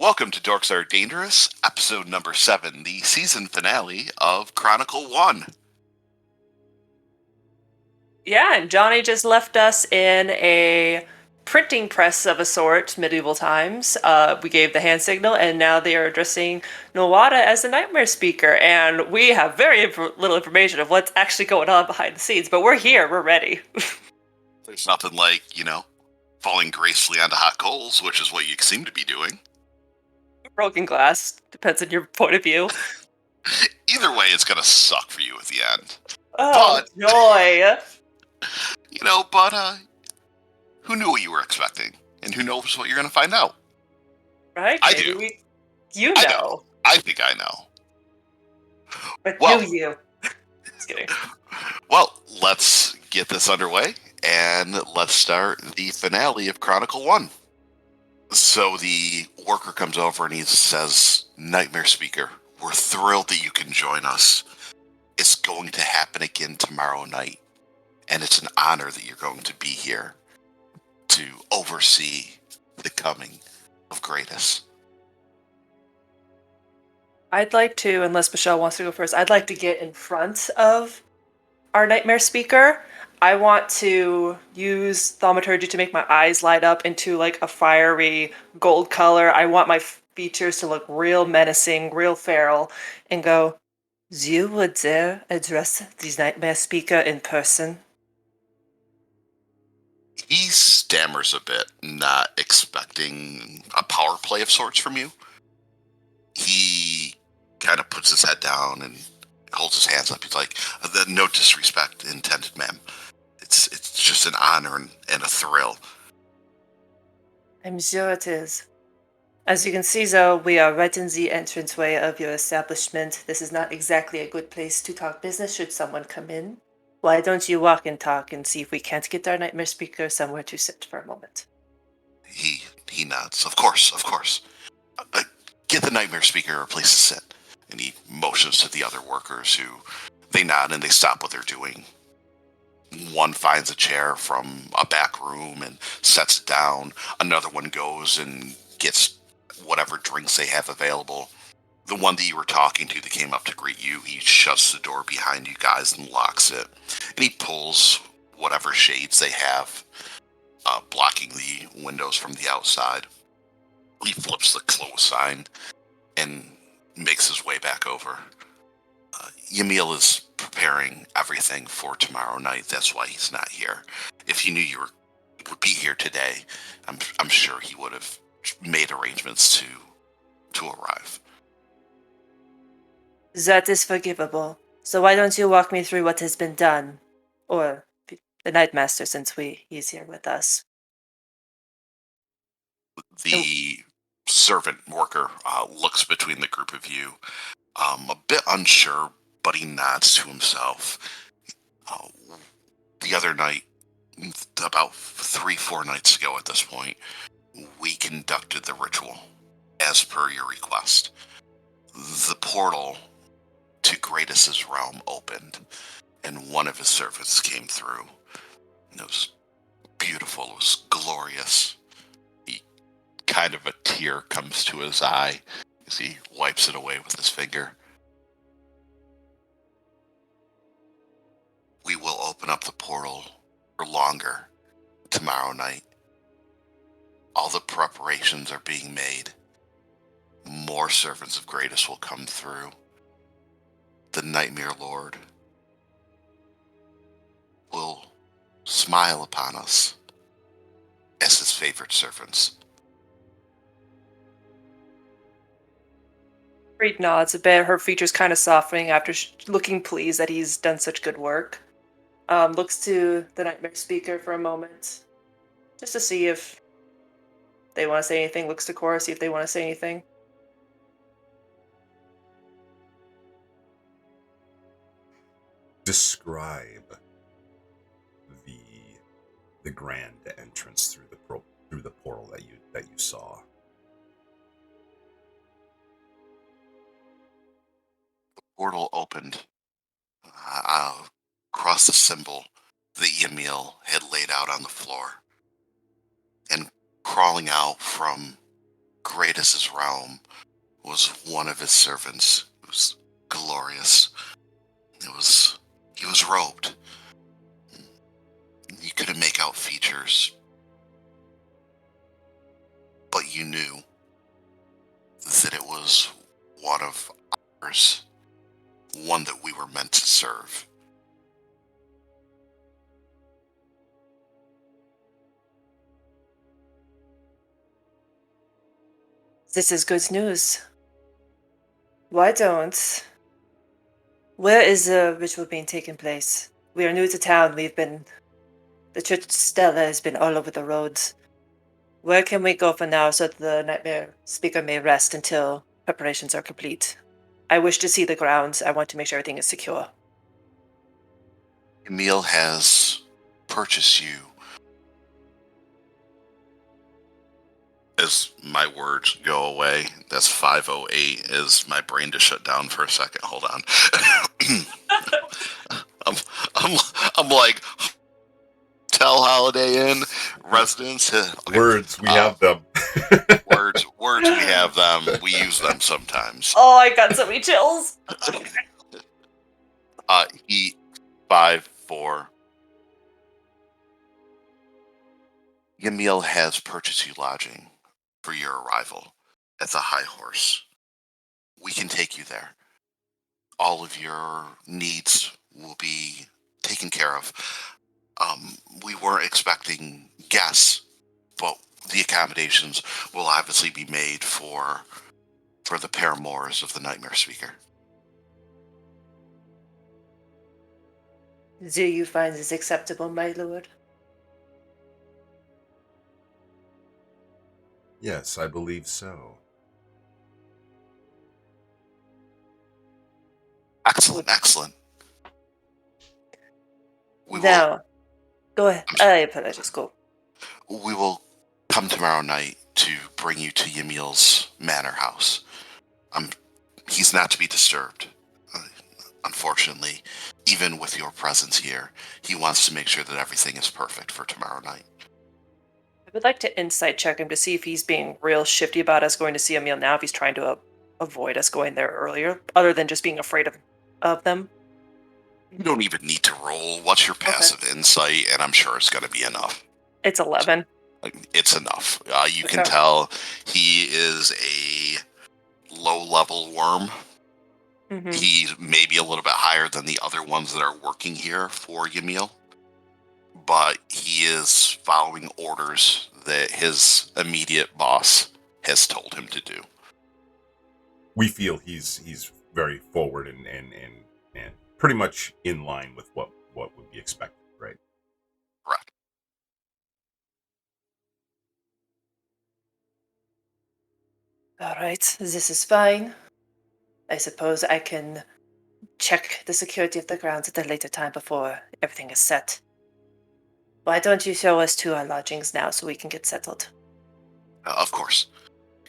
Welcome to Dorks Are Dangerous, episode number 7, the season finale of Chronicle I. Yeah, and Johnny just left us in a printing press of a sort, medieval times. We gave the hand signal, and now they are addressing Nawada as the nightmare speaker. And we have very little information of what's actually going on behind the scenes, but we're here, we're ready. There's nothing like, falling gracefully onto hot coals, which is what you seem to be doing. Broken glass, depends on your point of view. Either way, it's going to suck for you at the end. Oh, joy! But who knew what you were expecting? And who knows what you're going to find out? Right? I Maybe do. You I know. know. I think I know. But Well, do you? Just kidding. Well, let's get this underway, and let's start the finale of Chronicle I. So the worker comes over and he says, Nightmare Speaker, we're thrilled that you can join us. It's going to happen again tomorrow night, and it's an honor that you're going to be here to oversee the coming of Gratus. I'd like to, unless Michelle wants to go first, I'd like to get in front of our nightmare speaker. I want to use thaumaturgy to make my eyes light up into like a fiery gold color. I want my features to look real menacing, real feral, and go, you would dare address the nightmare speaker in person? He stammers a bit, not expecting a power play of sorts from you. He kind of puts his head down and holds his hands up. He's like, no disrespect intended, ma'am. It's just an honor and a thrill. I'm sure it is. As you can see, though, we are right in the entranceway of your establishment. This is not exactly a good place to talk business should someone come in. Why don't you walk and talk and see if we can't get our nightmare speaker somewhere to sit for a moment? He nods. Of course. Get the nightmare speaker a place to sit. And he motions to the other workers who, they nod and they stop what they're doing. One finds a chair from a back room and sets it down. Another one goes and gets whatever drinks they have available. The one that you were talking to that came up to greet you, he shuts the door behind you guys and locks it. And he pulls whatever shades they have, blocking the windows from the outside. He flips the close sign and makes his way back over. Yamil is preparing everything for tomorrow night. That's why he's not here. If he knew you would be here today, I'm sure he would have made arrangements to arrive. That is forgivable. So why don't you walk me through what has been done? Or the Nightmaster, since he's here with us. The servant worker looks between the group of you, a bit unsure, but he nods to himself. The other night, about 3-4 nights ago at this point, we conducted the ritual as per your request. The portal to Gratus's realm opened, and one of his servants came through. And it was beautiful, it was glorious. Kind of a tear comes to his eye as he wipes it away with his finger. We will open up the portal for longer tomorrow night. All the preparations are being made. More servants of Gratus will come through. The Nightmare Lord will smile upon us as his favorite servants. Reed nods a bit, her features kind of softening after looking pleased that he's done such good work. Looks to the nightmare speaker for a moment, just to see if they want to say anything. Looks to Cora, see if they want to say anything. Describe the grand entrance through the portal that you saw. Portal opened across the symbol that Emil had laid out on the floor. And crawling out from Gratus's realm was one of his servants. It was glorious. He was robed. You couldn't make out features, but you knew that it was one of ours, one that we were meant to serve. This is good news. Why don't... Where is the ritual being taken place? We are new to town. The Church Stella has been all over the roads. Where can we go for now so that the nightmare speaker may rest until preparations are complete? I wish to see the grounds. I want to make sure everything is secure. Emil has purchased you. As my words go away, that's 5:08. As my brain to shut down for a second. Hold on. I'm like, Hotel Holiday Inn residence. Okay. Words, we have them. words, we have them. We use them sometimes. Oh, I got so many chills. He 5-4. Emil has purchased you lodging for your arrival at the High Horse. We can take you there. All of your needs will be taken care of. We weren't expecting guests, but the accommodations will obviously be made for the paramours of the Nightmare Speaker. Do you find this acceptable, my lord? Yes, I believe so. Excellent. Now, go ahead. I apologize. Go. We will come tomorrow night to bring you to Emil's manor house. He's not to be disturbed. Unfortunately, even with your presence here, he wants to make sure that everything is perfect for tomorrow night. I would like to insight check him to see if he's being real shifty about us going to see Emil now, if he's trying to avoid us going there earlier, other than just being afraid of them. You don't even need to roll. What's your passive insight? And I'm sure it's going to be enough. It's 11. It's enough. You can tell he is a low-level worm. Mm-hmm. He's maybe a little bit higher than the other ones that are working here for Emil. But he is following orders that his immediate boss has told him to do. We feel he's very forward and pretty much in line with what would be expected, right? Correct. All right, this is fine. I suppose I can check the security of the grounds at a later time before everything is set. Why don't you show us to our lodgings now so we can get settled? Of course.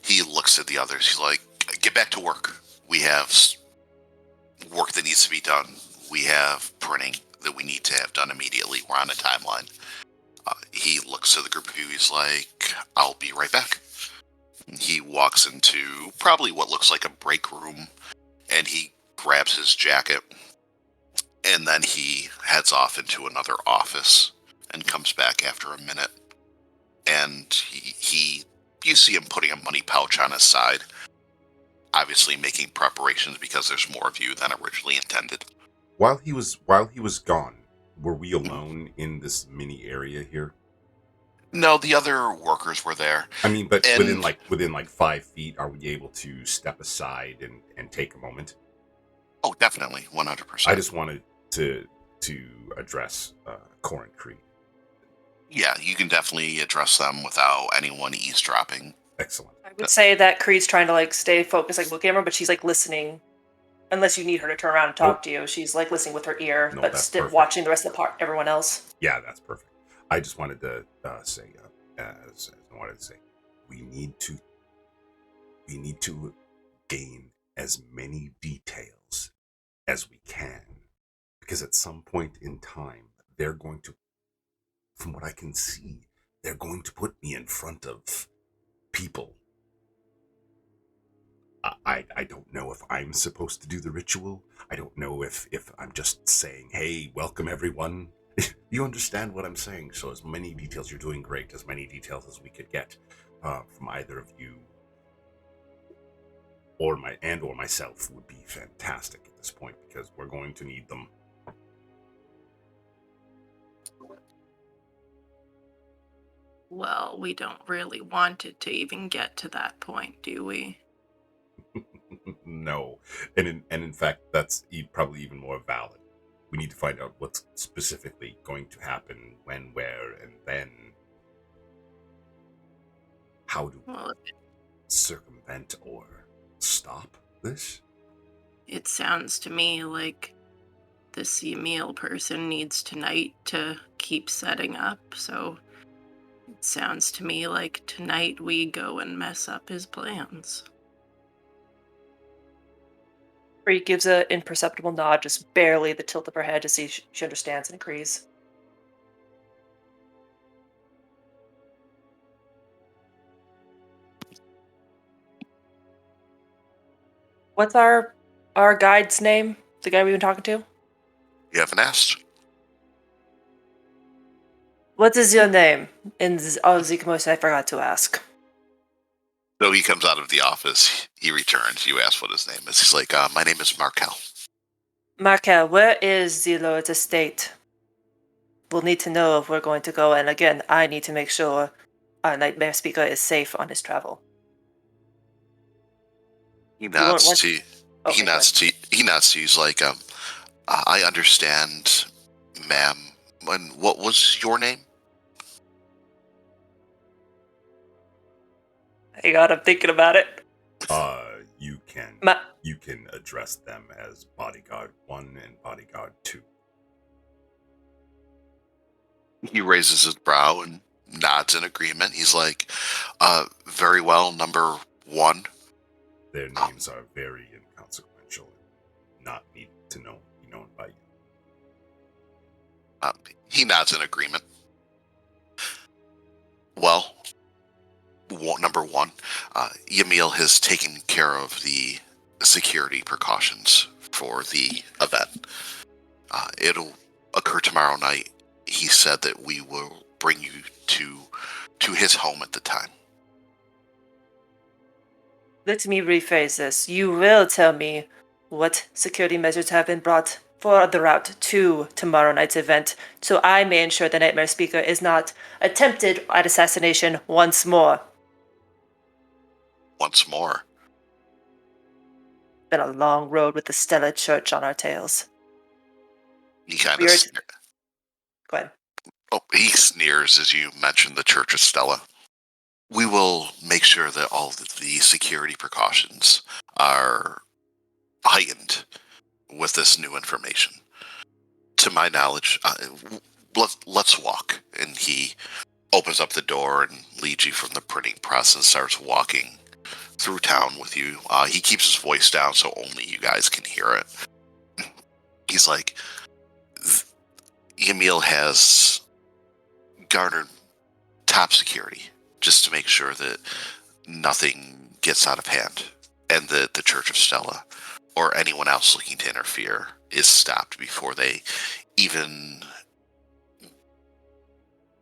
He looks at the others. He's like, get back to work. We have work that needs to be done. We have printing that we need to have done immediately. We're on a timeline. He looks at the group of you. He's like, I'll be right back. He walks into probably what looks like a break room, and he grabs his jacket, and then he heads off into another office and comes back after a minute. And you see him putting a money pouch on his side, obviously making preparations because there's more of you than originally intended. While he was gone, were we alone in this mini area here? No, the other workers were there. I mean, but within 5 feet, are we able to step aside and take a moment? Oh, definitely, 100%. I just wanted to address Corin Creed. Yeah, you can definitely address them without anyone eavesdropping. Excellent. I would say that Creed's trying to stay focused, look at her, but she's listening. Unless you need her to turn around and talk to you, she's listeing with her ear, but still watching the rest of everyone else. Yeah, that's perfect. I just wanted to say, we need to gain as many details as we can, because at some point in time, they're going to, from what I can see, they're going to put me in front of people I don't know if I'm supposed to do the ritual. I don't know if I'm just saying, hey, welcome everyone. You understand what I'm saying? So as many details, you're doing great, as many details as we could get from either of you or myself would be fantastic at this point, because we're going to need them. Well, we don't really want it to even get to that point, do we? No, and in fact, that's probably even more valid. We need to find out what's specifically going to happen, when, where, and then how do we Well, circumvent or stop this? it sounds to me like this Emil person needs tonight to keep setting up, so it sounds to me like tonight we go and mess up his plans. Bree gives an imperceptible nod, just barely the tilt of her head to see she understands and agrees. What's our guide's name? The guy we've been talking to? You haven't asked. What is your name? Zikmos, I forgot to ask. So he comes out of the office. He returns. You ask what his name is. He's like, my name is Markel. Markel, where is the Lord's estate? We'll need to know if we're going to go, and again, I need to make sure our nightmare speaker is safe on his travel. He nods to you. Okay, He nods to you. He's like, I understand, ma'am. And what was your name? Hang on, I'm thinking about it. You can address them as Bodyguard 1 and Bodyguard 2. He raises his brow and nods in agreement. He's like, very well, number 1. Their names are very inconsequential and not needed to be known by you. He nods in agreement. Well, number 1, Yamil has taken care of the security precautions for the event. It'll occur tomorrow night. He said that we will bring you to his home at the time. Let me rephrase this. You will tell me what security measures have been brought for the route to tomorrow night's event, so I may ensure the Nightmare Speaker is not attempted at assassination once more. Once more. Been a long road with the Stella Church on our tails. He kind of Go ahead. Oh, he sneers as you mention the Church of Stella. We will make sure that all of the security precautions are heightened with this new information. To my knowledge, let's walk. And he opens up the door and leads you from the printing press and starts walking through town with you. He keeps his voice down so only you guys can hear it. He's like, Emil has garnered top security just to make sure that nothing gets out of hand, and that the Church of Stella or anyone else looking to interfere is stopped before they even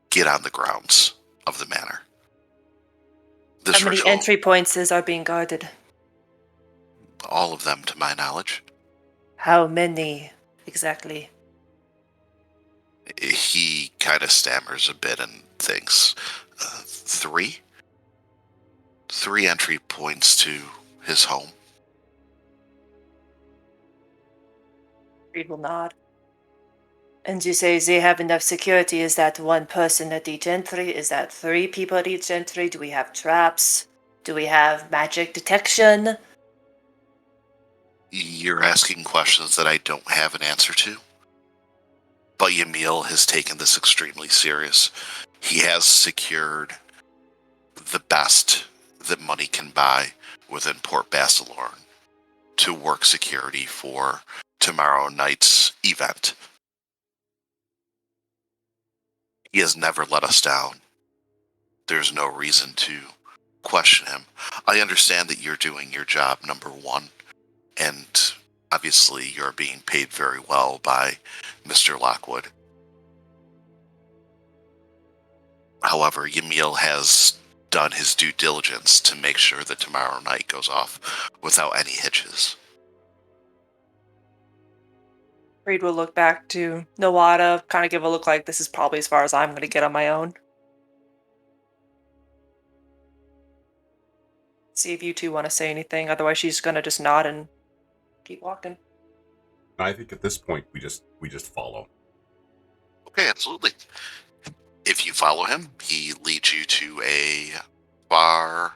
get on the grounds of the manor. How many entry points are being guarded? All of them, to my knowledge. How many exactly? He kind of stammers a bit and thinks, 3? 3 entry points to his home. Reed will nod. And you say they have enough security. Is that 1 person at each entry? Is that 3 people at each entry? Do we have traps? Do we have magic detection? You're asking questions that I don't have an answer to. But Yamil has taken this extremely serious. He has secured the best that money can buy within Port Bastilorn to work security for tomorrow night's event. He has never let us down. There's no reason to question him. I understand that you're doing your job, number one, and obviously you're being paid very well by Mr. Lockwood. However, Yamil has done his due diligence to make sure that tomorrow night goes off without any hitches. Reed will look back to Nawada, kind of give a look like this is probably as far as I'm going to get on my own. See if you two want to say anything. Otherwise, she's going to just nod and keep walking. I think at this point we just follow. Okay, absolutely. If you follow him, he leads you to a far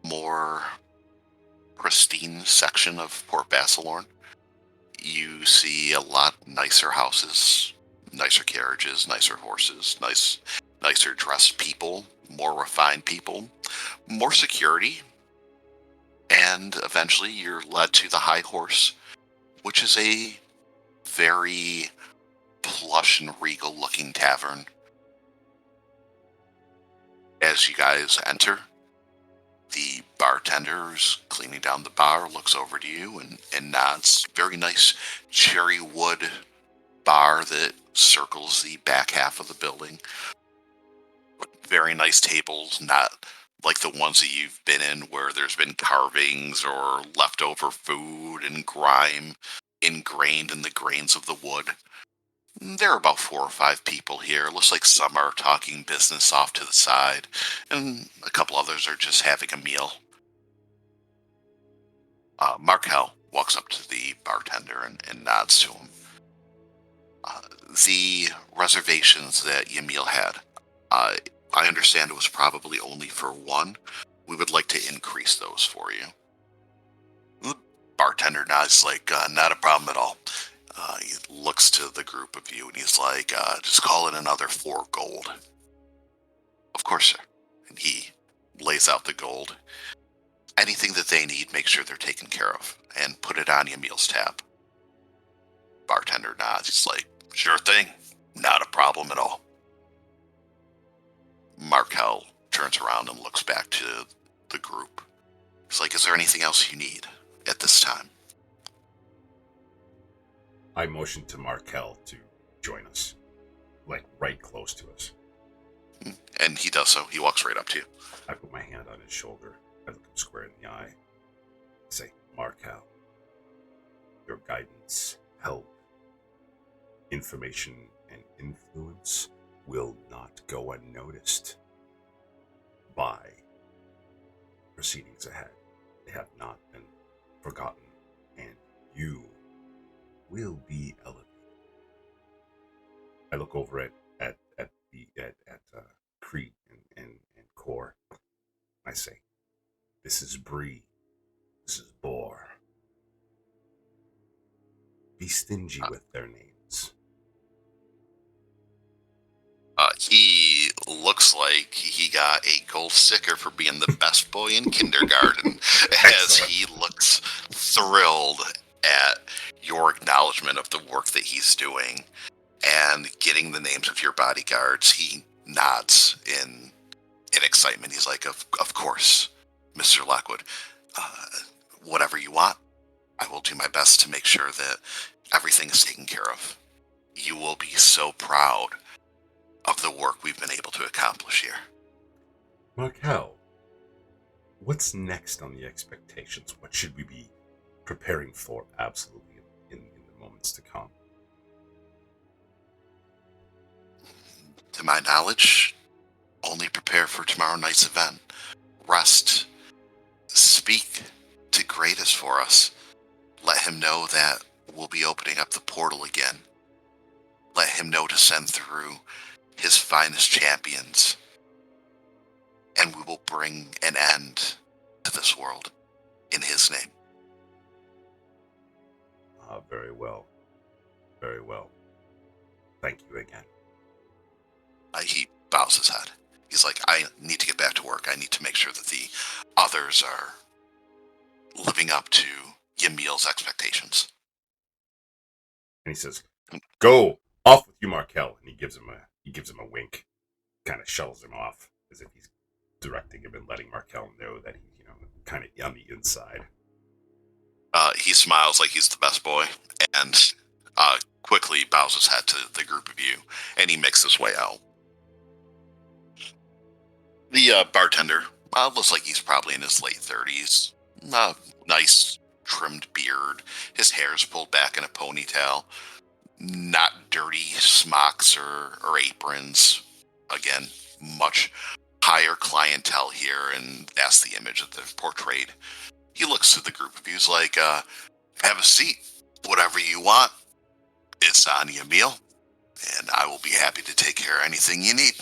more pristine section of Port Basilorn. You see a lot nicer houses, nicer carriages, nicer horses, nicer dressed people, more refined people, more security, and eventually you're led to the High Horse, which is a very plush and regal looking tavern. As you guys enter, the bartender who's cleaning down the bar looks over to you and nods. Very nice cherry wood bar that circles the back half of the building. Very nice tables, not like the ones that you've been in where there's been carvings or leftover food and grime ingrained in the grains of the wood. There are about 4 or 5 people here. Looks like some are talking business off to the side, and a couple others are just having a meal. Markel walks up to the bartender and nods to him. The reservations that Yamil had, I understand it was probably only for one. We would like to increase those for you. The bartender nods like, not a problem at all. He looks to the group of you and he's like, just call it another 4 gold. Of course, sir. And he lays out the gold. Anything that they need, make sure they're taken care of. And put it on Yamil's tab. Bartender nods. He's like, sure thing. Not a problem at all. Markel turns around and looks back to the group. He's like, is there anything else you need at this time? I motion to Markel to join us, like right close to us. And he does so. He walks right up to you. I put my hand on his shoulder. I look him square in the eye. I say, Markel, your guidance, help, information, and influence will not go unnoticed by proceedings ahead. They have not been forgotten, and you will be elevated. I look over at Crete and Core. I say, this is Bree. This is Boar. Be stingy with their names. He looks like he got a gold sticker for being the best boy in kindergarten as he looks thrilled at your acknowledgement of the work that he's doing and getting the names of your bodyguards. He nods in excitement. He's like, of course, Mr. Lockwood, whatever you want, I will do my best to make sure that everything is taken care of. You will be so proud of the work we've been able to accomplish here. Markel, what's next on the expectations? What should we be preparing for absolutely in the moments to come? To my knowledge, only prepare for tomorrow night's event. Rest. Speak to Gratus for us. Let him know that we'll be opening up the portal again. Let him know to send through his finest champions. And we will bring an end to this world in his name. Very well. Very well. Thank you again. He bows his head. He's like, I need to get back to work. I need to make sure that the others are living up to Yamil's expectations. And he says, go off with you, Markel. And he gives him a wink, kind of shuttles him off as if he's directing him and letting Markel know that he's, kind of yummy inside. He smiles like he's the best boy, and quickly bows his head to the group of you, and he makes his way out. The bartender looks like he's probably in his late 30s. Nice trimmed beard. His hair's pulled back in a ponytail. Not dirty smocks or aprons. Again, much higher clientele here, and that's the image that they've portrayed. He looks to the group of you, he's like, have a seat. Whatever you want, it's on your meal, and I will be happy to take care of anything you need.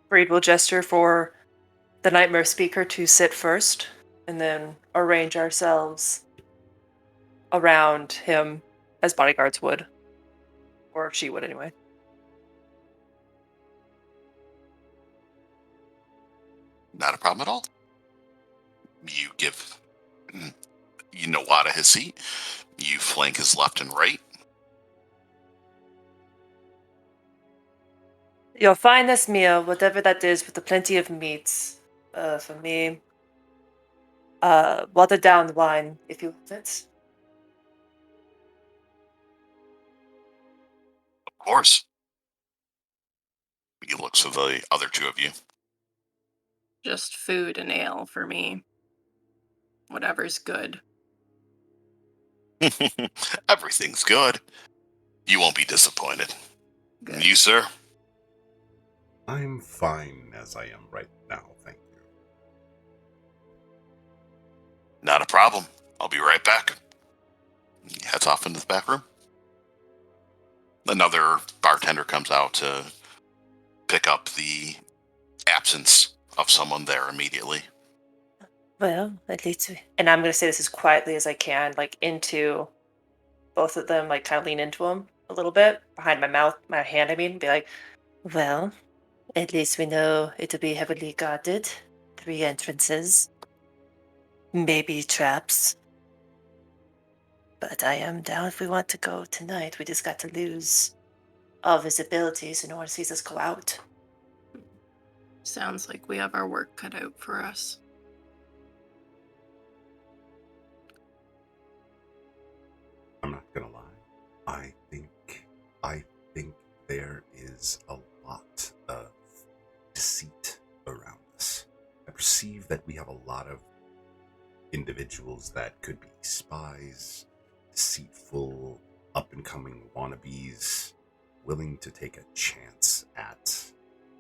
Reed will gesture for the nightmare speaker to sit first, and then arrange ourselves around him as bodyguards would. Or she would, anyway. Not a problem at all. You give Nawada his seat. You flank his left and right. Your finest meal, whatever that is, with a plenty of meats. For me, watered down wine, if you want it. Of course. He looks at the other two of you. Just food and ale for me. Whatever's good. Everything's good. You won't be disappointed. Good. You, sir? I'm fine as I am right now, thank you. Not a problem. I'll be right back. He heads off into the back room. Another bartender comes out to pick up the absence of someone there immediately. Well, at least and I'm going to say this as quietly as I can, like into both of them, like kind of lean into them a little bit, behind my hand, be like, well, at least we know it'll be heavily guarded. 3 entrances. Maybe traps. But I am down if we want to go tonight. We just got to lose all visibility so no one sees us go out. Sounds like we have our work cut out for us. I'm not gonna lie. I think there is a lot of deceit around us. I perceive that we have a lot of individuals that could be spies, deceitful, up-and-coming wannabes, willing to take a chance at,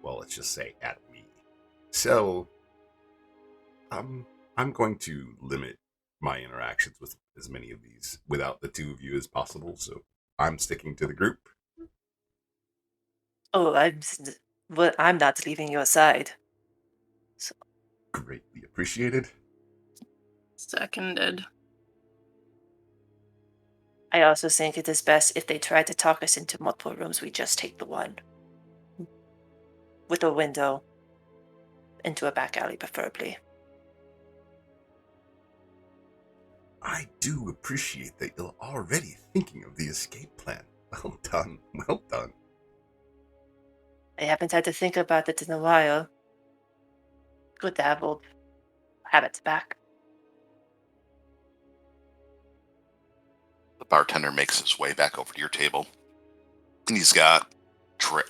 well, let's just say at me. So, I'm going to limit my interactions with as many of these without the two of you as possible, so I'm sticking to the group. Oh, I'm not leaving your side. So. Greatly appreciated. Seconded. I also think it is best if they try to talk us into multiple rooms, we just take the one. With a window. Into a back alley, preferably. I do appreciate that you're already thinking of the escape plan. Well done, well done. I haven't had to think about it in a while. Good to have old habits back. The bartender makes his way back over to your table. And he's got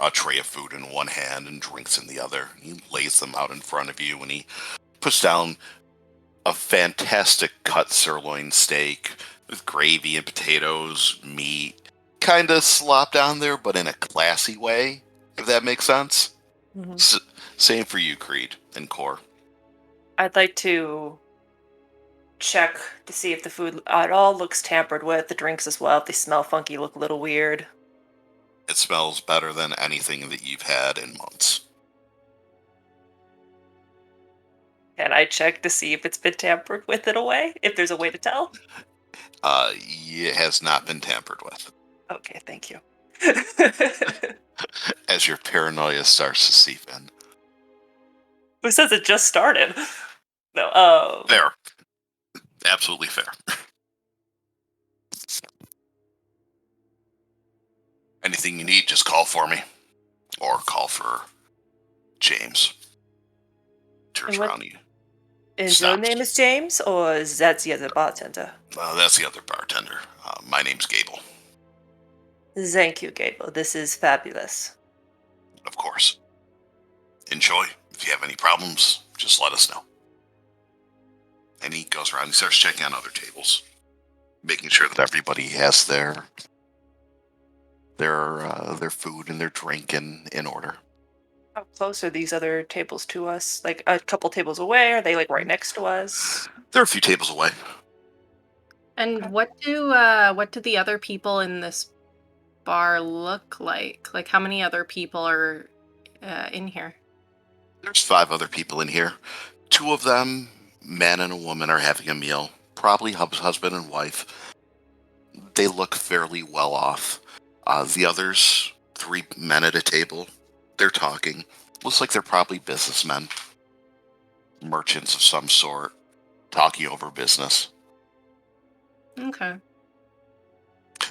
a tray of food in one hand and drinks in the other. He lays them out in front of you, and he puts down a fantastic cut sirloin steak with gravy and potatoes, meat, kind of slopped down there, but in a classy way, if that makes sense. Mm-hmm. Same for you, Creed and Core. I'd like to check to see if the food at all looks tampered with, the drinks as well. If they smell funky, look a little weird. It smells better than anything that you've had in months. Can I check to see if it's been tampered with in a way? If there's a way to tell? It has not been tampered with. Okay, thank you. As your paranoia starts to seep in. Who says it just started? No, Fair. Absolutely fair. Anything you need, just call for me. Or call for James. Turns And what? around you. And your Stops. name is James, or is that the other bartender? That's the other bartender. My name's Gable. Thank you, Gable. This is fabulous. Of course. Enjoy. If you have any problems, just let us know. And he goes around and starts checking on other tables, making sure that everybody has their food and their drink in order. How close are these other tables to us? Like a couple tables away? Are they like right next to us? They're a few tables away. And Okay. what do the other people in this bar look like? Like, how many other people are in here? There's 5 other people in here. 2 of them, man and a woman, are having a meal. Probably husband and wife. They look fairly well off. The others, 3 men at a table, they're talking. Looks like they're probably businessmen, merchants of some sort, talking over business. Okay.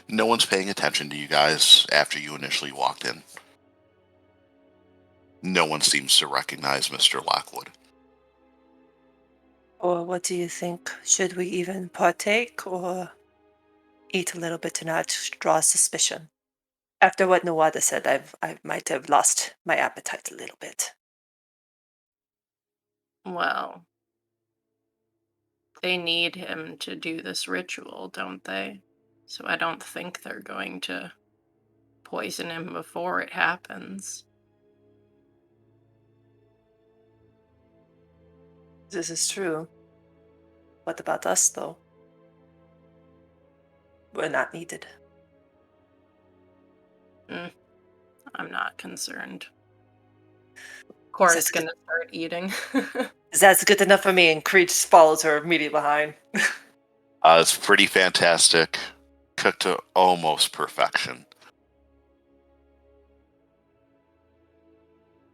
No one's paying attention to you guys after you initially walked in. No one seems to recognize Mr. Lockwood. Or what do you think? Should we even partake or eat a little bit to not draw suspicion? After what Nawada said, I might have lost my appetite a little bit. Well, they need him to do this ritual, don't they? So I don't think they're going to poison him before it happens. This is true. What about us, though? We're not needed. I'm not concerned. Cora's That's good. gonna start eating. That's good enough for me, and Creed just follows her immediately behind. It's pretty fantastic. Cooked to almost perfection.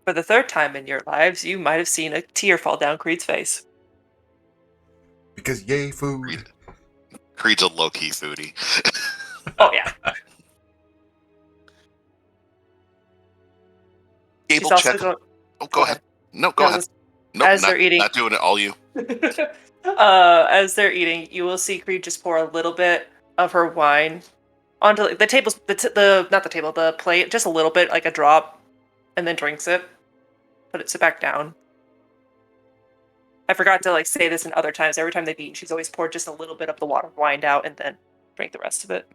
For the 3rd time in your lives, you might have seen a tear fall down Creed's face. Because yay, food. Creed's a low-key foodie. Oh, yeah. Gable, She's also check. going... Oh, go ahead. No, go ahead. Nope, as they're eating... not doing it, all you. As they're eating, you will see Creed just pour a little bit of her wine onto the tables, not the table, the plate, just a little bit, like a drop, and then drinks it. Put it back down. I forgot to say this in other times. Every time they've eaten, she's always poured just a little bit of the water wine out and then drank the rest of it.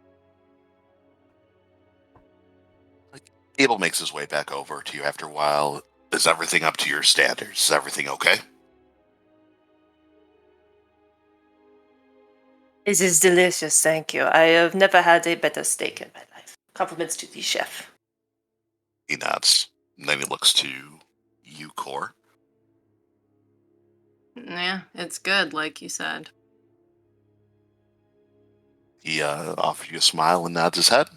Gable makes his way back over to you after a while. Is everything up to your standards? Is everything okay? It is delicious, thank you. I have never had a better steak in my life. Compliments to the chef. He nods. And then he looks to you, Core. Yeah, it's good, like you said. He offers you a smile and nods his head.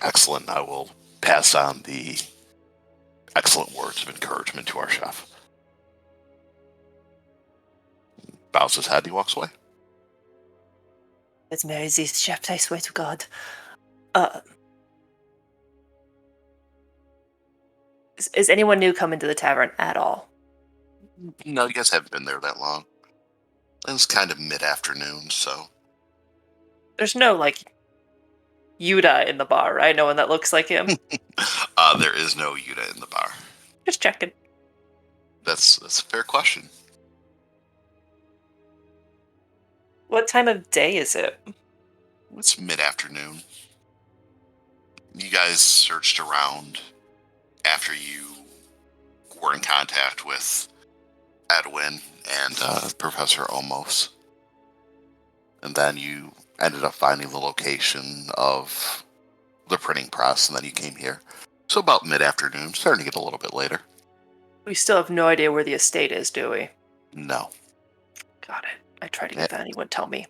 Excellent. I will pass on the excellent words of encouragement to our chef. Bows his head, he walks away. Let's marry these chefs, I swear to God. Is anyone new coming to the tavern at all? No, you guys haven't been there that long. It's kind of mid-afternoon, so... There's no, Yuta in the bar, right? No one that looks like him? There is no Yuta in the bar. Just checking. That's a fair question. What time of day is it? It's mid-afternoon. You guys searched around after you were in contact with Edwin and Professor Omos. And then you ended up finding the location of the printing press, and then you came here. So about mid-afternoon, starting to get a little bit later. We still have no idea where the estate is, do we? No. Got it. I tried to get that and he wouldn't tell me.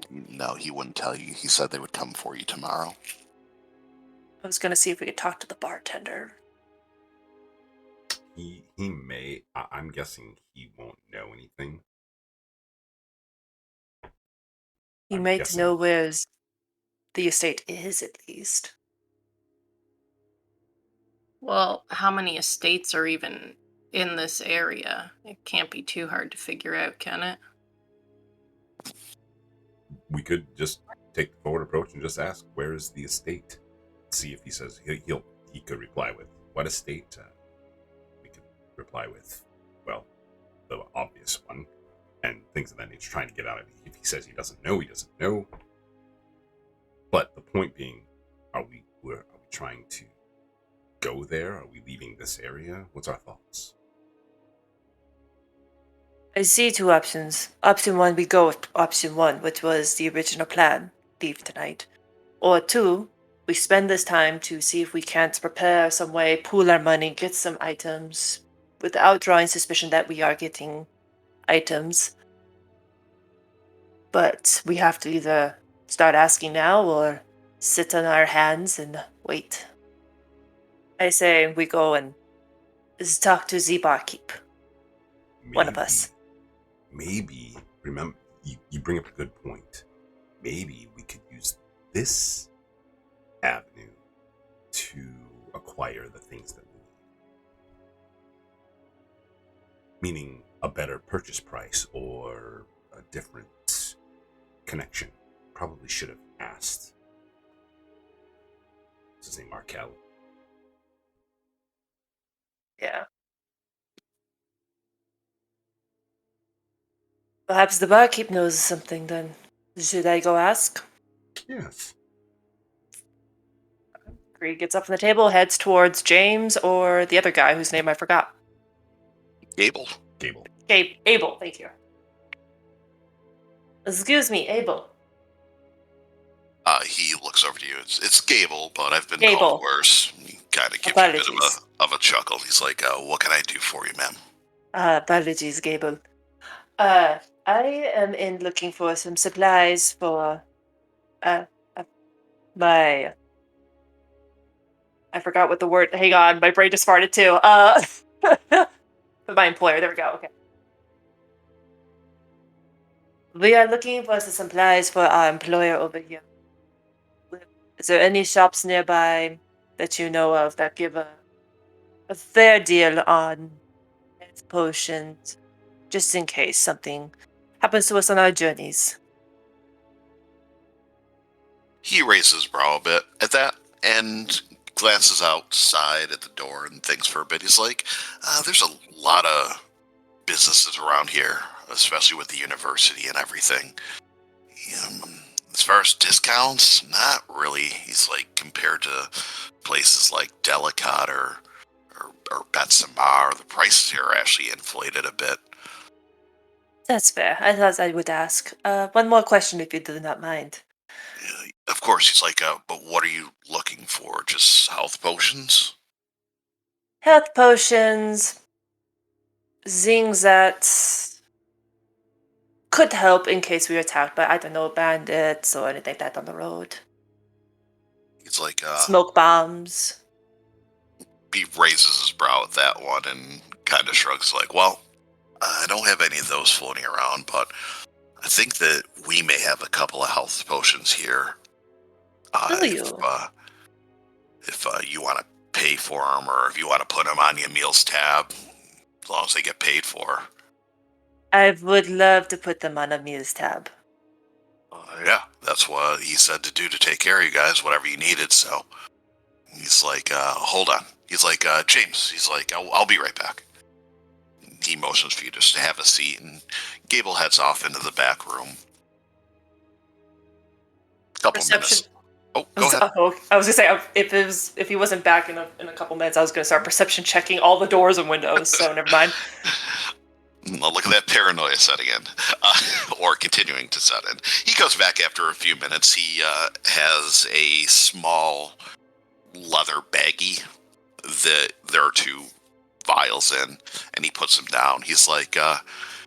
No, he wouldn't tell you. He said they would come for you tomorrow. I was going to see if we could talk to the bartender. He may. I'm guessing he won't know anything. He might know where the estate is, at least. Well, how many estates are even in this area? It can't be too hard to figure out, can it? We could just take the forward approach and just ask, where is the estate? See if he says he could reply with, what estate? We could reply with, well, the obvious one, and things of that nature, trying to get out of it. If he says he doesn't know, he doesn't know. But the point being, are we trying to go there? Are we leaving this area? What's our thoughts? I see two options. Option one, we go with option one, which was the original plan, leave tonight. Or two, we spend this time to see if we can't prepare some way, pool our money, get some items, without drawing suspicion that we are getting items. But we have to either start asking now or sit on our hands and wait. I say we go and talk to the barkeep. One of us. Maybe, remember, you bring up a good point. Maybe we could use this avenue to acquire the things that we need. Meaning a better purchase price or a different connection. Probably should have asked. What's his name? Markel. Yeah. Perhaps the barkeep knows something then. Should I go ask? Yes. Greed gets up from the table, heads towards James or the other guy whose name I forgot. Gable. Abel, thank you. Excuse me, Abel. He looks over to you. It's Gable, but I've been Gable. called worse. He kind of gives you a bit Apologies. of a chuckle. He's like, what can I do for you, ma'am? Apologies, Gable. I am in looking for some supplies for my... I forgot what the word... Hang on, my brain just farted too. For my employer, there we go, okay. We are looking for some supplies for our employer over here. Is there any shops nearby that you know of that give a fair deal on potions, just in case something happens to us on our journeys? He raises his brow a bit at that and glances outside at the door and thinks for a bit. He's like, there's a lot of businesses around here, especially with the university and everything. As far as discounts, not really. He's like, compared to places like Delicate or Betsamar, the prices here are actually inflated a bit. That's fair. I thought I would ask. One more question, if you do not mind. Of course, he's like, but what are you looking for? Just health potions? Health potions, things that could help in case we are attacked by, I don't know, bandits or anything like that on the road. He's like, smoke bombs. He raises his brow at that one and kind of shrugs like, well, I don't have any of those floating around, but I think that we may have a couple of health potions here. If you want to pay for them, or if you want to put them on your meals tab, as long as they get paid for. I would love to put them on a meals tab. Yeah, that's what he said to do, to take care of you guys, whatever you needed. So he's like, hold on. He's like, James, he's like, I'll be right back. He motions for you just to have a seat, and Gable heads off into the back room. Couple minutes. Oh, go ahead. I was gonna say, if he wasn't back in a couple minutes, I was gonna start perception checking all the doors and windows. So never mind. Look at that paranoia setting in, or continuing to set in. He goes back after a few minutes. He has a small leather baggie that there are 2 vials in, and he puts them down. He's like,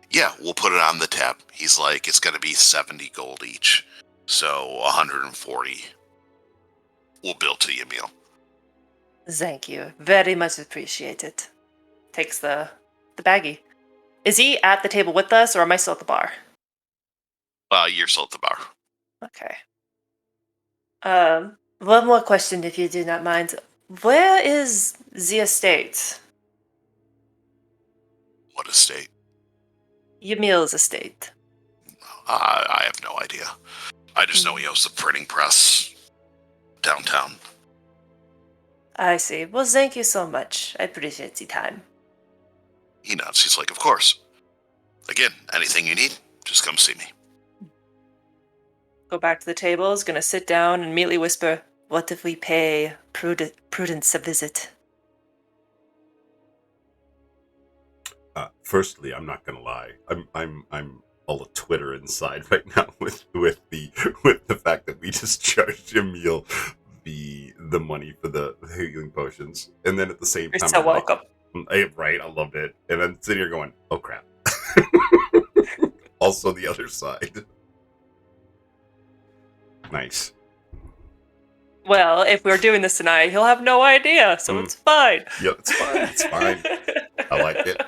yeah, we'll put it on the tab. He's like, it's going to be 70 gold each, so 140 we'll bill to you, meal. Thank you. Very much appreciated. Takes the baggie. Is he at the table with us, or am I still at the bar? You're still at the bar. Okay. One more question, if you do not mind. Where is the estate? What estate? Ymil's estate. I have no idea. I just know he owns the printing press downtown. I see. Well, thank you so much. I appreciate the time. He nods. He's like, of course. Again, anything you need, just come see me. Go back to the table, is gonna sit down and immediately whisper, "What if we pay Prudence a visit?" Firstly, I'm not gonna lie. I'm all a Twitter inside right now with the fact that we just charged Emil the money for the healing potions, and then at the same You're time, so I'm like, welcome. right, I loved it, and I'm sitting here going, oh crap. Also, the other side. Nice. Well, if we're doing this tonight, he'll have no idea, so it's fine. Yep, it's fine. It's fine. I like it.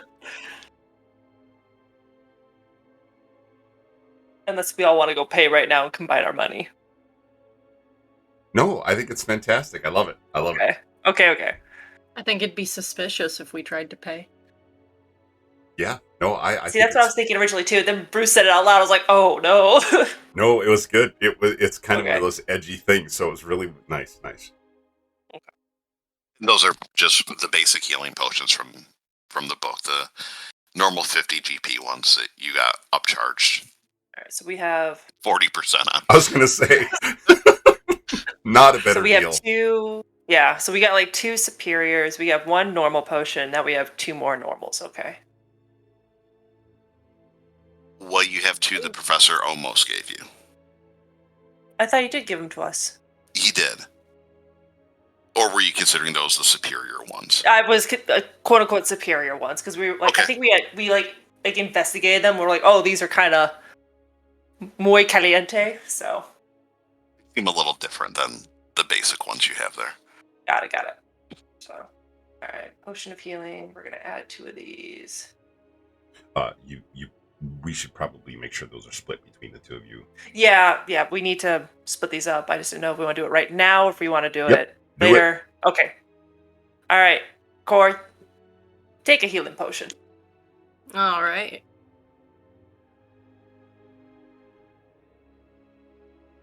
Unless we all want to go pay right now and combine our money. No, I think it's fantastic. I love it. I love it. Okay. I think it'd be suspicious if we tried to pay. Yeah. No, I See, that's what I was thinking originally too. Then Bruce said it out loud. I was like, "Oh no!" No, it was good. It's kind of one Okay. of those edgy things, so it was really nice. Those are just the basic healing potions from the book. The normal 50 GP ones that you got upcharged All right, so we have 40% on. I was gonna say, not a better so we deal. have two. Yeah, so we got like 2 superiors. We have 1 normal potion. Now we have 2 more normals. Okay. Well, you have 2 the professor almost gave you. I thought you did give them to us. He did. Or were you considering those the superior ones? I was quote unquote superior ones because we were like, I Okay. think we investigated them. We're like, oh, these are kind of muy caliente. So Seem a little different than the basic ones you have there. got it. So all right, potion of healing. We're gonna add 2 of these. We should probably make sure those are split between the two of you. Yeah, we need to split these up. I just didn't know if we want to do it right now or if we want to do Yep, it do later. Okay. All right, Corey, take a healing potion. All right.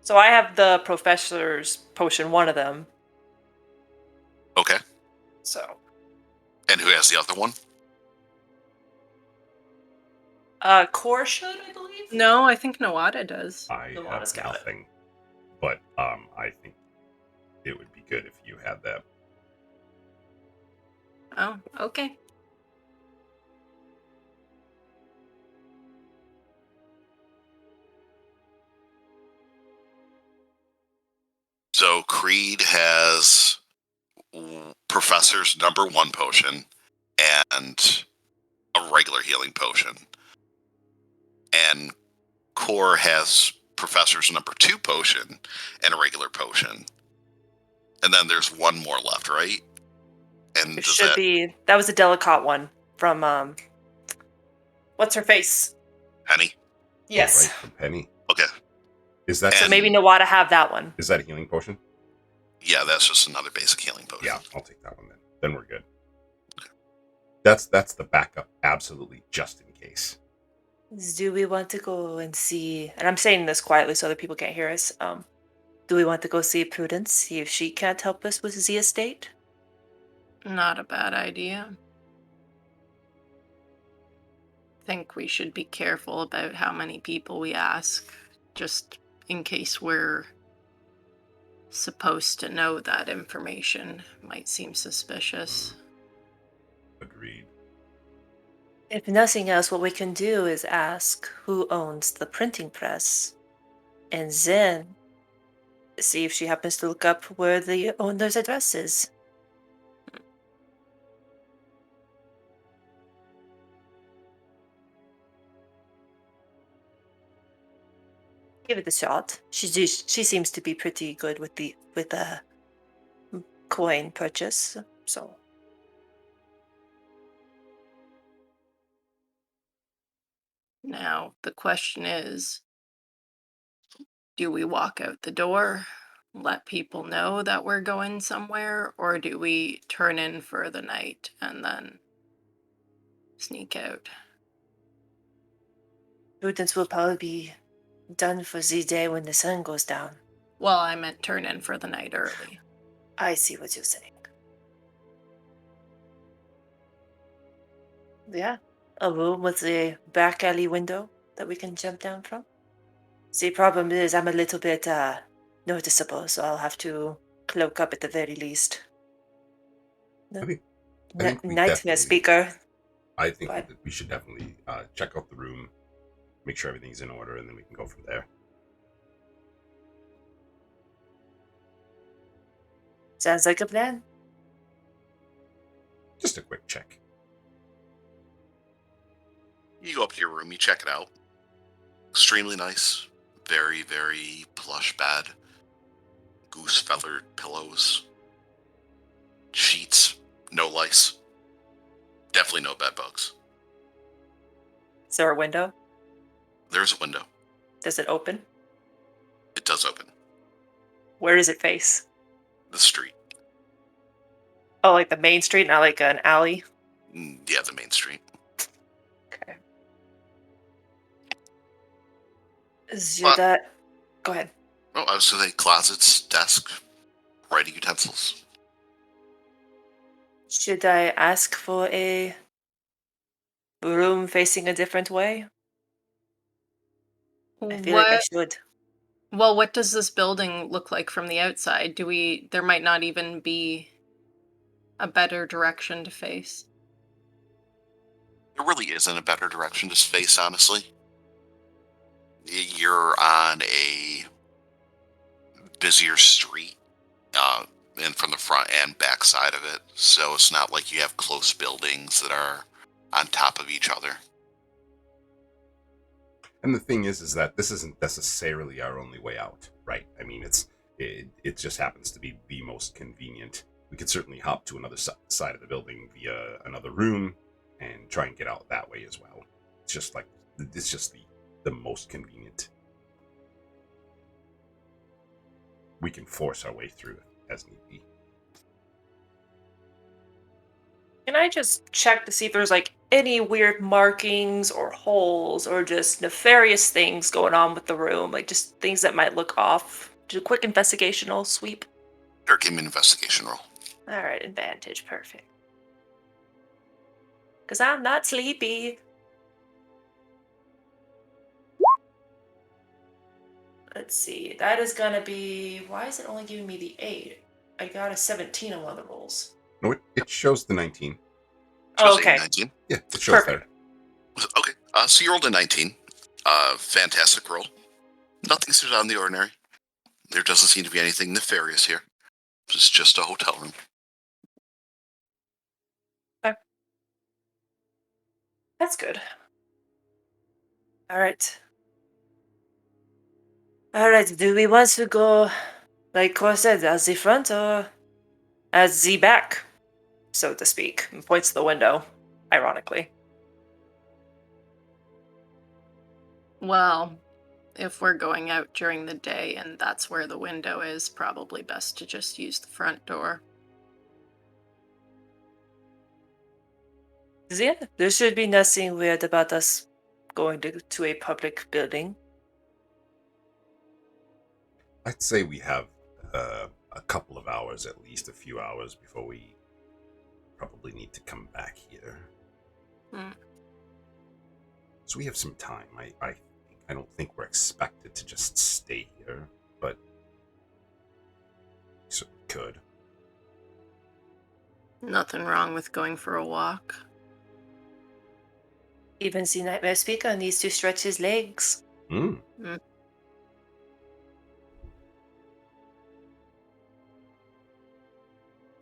So I have the professor's potion, one of them. Okay. So And who has the other one? Core should, I believe. No, I think Nawada does. I The have Lana's got it. nothing, but I think it would be good if you had that. Oh, okay. So Creed has Professor's number 1 potion and a regular healing potion. And Core has Professor's number 2 potion and a regular potion. And then there's 1 more left, right? And It should be. That was a delicate one from what's her face? Penny? Yes. Right, from Penny. Okay. Is that So And- maybe Nawada have that one. is that a healing potion? Yeah, that's just another basic healing potion. Yeah, I'll take that one then. Then we're good. That's the backup, absolutely, just in case. Do we want to go and see? And I'm saying this quietly so other people can't hear us. Do we want to go see Prudence? See if she can't help us with the estate? Not a bad idea. Think we should be careful about how many people we ask, just in case we're supposed to know that information. Might seem suspicious. Agreed. If nothing else, what we can do is ask who owns the printing press, and then see if she happens to look up where the owner's address is. Give it a shot. She seems to be pretty good with the coin purchase. So Now, the question is, do we walk out the door let people know that we're going somewhere, or do we turn in for the night and then sneak out? Students will probably be done for the day when the sun goes down. Well, I meant turn in for the night early. I see what you're saying. Yeah. A room with a back alley window that we can jump down from. The problem is I'm a little bit noticeable, so I'll have to cloak up at the very least. I think we Nightmare definitely. speaker. I think What? that we should definitely check out the room, make sure everything's in order, and then we can go from there. Sounds like a plan. Just a quick check. You go up to your room, you check it out. Extremely nice. Very, very plush bed. Goose feathered pillows. Sheets. No lice. Definitely no bed bugs. Is there a window? There's a window. Does it open? It does open. Where does it face? The street. Oh, like the main street, not like an alley? Yeah, the main street. Okay. Should that... Go ahead. Oh, I was going to say closets, desk, writing utensils. Should I ask for a room facing a different way? I feel like I should. Well, what does this building look like from the outside? There might not even be a better direction to face. There really isn't a better direction to face, honestly. You're on a busier street, and from the front and back side of it, so it's not like you have close buildings that are on top of each other. And the thing is that this isn't necessarily our only way out, right? I mean, it just happens to be the most convenient. We could certainly hop to another side of the building via another room and try and get out that way as well. It's just the most convenient. We can force our way through it as need be. Can I just check to see if there's like any weird markings or holes or just nefarious things going on with the room? Like just things that might look off. Do a quick investigational sweep. Sure, give me an investigation roll. Alright, advantage, perfect. Because I'm not sleepy. Let's see, that is gonna be... Why is it only giving me the 8? I got a 17 on one of the rolls. No, it shows the 19. Oh, okay. 19. Yeah, it shows Perfect. there. Okay, so you rolled a 19. Fantastic roll. Nothing stood out of the ordinary. There doesn't seem to be anything nefarious here. It's just a hotel room. Okay. That's good. Alright. Alright, do we want to go, like Cor said, at the front or at the back, so to speak? And points to the window, ironically. Well, if we're going out during the day and that's where the window is, probably best to just use the front door. Yeah, there should be nothing weird about us going to a public building. I'd say we have a couple of hours, at least a few hours, before we probably need to come back here. So we have some time. I don't think we're expected to just stay here, but we certainly could. Nothing wrong with going for a walk. Even the Nightmare Speaker needs to stretch his legs.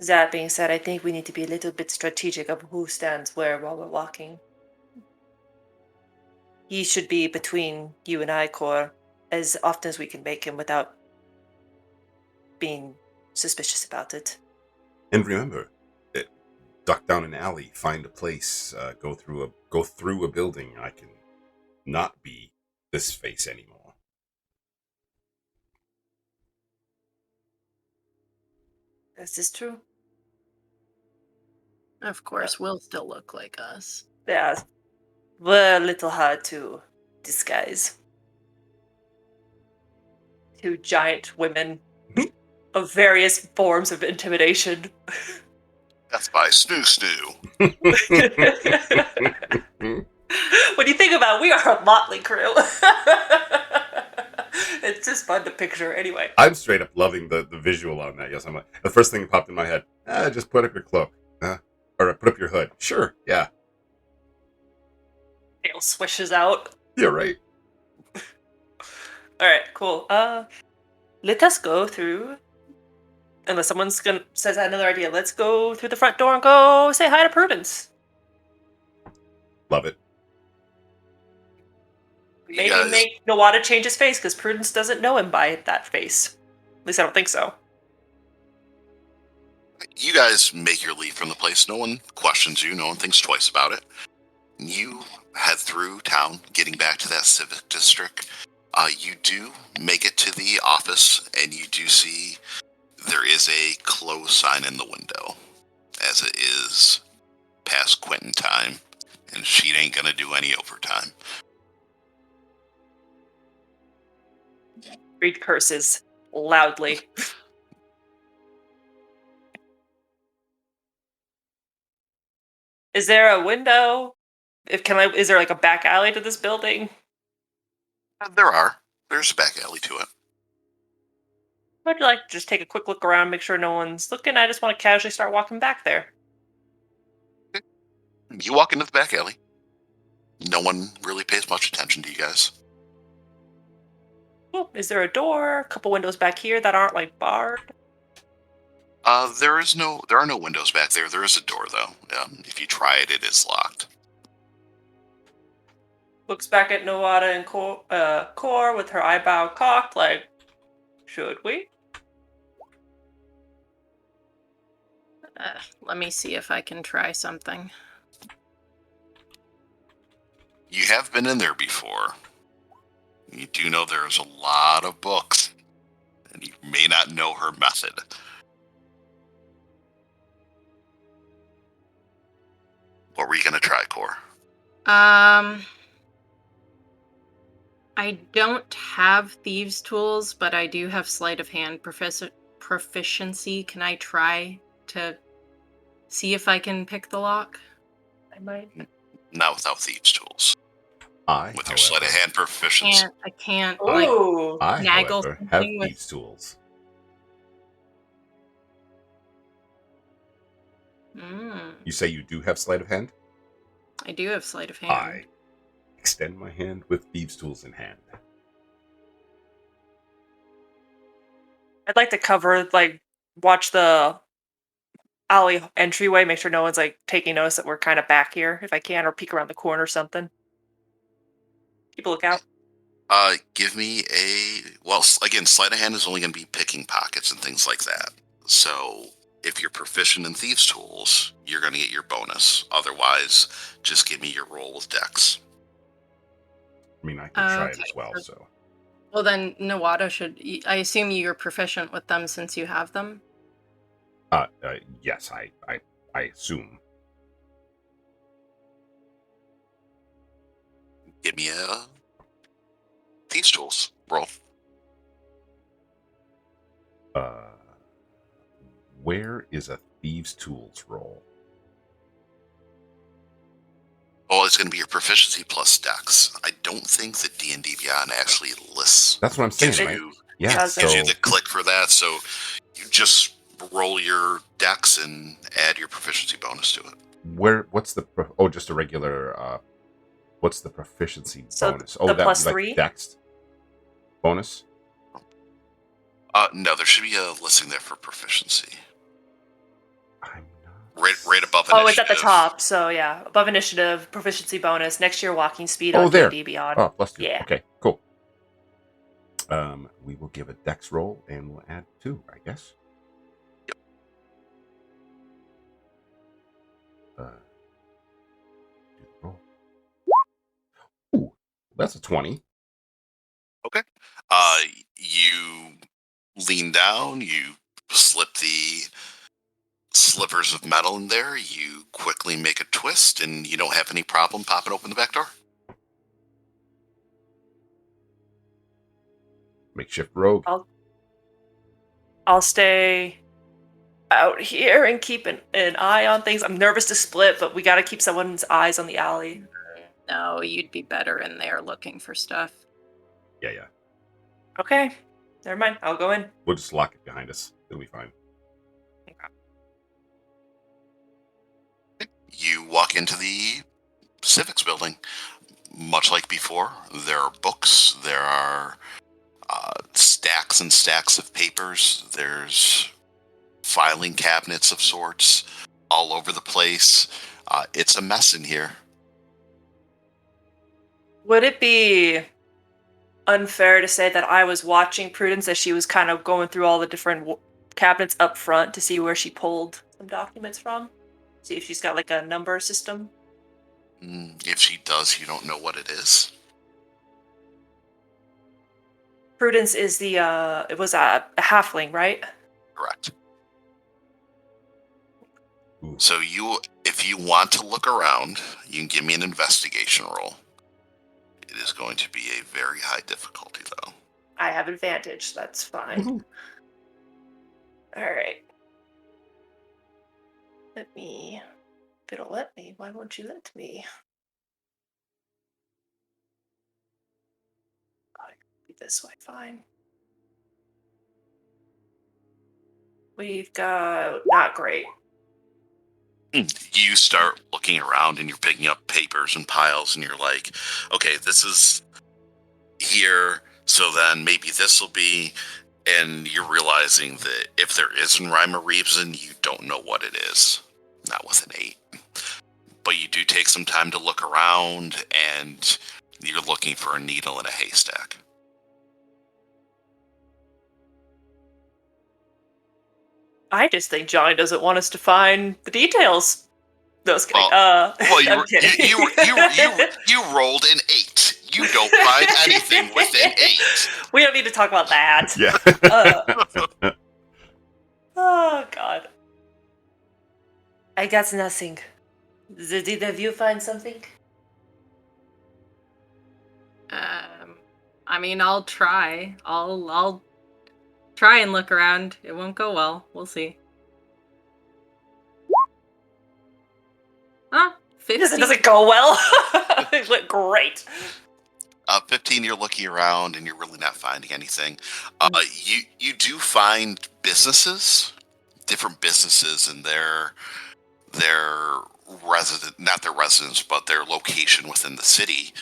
That being said, I think we need to be a little bit strategic of who stands where while we're walking. He should be between you and I, Cor, as often as we can make him without being suspicious about it. And remember, duck down an alley, find a place, go through a building. I can not be this face anymore. Is this true? Of course, we'll still look like us. Yeah, we're a little hard to disguise. Two giant women of various forms of intimidation. That's by Snoo Snoo. When you think about it, we are a motley crew. It's just fun to picture anyway. I'm straight up loving the visual on that. Yes, I'm like, the first thing that popped in my head, just put up your cloak. Or put up your hood. Sure, yeah. Tail swishes out. Yeah, right. Alright, cool. Let us go through. Unless someone's gonna says another idea, let's go through the front door and go say hi to Prudence. Love it. Maybe guys- make Nawada change his face because Prudence doesn't know him by that face. At least I don't think so. You guys make your leave from the place. No one questions you. No one thinks twice about it. You head through town, getting back to that civic district. You do make it to the office, and you do see there is a close sign in the window, as it is past Quentin time, and she ain't gonna do any overtime. Reed curses loudly. Is there a window? Is there like a back alley to this building? There's a back alley to it. I'd like to just take a quick look around, make sure no one's looking. I just want to casually start walking back there. You walk into the back alley. No one really pays much attention to you guys. Oh, is there a door? A couple windows back here that aren't like barred? There are no windows back there. There is a door though. If you try it, it is locked. Looks back at Nawada and Core with her eyebrow cocked, like, should we? Let me see if I can try something. You have been in there before. You do know there's a lot of books, and you may not know her method. What were you going to try, Core? I don't have thieves' tools, but I do have sleight of hand proficiency. Can I try to see if I can pick the lock? I might. Not without thieves' tools. With your however, sleight of hand proficiency. I can't like Ooh. I, Naggle however, have something with- these tools. You say you do have sleight of hand? I do have sleight of hand. I extend my hand with thieves' tools in hand. I'd like to watch the alley entryway, make sure no one's like taking notice that we're kind of back here if I can, or peek around the corner or something. Keep a lookout. Give me again, sleight of hand is only going to be picking pockets and things like that. So if you're proficient in thieves' tools, you're going to get your bonus. Otherwise, just give me your roll with dex. I mean, I can try it Okay. as well, so. Well, then Nawada should. I assume you're proficient with them since you have them. Yes, I assume. Give me a thieves' tools roll. Where is a thieves' tools roll? Oh, it's going to be your proficiency plus dex. I don't think that D&D Beyond actually lists. That's what I'm saying, Gives right? you, Yeah, Does it? gives so you the click for that. So you just roll your dex and add your proficiency bonus to it. what's the just a regular what's the proficiency So bonus? the That plus would be 3? like dex bonus? No, there should be a listing there for proficiency. I'm not. Right above initiative. Oh, it's at the top. So yeah, above initiative, proficiency bonus, next year walking speed Oh, on there. D&D Beyond. Oh, plus 2. Yeah. Okay, cool. We will give a dex roll and we'll add 2, I guess. Yep. Do the roll. Ooh, that's a 20. Okay. You lean down, you slip the slivers of metal in there. You quickly make a twist, and you don't have any problem popping open the back door. Makeshift rogue. I'll stay out here and keep an eye on things. I'm nervous to split, but we got to keep someone's eyes on the alley. No, you'd be better in there looking for stuff. Yeah. Okay, never mind. I'll go in. We'll just lock it behind us. It'll be fine. You walk into the civics building. Much like before, there are books, there are stacks and stacks of papers, there's filing cabinets of sorts all over the place. It's a mess in here. Would it be unfair to say that I was watching Prudence as she was kind of going through all the different cabinets up front to see where she pulled some documents from? See if she's got like a number system? If she does, you don't know what it is. Prudence is it was a halfling, right? Correct. Ooh. So if you want to look around, you can give me an investigation roll. It is going to be a very high difficulty, though. I have advantage. That's fine. Woohoo. All right. Let me. If it'll let me, why won't you let me? I be this way, fine. We've got not great. You start looking around and you're picking up papers and piles and you're like, okay, this is here, so then maybe this will be, and you're realizing that if there isn't rhyme or reason, you don't know what it is. Not with an 8. But you do take some time to look around and you're looking for a needle in a haystack. I just think Johnny doesn't want us to find the details. No, I was kidding. Well, I'm kidding. you rolled an 8. You don't find anything with an 8. We don't need to talk about that. Yeah. Oh, God. I got nothing. Did either of you find something? I mean, I'll try. I'll try and look around. It won't go well. We'll see. 15. It doesn't go well. It went great. 15, you're looking around and you're really not finding anything. You do find businesses, different businesses, and their not their residence, but their location within the city.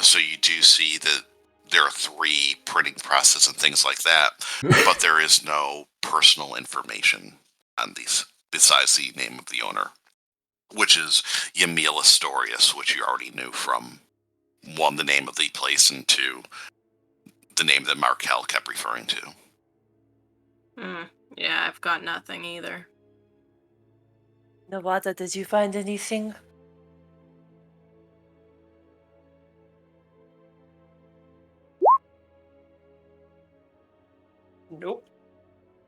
So you do see that there are 3 printing presses and things like that, but there is no personal information on these besides the name of the owner, which is Yamil Astorius, which you already knew from 1, the name of the place, and 2, the name that Markel kept referring to. Yeah, I've got nothing either. Nawada, did you find anything? Nope.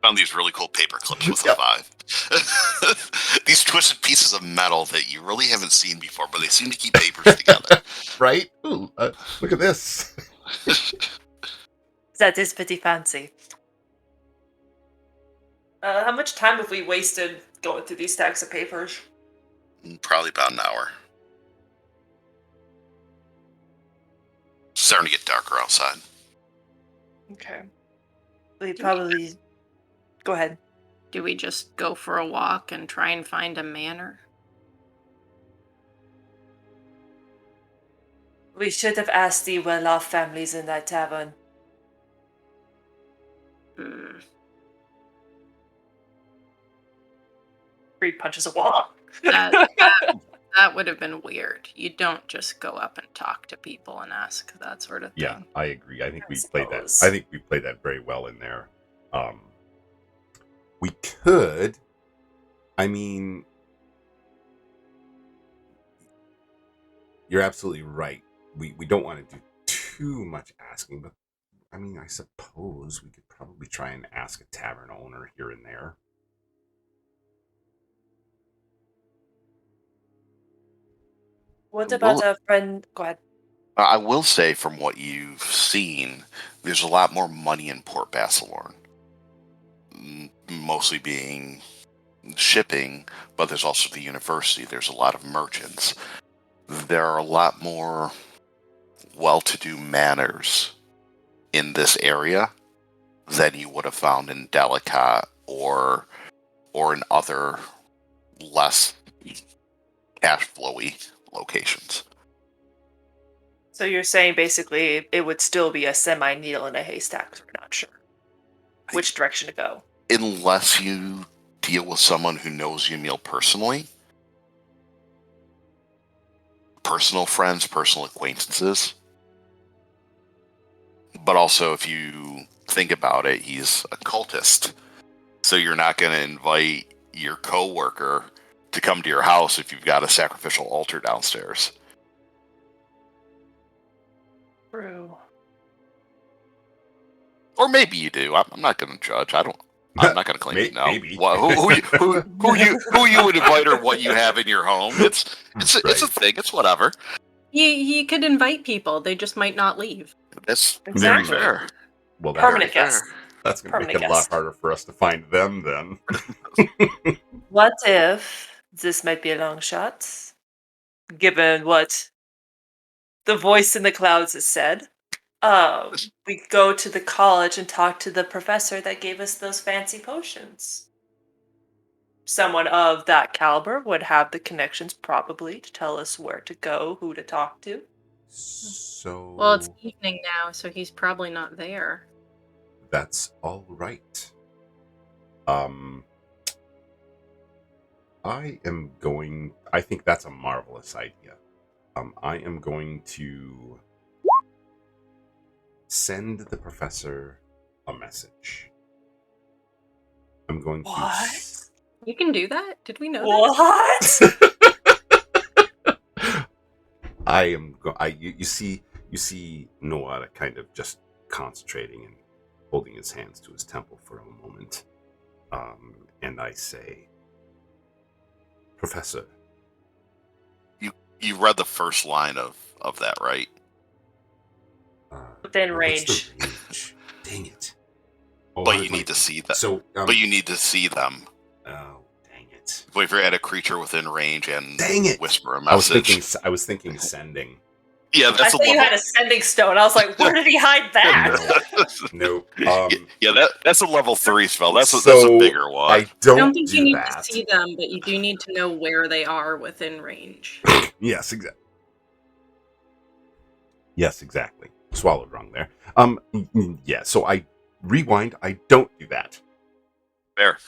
Found these really cool paper clips with a 5. These twisted pieces of metal that you really haven't seen before, but they seem to keep papers together. Right? Ooh, look at this. That is pretty fancy. How much time have we wasted going through these stacks of papers? Probably about an hour. Starting to get darker outside. Okay. We probably... Go ahead. Do we just go for a walk and try and find a manor? We should have asked the well-off families in that tavern. Reed punches a wall. That would have been weird. You don't just go up and talk to people and ask that sort of thing. Yeah, I agree. I think we played that. suppose. I think we played that very well in there. We could. I mean, you're absolutely right. We don't want to do too much asking, but I mean, I suppose we could probably try and ask a tavern owner here and there. What about Well, a friend? Go ahead. I will say, from what you've seen, there's a lot more money in Port Basilorn. Mostly being shipping, but there's also the university. There's a lot of merchants. There are a lot more well-to-do manors in this area than you would have found in Delicat or in other less cash flowy locations. So you're saying basically it would still be a semi-needle in a haystack because we're not sure which direction to go. Unless you deal with someone who knows Yamil personally. Personal friends, personal acquaintances. But also, if you think about it, he's a cultist. So you're not going to invite your coworker to come to your house if you've got a sacrificial altar downstairs. True. Or maybe you do. I'm not going to judge. I'm not going to claim you know. Maybe. Who you would invite or what you have in your home. It's a thing. It's whatever. He could invite people. They just might not leave. That's Exactly. very fair. Well, Permanent Very guest. fair. that's going to make Permanent it a lot guest. harder for us to find them then. What if this might be a long shot, given what the voice in the clouds has said? We go to the college and talk to the professor that gave us those fancy potions. Someone of that caliber would have the connections probably to tell us where to go, who to talk to. So Well, it's evening now, so he's probably not there. that's all right. I think that's a marvelous idea. I am going to send the professor a message. I'm going to What? You can do that? Did we know What? you see Noah kind of just concentrating and holding his hands to his temple for a moment. And I say, Professor. You read the first line of that, right? Within What's range. the range? Dang it. Oh, But you need to see them. So, But you need to see them. oh, dang it. So if you're at a creature within range and Dang it. whisper a I was message. thinking sending. Yeah, I that's a thought you level. had a sending stone. I was like, where did he hide that? Nope. Yeah, that's a level 3 spell. That's a So, bigger one. I I don't don't think you do need that. to see them, but you do need to know where they are within range. Yes, exactly. Yes, exactly. Swallowed wrong there. Yeah. So I rewind. I don't do that. Fair.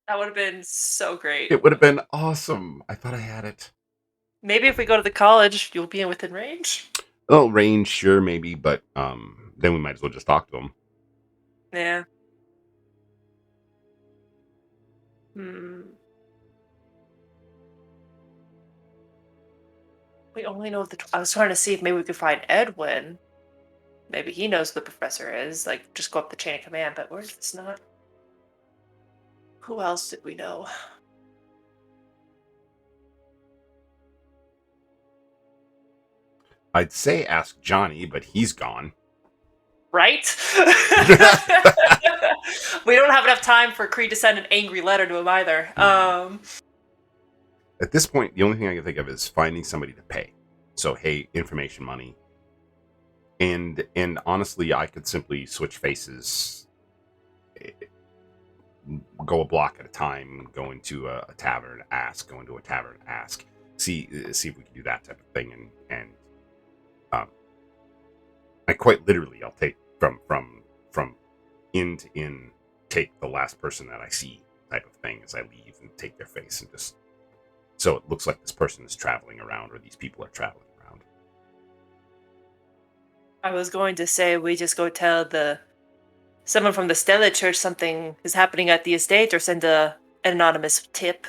That would have been so great. It would have been awesome. I thought I had it. Maybe if we go to the college, you'll be within range. Oh, range, sure, maybe, but then we might as well just talk to him. Yeah. We only know I was trying to see if maybe we could find Edwin. Maybe he knows who the professor is. Like, just go up the chain of command. But where's this not? Who else did we know? I'd say ask Johnny, but he's gone. Right? We don't have enough time for Creed to send an angry letter to him either. At this point, the only thing I can think of is finding somebody to pay. So, hey, information money. And honestly, I could simply switch faces, go a block at a time, go into a tavern, ask, go into a tavern, ask, see if we can do that type of thing, and I quite literally, I'll take from inn to inn, take the last person that I see type of thing as I leave and take their face and just so it looks like this person is traveling around or these people are traveling around. I was going to say we just go tell someone from the Stella Church something is happening at the estate, or send an anonymous tip.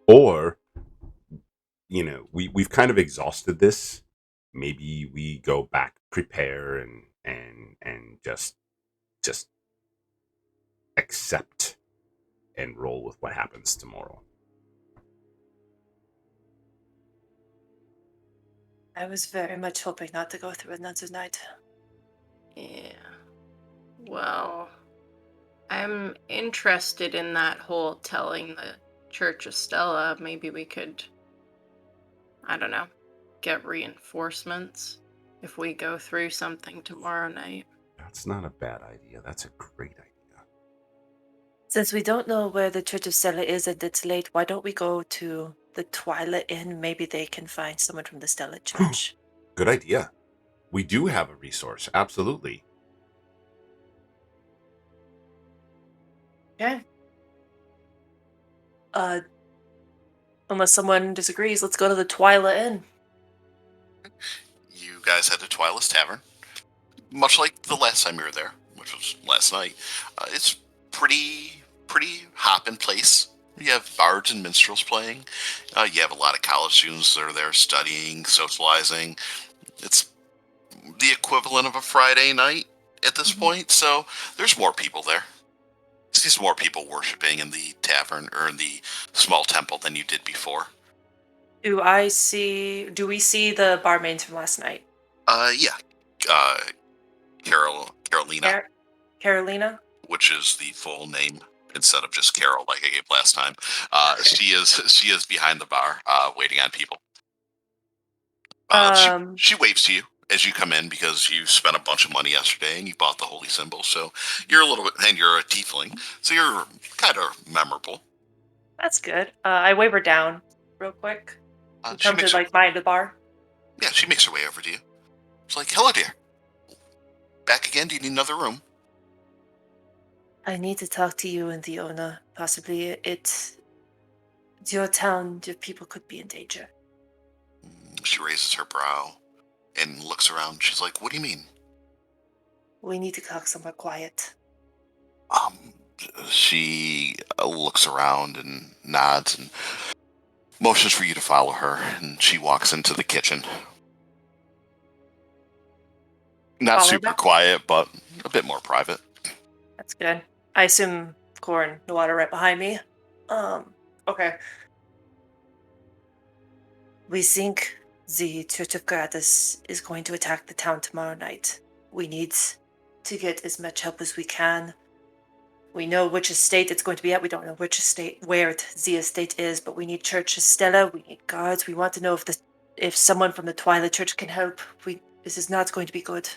Or we've kind of exhausted this. Maybe we go back, prepare, and just accept and roll with what happens tomorrow. I was very much hoping not to go through another night. Yeah. Well, I'm interested in that whole telling the Church of Stella. Maybe we could, I don't know, get reinforcements if we go through something tomorrow night. That's not a bad idea. That's a great idea. Since we don't know where the Church of Stella is and it's late, why don't we go to the Twilight Inn? Maybe they can find someone from the Stella Church. Good idea. We do have a resource. Absolutely. Okay. Unless someone disagrees, let's go to the Twilight Inn. You guys head to Twilight's Tavern. Much like the last time you were there, which was last night. It's pretty hoppin' place. You have bards and minstrels playing. You have a lot of college students that are there studying, socializing. It's the equivalent of a Friday night at this point, so there's more people there. You see some more people worshiping in the tavern or in the small temple than you did before. Do we see the barmaids from last night? Yeah. Carolina, Carolina? which is the full name instead of just Carol like I gave last time. She is behind the bar, waiting on people. She waves to you as you come in because you spent a bunch of money yesterday and you bought the holy symbol. So you're a little bit, and you're a tiefling, so you're kind of memorable. That's good. I wave her down real quick. Come to mind the bar. Yeah, she makes her way over to you. She's like, "Hello, dear. Back again? Do you need another room?" I need to talk to you and the owner. Possibly it's your town. Your people could be in danger. She raises her brow and looks around. She's like, "What do you mean?" We need to talk somewhere quiet. She looks around and nods and motions for you to follow her, and she walks into the kitchen. Not Follow super that? quiet, but a bit more private. That's good. I assume Corin, the water right behind me. Okay. We think the Church of Gratus is going to attack the town tomorrow night. We need to get as much help as we can. We know which estate it's going to be at. We don't know which estate, where the estate is, but we need Church of Stella. We need guards. We want to know if someone from the Twilight Church can help. This is not going to be good.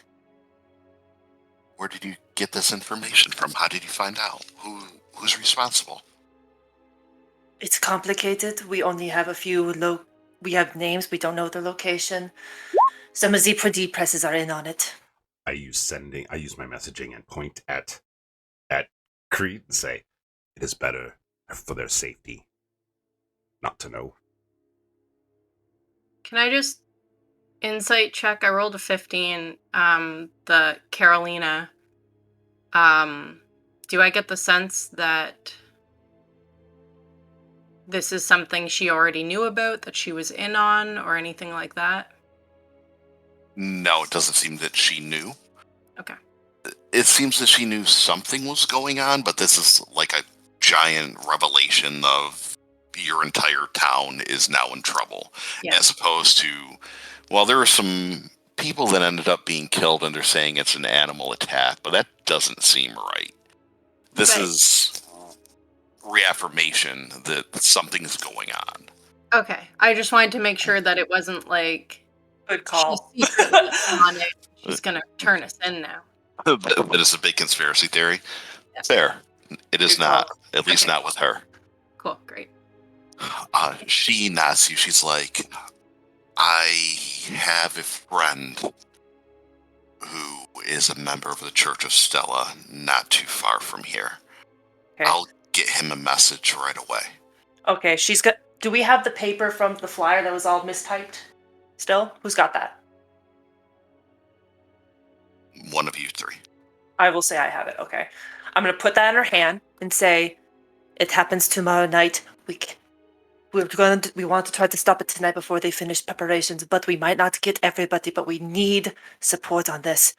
Where did you get this information from? How did you find out? Who's responsible? It's complicated. We only have a few we have names. We don't know the location. Some of the printing presses are in on it. I use my messaging and point at Creed and say, it is better for their safety not to know. Can I just insight check? I rolled a 15. The Carolina. Do I get the sense that this is something she already knew about, that she was in on, or anything like that? No, it doesn't seem that she knew. Okay. It seems that she knew something was going on, but this is like a giant revelation of your entire town is now in trouble. Yeah. As opposed to, well, there were some people that ended up being killed and they're saying it's an animal attack, but that doesn't seem right. This is reaffirmation that something's going on. Okay. I just wanted to make sure that it wasn't like... Good call. She's secretly on it. She's going to turn us in now. That is a big conspiracy theory. Yeah. Fair. It is not. At least not with her. Cool. Great. She nods you. She's like, I have a friend who is a member of the Church of Stella not too far from here. Okay. I'll get him a message right away. Okay. Do we have the paper from the flyer that was all mistyped still? Who's got that? One of you three. I will say I have it. Okay. I'm going to put that in her hand and say, it happens tomorrow night. We want to try to stop it tonight before they finish preparations, but we might not get everybody, but we need support on this.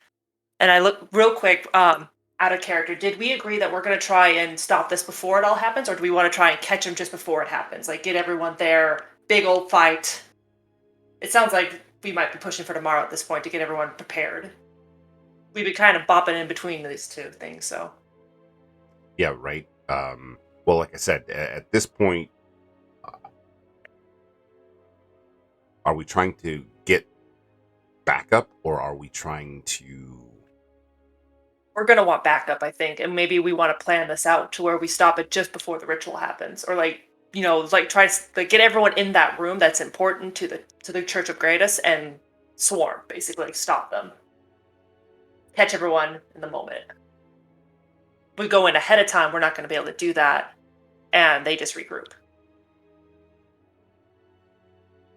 And I look real quick, out of character. Did we agree that we're going to try and stop this before it all happens, or do we want to try and catch them just before it happens? Like, get everyone there, big old fight. It sounds like we might be pushing for tomorrow at this point to get everyone prepared. We've been kind of bopping in between these two things, so. Yeah, right. Well, like I said, at this point, are we trying to get backup, or are we trying to... We're going to want backup, I think, and maybe we want to plan this out to where we stop it just before the ritual happens, or like, you know, like try to like, get everyone in that room that's important to the Church of Gratus and swarm, basically, like, stop them. Catch everyone in the moment. If we go in ahead of time, we're not going to be able to do that, and they just regroup.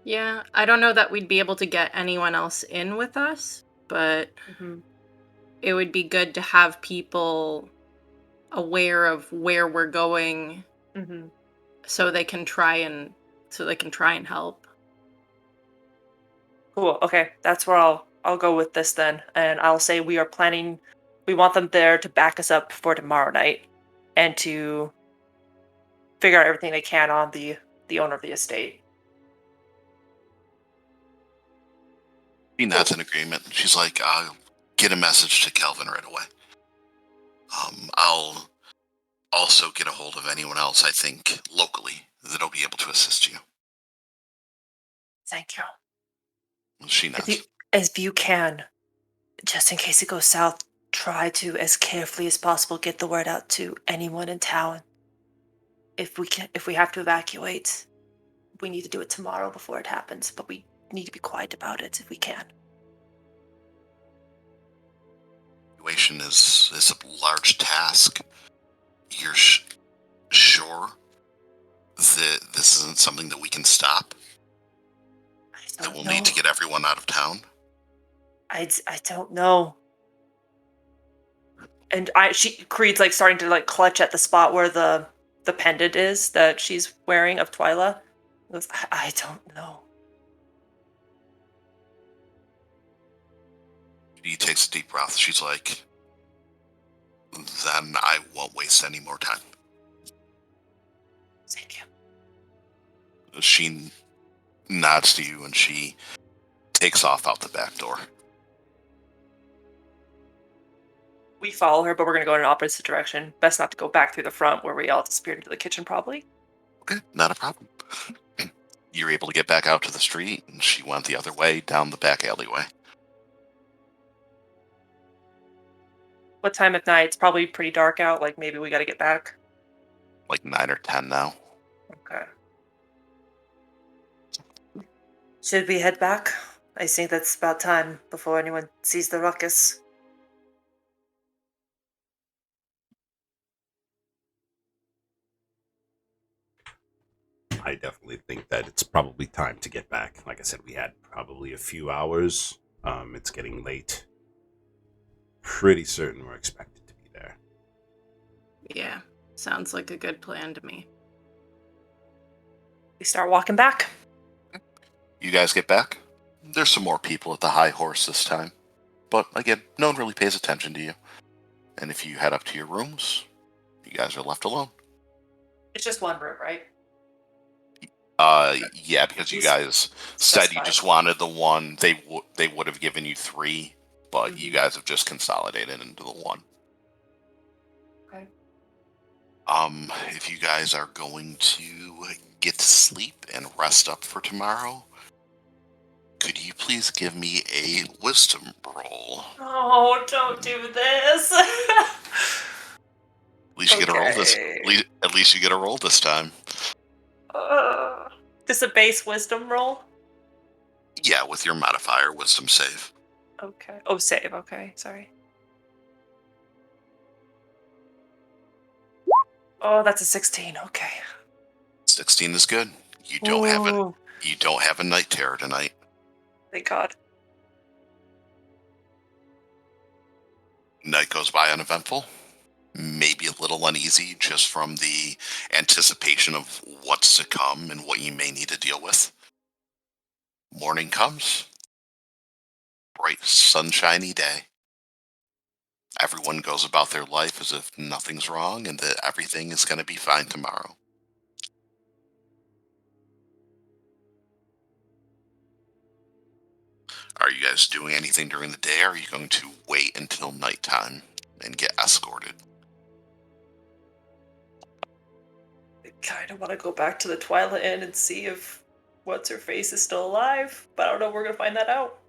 Yeah, I don't know that we'd be able to get anyone else in with us, but it would be good to have people aware of where we're going, so they can try and help. Cool. Okay, that's where I'll go with this then, and I'll say we are planning. We want them there to back us up for tomorrow night, and to figure out everything they can on the owner of the estate. She nods in agreement. She's like, "I'll get a message to Kelvin right away. I'll also get a hold of anyone else I think locally that'll be able to assist you." Thank you. She nods. If you can, just in case it goes south, try to, as carefully as possible, get the word out to anyone in town. If we have to evacuate, we need to do it tomorrow before it happens, but we need to be quiet about it if we can. Evacuation is a large task. You're sure that this isn't something that we can stop? That we'll need to get everyone out of town? I don't know. And Creed's like starting to like clutch at the spot where the pendant is that she's wearing of Twyla. Goes, I don't know. He takes a deep breath. She's like, "Then I won't waste any more time." Thank you. She nods to you and she takes off out the back door. We follow her, but we're going to go in an opposite direction. Best not to go back through the front where we all disappeared into the kitchen, probably. Okay, not a problem. You're able to get back out to the street, and she went the other way down the back alleyway. What time of night? It's probably pretty dark out. Like, maybe we got to get back. Like 9 or 10 now. Okay. Should we head back? I think that's about time before anyone sees the ruckus. I definitely think that it's probably time to get back. Like I said, we had probably a few hours. It's getting late. Pretty certain we're expected to be there. Yeah, sounds like a good plan to me. We start walking back. You guys get back. There's some more people at the High Horse this time. But again, no one really pays attention to you. And if you head up to your rooms, you guys are left alone. It's just one room, right? Yeah, because you guys said you just wanted the one. They would have given you 3, but you guys have just consolidated into the one. Okay. If you guys are going to get to sleep and rest up for tomorrow, could you please give me a wisdom roll? Oh, don't do this. At least you get a roll this. At least you get a roll this time. Just a base wisdom roll? Yeah, with your modifier, wisdom save. Okay. Oh, save. Okay, sorry. Oh, that's a 16. Okay. 16 is good. You don't have a night terror tonight. Thank God. Night goes by uneventful. maybe a little uneasy just from the anticipation of what's to come and what you may need to deal with. Morning comes, bright, sunshiny day. Everyone goes about their life as if nothing's wrong and that everything is going to be fine tomorrow. Are you guys doing anything during the day, or are you going to wait until nighttime and get escorted? I kind of want to go back to the Twilight Inn and see if what's her face is still alive, but I don't know if we're gonna find that out.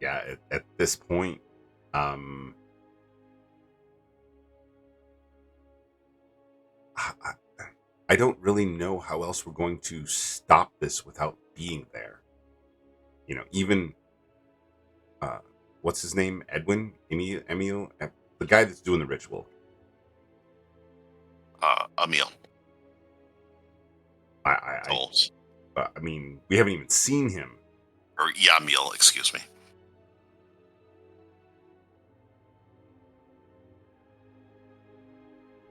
Yeah, at this point, I don't really know how else we're going to stop this without being there. Even what's his name? Emil, the guy that's doing the ritual. Emil. I mean, we haven't even seen him. Or Yamil, excuse me.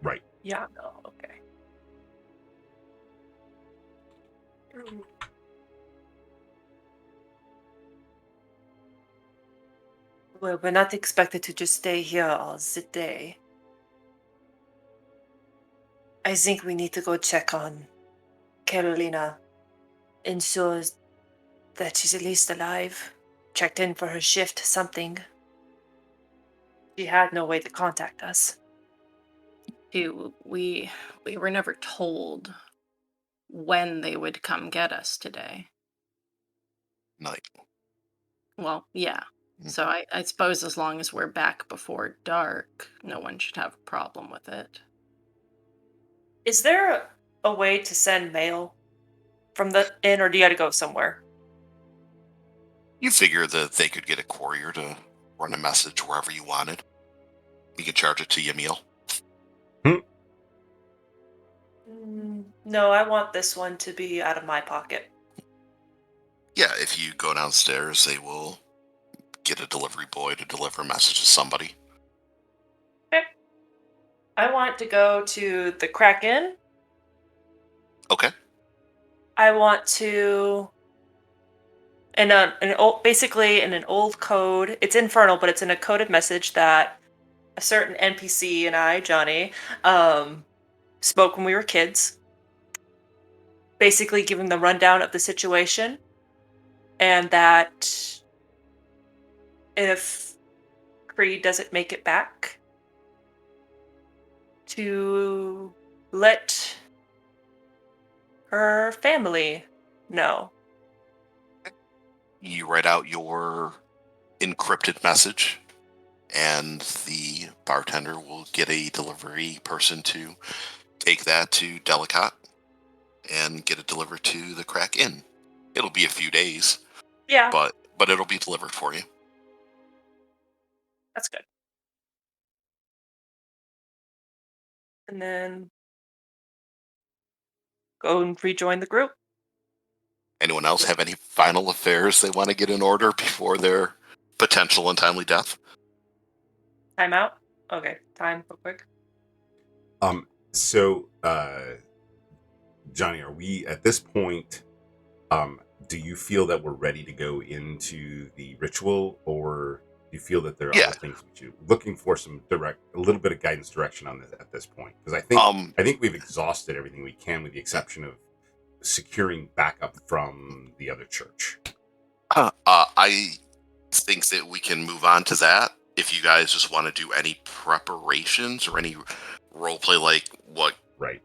Right. Yeah, no, okay. Well, we're not expected to just stay here all the day. I think we need to go check on Carolina, ensure that she's at least alive. Checked in for her shift, something. She had no way to contact us. We were never told when they would come get us today. Night. Well, yeah. So I suppose as long as we're back before dark, no one should have a problem with it. Is there a way to send mail from the inn, or do you gotta go somewhere? You figure that they could get a courier to run a message wherever you wanted. You can charge it to Yamil. No, I want this one to be out of my pocket. Yeah, if you go downstairs, they will get a delivery boy to deliver a message to somebody. Okay. I want to go to the Crack Inn. Okay. I want to, basically in an old code. It's infernal, but it's in a coded message that a certain NPC and I, Johnny, spoke when we were kids. Basically, giving the rundown of the situation, and that if Creed doesn't make it back, to let her family know. You write out your encrypted message, and the bartender will get a delivery person to take that to Delicate and get it delivered to the Crack Inn. It'll be a few days. Yeah. But it'll be delivered for you. That's good. And then go and rejoin the group. Anyone else have any final affairs they want to get in order before their potential untimely death? Time out? Okay, time real quick. So, Johnny, are we at this point, do you feel that we're ready to go into the ritual, or do you feel that there are other things we should looking for a little bit of guidance direction on this at this point? Because I think we've exhausted everything we can with the exception of securing backup from the other church. I think that we can move on to that if you guys just want to do any preparations or any roleplay like what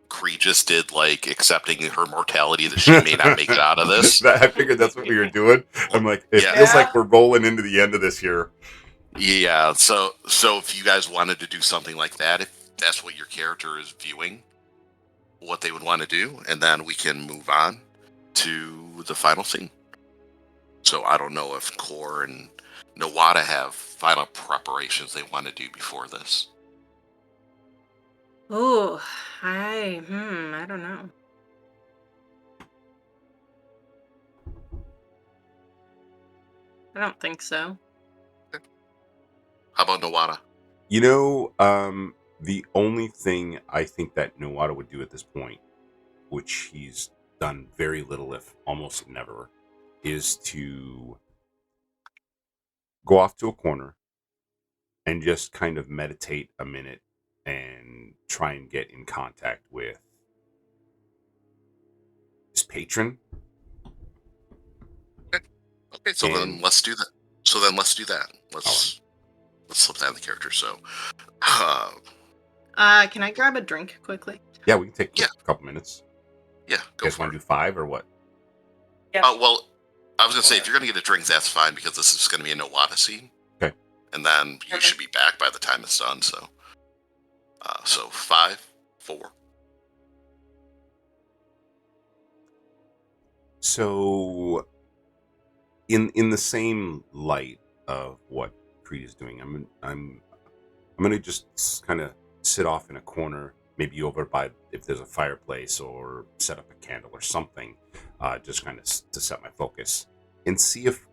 Cree just did, like accepting her mortality that she may not make it out of this. I figured that's what we were doing. I'm like, it feels like we're rolling into the end of this here. Yeah, so if you guys wanted to do something like that, if that's what your character is viewing, what they would want to do, and then we can move on to the final scene. So I don't know if Core and Nawada have final preparations they want to do before this. Oh, I don't know. I don't think so. How about Nawada? The only thing I think that Noada would do at this point, which he's done very little, if almost never, is to go off to a corner and just kind of meditate a minute and try and get in contact with his patron. Okay, so then let's do that. Let's slip that in the character. So, Can I grab a drink quickly? Yeah, we can take a couple minutes. Yeah, You guys want to do 5 or what? Yeah. Well, I was going to say, if you're going to get a drink, that's fine, because this is going to be a Noada scene. Okay. And then you should be back by the time it's done, so. So 5, 4. So, in the same light of what Creed is doing, I'm going to just kind of sit off in a corner, maybe over by, if there's a fireplace, or set up a candle or something, just kind of to set my focus and see if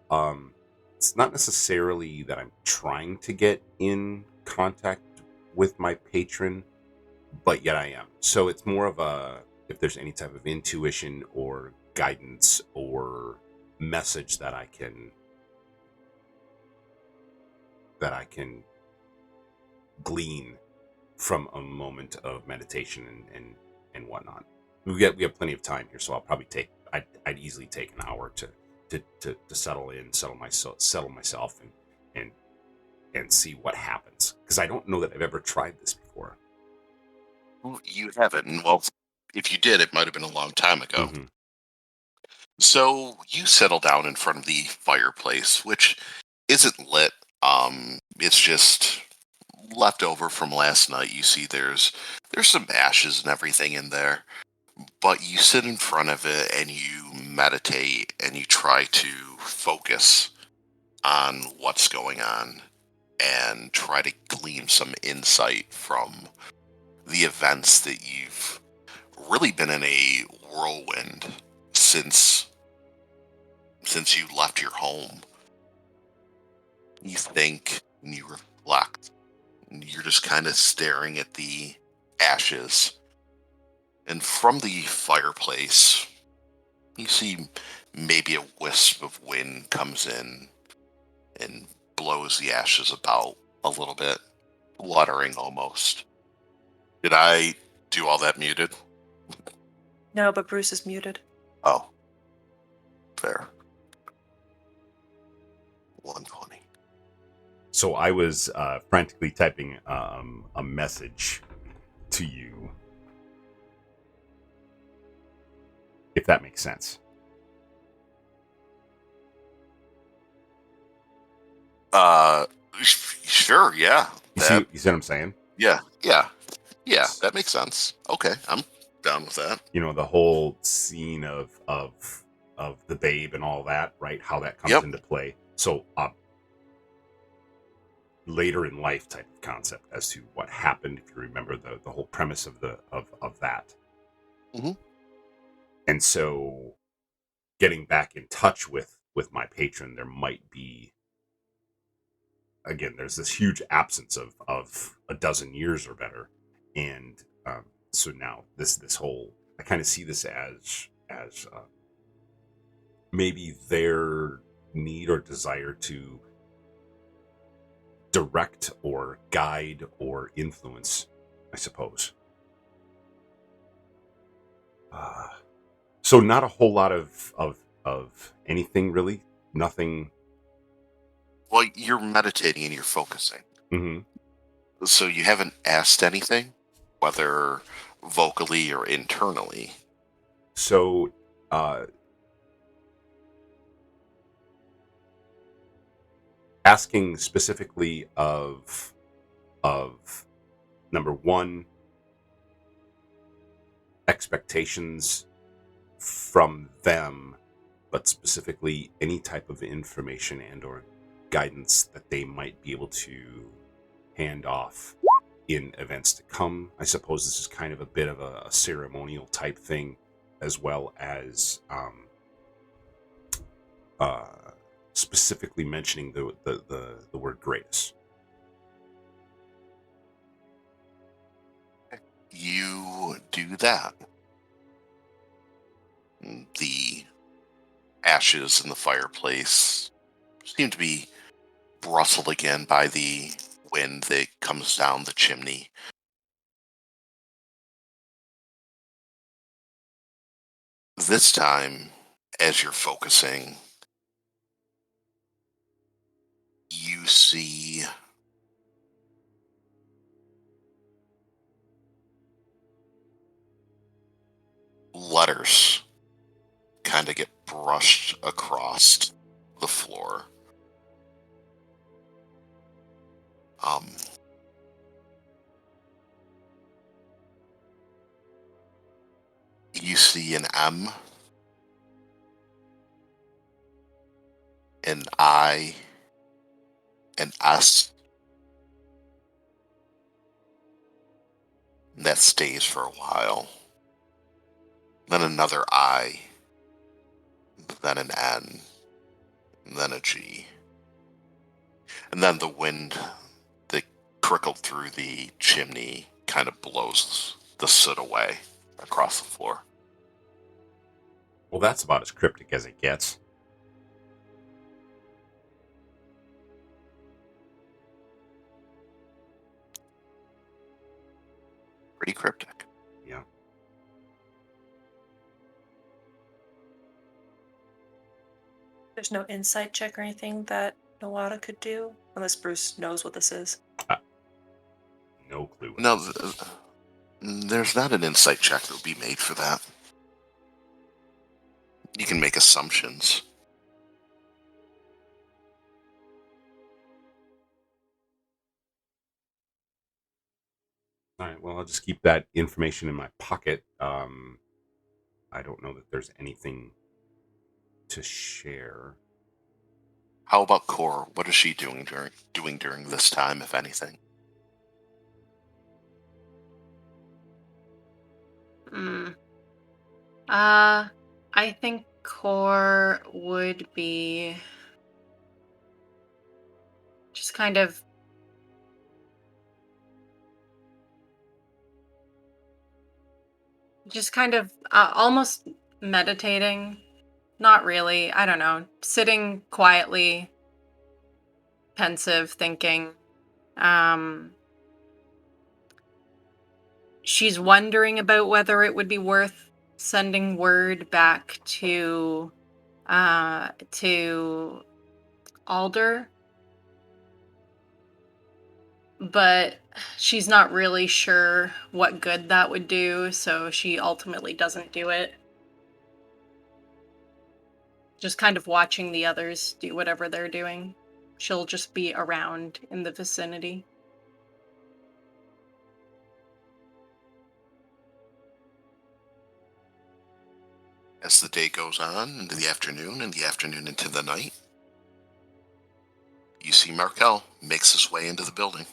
it's not necessarily that I'm trying to get in contact with my patron, but yet I am. So it's more of a, if there's any type of intuition or guidance or message that I can glean from a moment of meditation and whatnot. We have plenty of time here, so I'll probably I'd easily take an hour to settle myself and see what happens, because I don't know that I've ever tried this before. Well, you haven't. Well, if you did, it might have been a long time ago. Mm-hmm. So you settle down in front of the fireplace, which isn't lit. It's just left over from last night. You see there's some ashes and everything in there, but you sit in front of it and you meditate and you try to focus on what's going on and try to glean some insight from the events that you've really been in a whirlwind since you left your home. You think and you reflect. You're just kind of staring at the ashes. And from the fireplace, you see maybe a wisp of wind comes in and blows the ashes about a little bit, fluttering almost. Did I do all that muted? No, but Bruce is muted. Oh. Fair. 120. So I was frantically typing a message to you, if that makes sense. Sure, yeah. You see what I'm saying? Yeah, that makes sense. Okay, I'm down with that. You know, the whole scene of the babe and all that, right? How that comes into play. So, later in life type of concept as to what happened, if you remember the whole premise of that. Mm-hmm. And so, getting back in touch with my patron, there might be, again, there's this huge absence of a dozen years or better, and so now this whole, I kind of see this as maybe their need or desire to direct or guide or influence, I suppose. So not a whole lot of anything really, nothing. Well, you're meditating and you're focusing. Mm-hmm. So you haven't asked anything, whether vocally or internally. So, asking specifically of number one, expectations from them, but specifically any type of information and or guidance that they might be able to hand off in events to come. I suppose this is kind of a bit of a ceremonial type thing, as well as specifically mentioning the word gratis. you do that. The ashes in the fireplace seem to be rustled again by the wind that comes down the chimney. This time, as you're focusing, you see letters kind of get brushed across the floor. You see an M, an I, an S, and that stays for a while. Then another I, then an N, and then a G. And then the wind that trickled through the chimney kind of blows the soot away across the floor. Well, that's about as cryptic as it gets. Pretty cryptic. Yeah. There's no insight check or anything that Nawada could do, unless Bruce knows what this is. No clue. No, there's not an insight check that will be made for that. You can make assumptions. All right, well, I'll just keep that information in my pocket. I don't know that there's anything to share. How about Cor? What is she doing during this time, if anything? I think Core would be just kind of almost meditating. Not really. I don't know. Sitting quietly, pensive, thinking. She's wondering about whether it would be worth sending word back to Alder, but she's not really sure what good that would do, so she ultimately doesn't do it. Just kind of watching the others do whatever they're doing. She'll just be around in the vicinity. As the day goes on into the afternoon and the afternoon into the night, you see Markel makes his way into the building.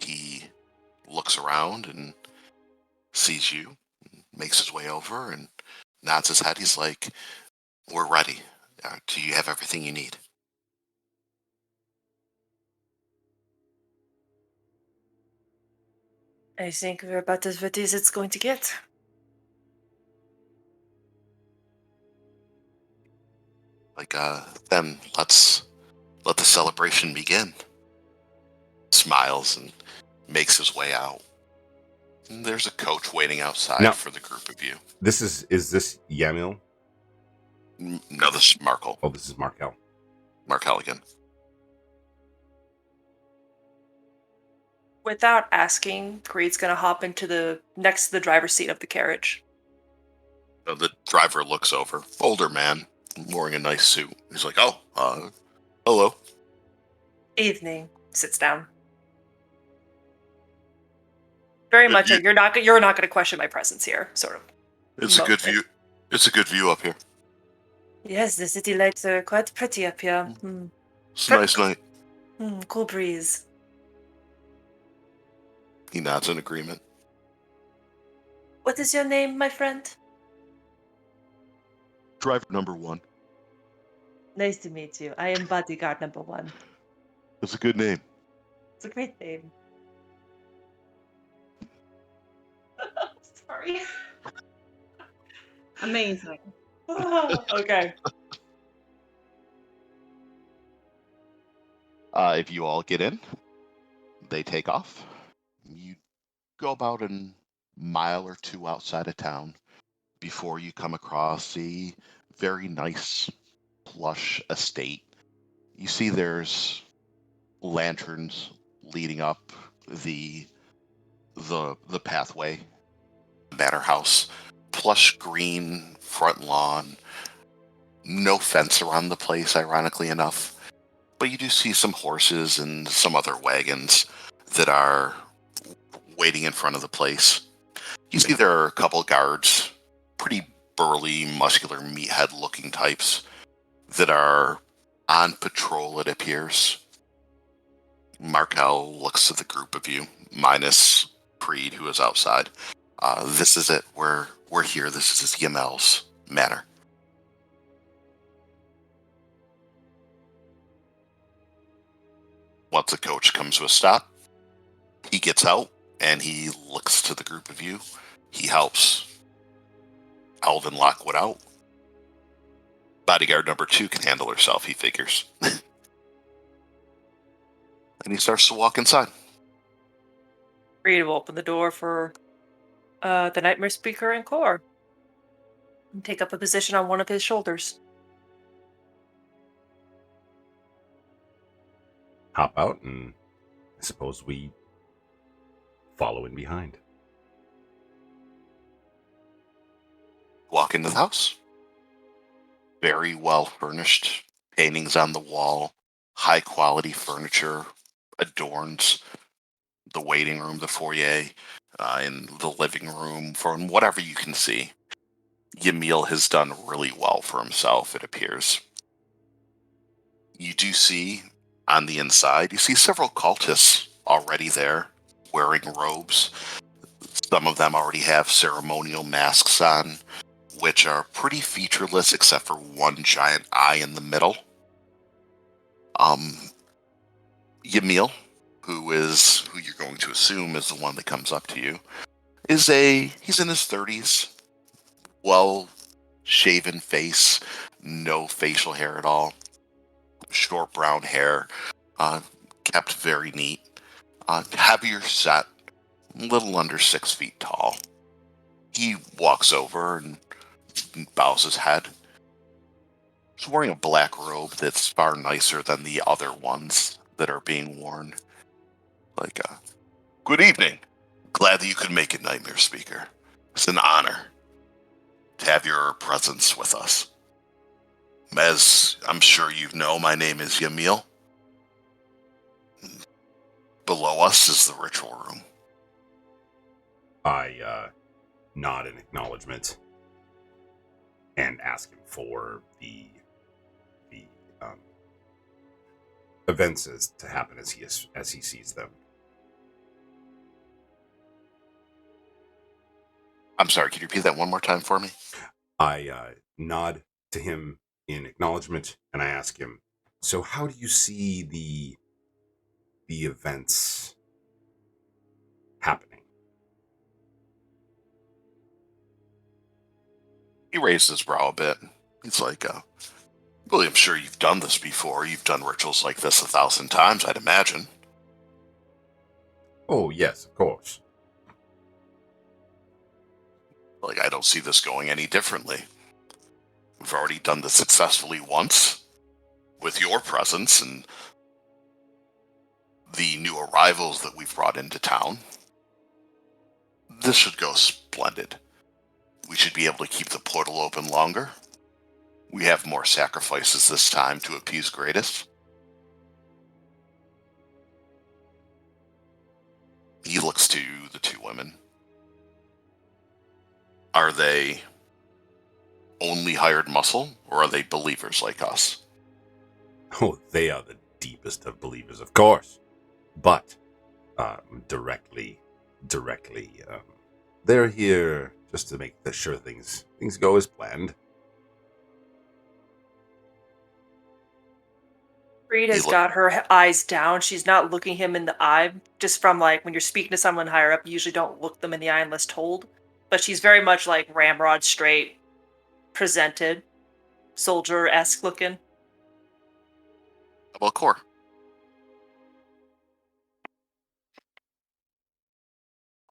He looks around and sees you, makes his way over and nods his head. He's like, "We're ready. Do you have everything you need?" I think we're about as ready as it's going to get. Then let's let the celebration begin. Smiles and makes his way out. And there's a coach waiting outside Now- for the group of you. Is this Yamil? No, this is Markel. Oh, this is Markel. Markel again. Without asking, Creed's gonna hop into the next to the driver's seat of the carriage. So the driver looks over. Older man, wearing a nice suit. He's like, hello. Evening. Sits down. Very much. You- You're not going to question my presence here. Sort of. It's a good view. It's a good view up here. Yes, the city lights are quite pretty up here. It's a nice night. Cool breeze. He nods in agreement. What is your name, my friend? Driver number 1. Nice to meet you. I am bodyguard number 1. It's a good name. It's a great name. Sorry. Amazing. Okay. If you all get in, they take off. You go about a mile or two outside of town before you come across a very nice, plush estate. You see there's lanterns leading up the the pathway. Manor house, plush green front lawn, no fence around the place, ironically enough. But you do see some horses and some other wagons that are waiting in front of the place. You see there are a couple guards, pretty burly, muscular, meathead-looking types that are on patrol, it appears. Markel looks at the group of you, minus Creed, who is outside. This is it. We're here. This is Yamel's manor. Once the coach comes to a stop, he gets out and he looks to the group of you. He helps Alvin Lockwood out. Bodyguard number 2 can handle herself, he figures. And he starts to walk inside. Reed will open the door for the Nightmare Speaker and Core and take up a position on one of his shoulders. Hop out, and I suppose we follow in behind. Walk into the house. Very well furnished. Paintings on the wall. High quality furniture adorns the waiting room, the foyer, in the living room, from whatever you can see. Yamil has done really well for himself, it appears. You do see, on the inside, you see several cultists already there, wearing robes. Some of them already have ceremonial masks on, which are pretty featureless except for one giant eye in the middle. Yamil, who you're going to assume is the one that comes up to you, he's in his 30s, well shaven face, no facial hair at all, short brown hair, kept very neat, heavier set, a little under 6 feet tall. He walks over and bows his head. He's wearing a black robe that's far nicer than the other ones that are being worn. Good evening. Glad that you could make it, Nightmare Speaker. It's an honor to have your presence with us. As I'm sure you know, my name is Yamil. Below us is the ritual room. I nod in acknowledgement and ask him for the events as to happen as he sees them. I'm sorry, could you repeat that one more time for me? I nod to him in acknowledgement, and I ask him, so how do you see the events happening? He raised his brow a bit. He's like, really, I'm sure you've done this before. You've done rituals like this 1,000 times, I'd imagine. Oh, yes, of course. I don't see this going any differently. We've already done this successfully once, with your presence and the new arrivals that we've brought into town. This should go splendid. We should be able to keep the portal open longer. We have more sacrifices this time to appease Gratus. He looks to the 2 women. Are they only hired muscle, or are they believers like us? Oh, they are the deepest of believers, of course. But directly, they're here just to make sure things go as planned. Reed has got her eyes down. She's not looking him in the eye. Just from when you're speaking to someone higher up, you usually don't look them in the eye unless told. but she's very much like ramrod straight presented, soldier-esque looking. How about Core?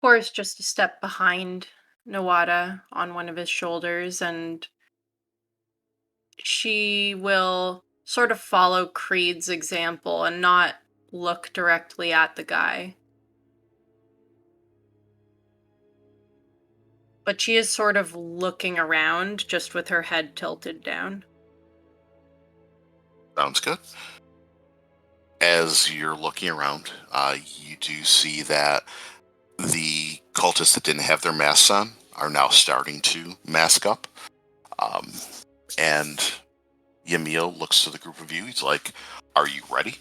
Cora's just a step behind Nawada on one of his shoulders, and she will sort of follow Creed's example and not look directly at the guy. But she is sort of looking around, just with her head tilted down. Sounds good. As you're looking around, you do see that the cultists that didn't have their masks on are now starting to mask up. And Yamil looks to the group of you. He's like, "Are you ready?"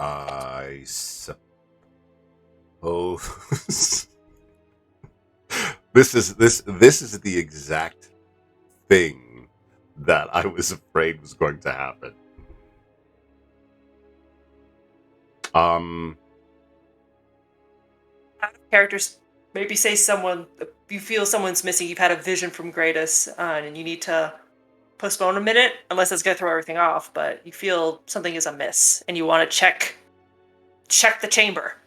I suppose this is the exact thing that I was afraid was going to happen. Out of characters, maybe say someone, you feel someone's missing, you've had a vision from Gratus, and you need to postpone a minute, unless it's going to throw everything off, but you feel something is amiss, and you want to check the chamber.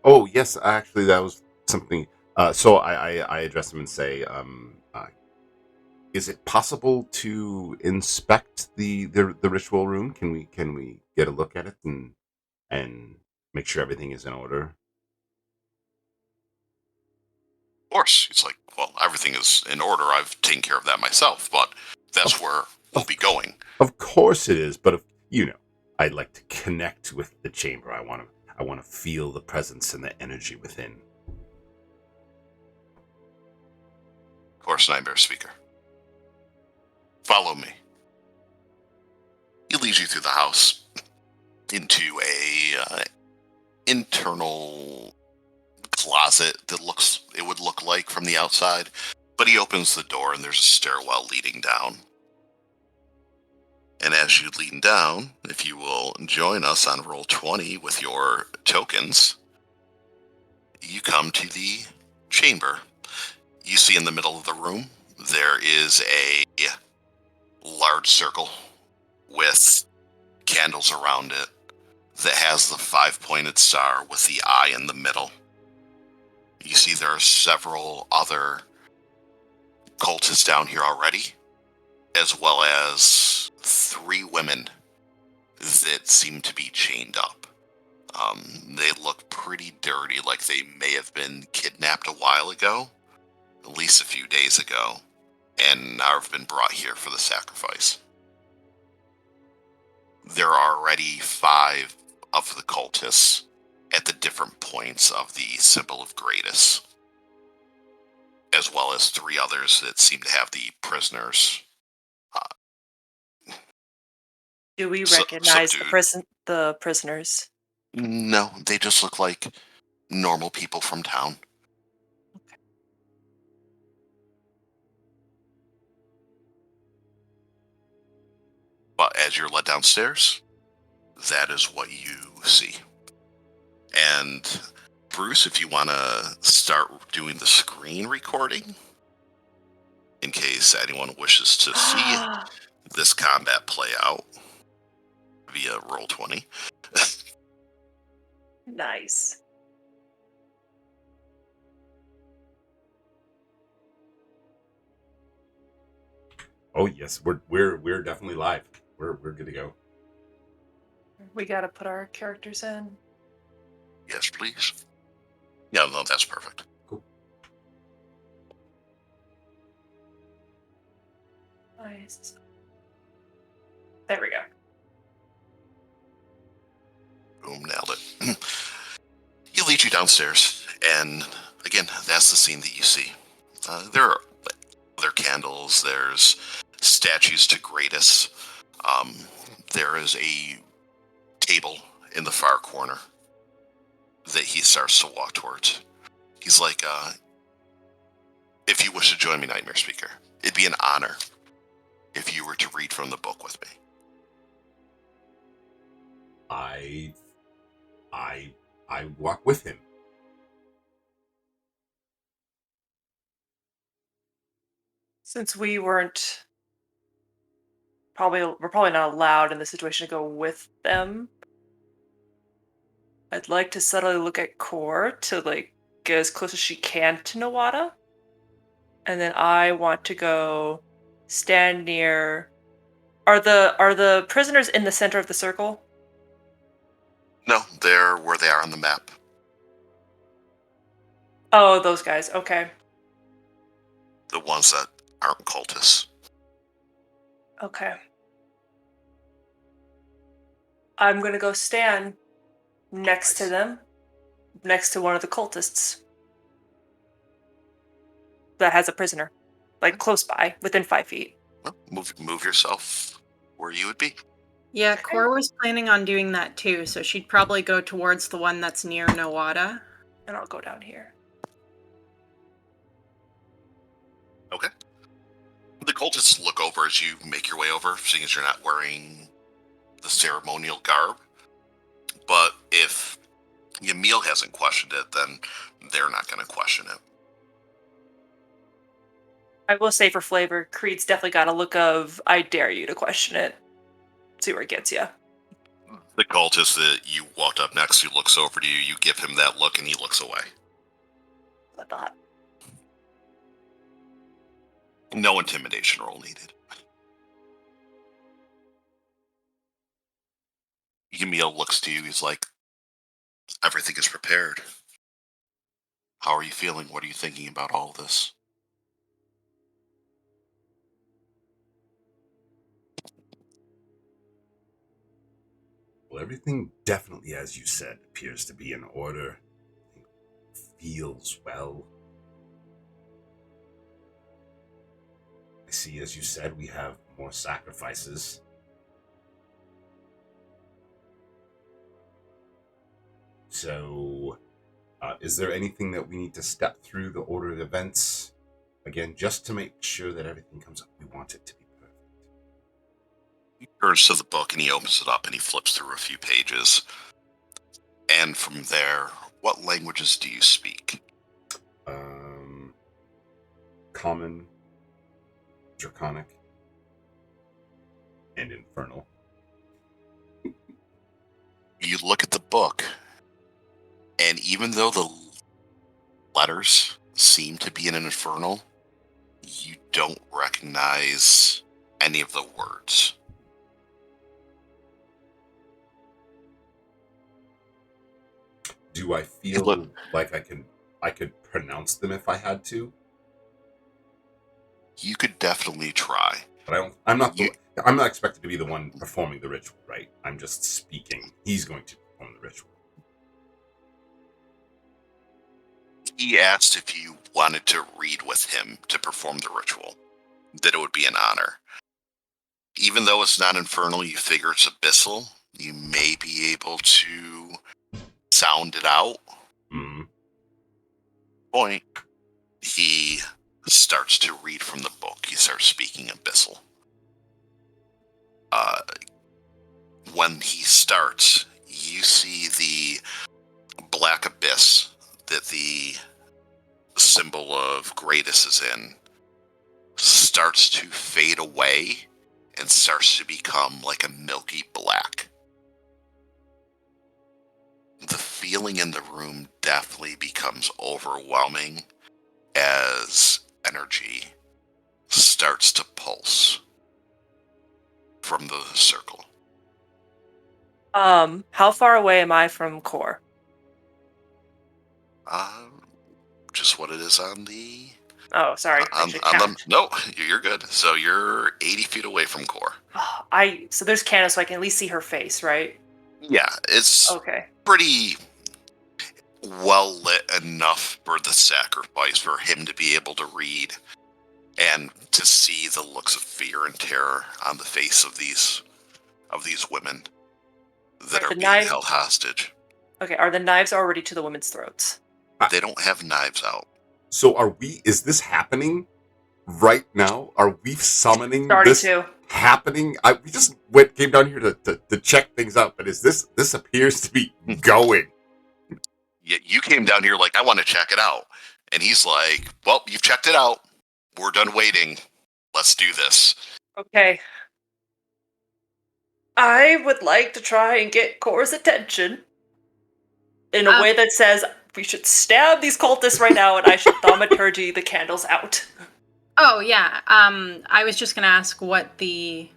Oh yes, actually, that was something. So I address him and say, "Is it possible to inspect the ritual room? Can we get a look at it and make sure everything is in order?" Of course. It's like, well, everything is in order. I've taken care of that myself, but that's where we'll be going. Of course it is, but I'd like to connect with the chamber. I want to feel the presence and the energy within. Of course, Nightmare Speaker. Follow me. He leads you through the house into a internal closet that would look like from the outside, but he opens the door and there's a stairwell leading down. And as you lean down, if you will join us on roll 20 with your tokens, you come to the chamber. You see in the middle of the room, there is a large circle with candles around it that has the 5-pointed star with the eye in the middle. You see there are several other cultists down here already, as well as 3 women that seem to be chained up. They look pretty dirty, like they may have been kidnapped a while ago, at least a few days ago, and now have been brought here for the sacrifice. There are already 5 of the cultists at the different points of the symbol of Gratus, as well as 3 others that seem to have the prisoners. Do we recognize subdued. the prisoners? No, they just look like normal people from town. Okay. But as you're led downstairs, that is what you see. And Bruce, if you want to start doing the screen recording, in case anyone wishes to see this combat play out via roll 20. Nice. Oh yes, we're definitely live. We're good to go. We gotta put our characters in. Yes, please. Yeah, no, that's perfect. Cool. Nice. There we go. Boom, nailed it. He leads you downstairs, and again, that's the scene that you see. There are other candles, there's statues to Gratus. There is a table in the far corner that he starts to walk towards. He's like, If you wish to join me, Nightmare Speaker, it'd be an honor if you were to read from the book with me. I walk with him. Since we're probably not allowed in this situation to go with them, I'd like to subtly look at Core to get as close as she can to Nawada. And then I want to go stand near. Are the prisoners in the center of the circle? No, they're where they are on the map. Oh, those guys. Okay. The ones that aren't cultists. Okay. I'm gonna go stand next to them, next to one of the cultists that has a prisoner, close by, within 5 feet. Well, move yourself where you would be. Yeah, Core was planning on doing that too, so she'd probably go towards the one that's near Nawada. And I'll go down here. Okay. The cultists look over as you make your way over, seeing as you're not wearing the ceremonial garb. But if Emil hasn't questioned it, then they're not going to question it. I will say for flavor, Creed's definitely got a look of, I dare you to question it. See where it gets you. The cultist that you walked up next to looks over to you, you give him that look, and he looks away. I thought. No intimidation roll needed. Emil looks to you, he's like, everything is prepared. How are you feeling? What are you thinking about all of this? Well, everything definitely, as you said, appears to be in order. Feels well. I see, as you said, we have more sacrifices. So, is there anything that we need to step through the order of events? Again, just to make sure that everything comes up. We want it to be perfect. He turns to the book and he opens it up and he flips through a few pages. And from there, what languages do you speak? Common, Draconic, and Infernal. You look at the book, and even though the letters seem to be in an Infernal, you don't recognize any of the words. Do I feel like I could pronounce them if I had to? You could definitely try. But I'm not expected to be the one performing the ritual, right? I'm just speaking. He's going to perform the ritual. He asked if you wanted to read with him to perform the ritual, that it would be an honor. Even though it's not infernal, you figure it's abyssal, you may be able to sound it out. Mm-hmm. Point. He starts to read from the book. He starts speaking abyssal. When he starts, you see the black abyss that the symbol of Gratus is in starts to fade away and starts to become like a milky black. The feeling in the room definitely becomes overwhelming as energy starts to pulse from the circle. How far away am I from Core? Just what it is on the... Oh, sorry. No, you're good. So you're 80 feet away from Core. So there's Candace, so I can at least see her face, right? Yeah, it's okay. Pretty well lit enough for the sacrifice for him to be able to read and to see the looks of fear and terror on the face of these women that are being held hostage. Okay, are the knives already to the women's throats? They don't have knives out. So is this happening right now? Are we summoning Starting this to. happening? We just came down here to check things out, but this appears to be going. You came down here like, I want to check it out. And he's like, well, you've checked it out. We're done waiting. Let's do this. Okay. I would like to try and get Cora's attention in a way that says we should stab these cultists right now and I should thaumaturgy the candles out. Oh yeah. I was just gonna ask what the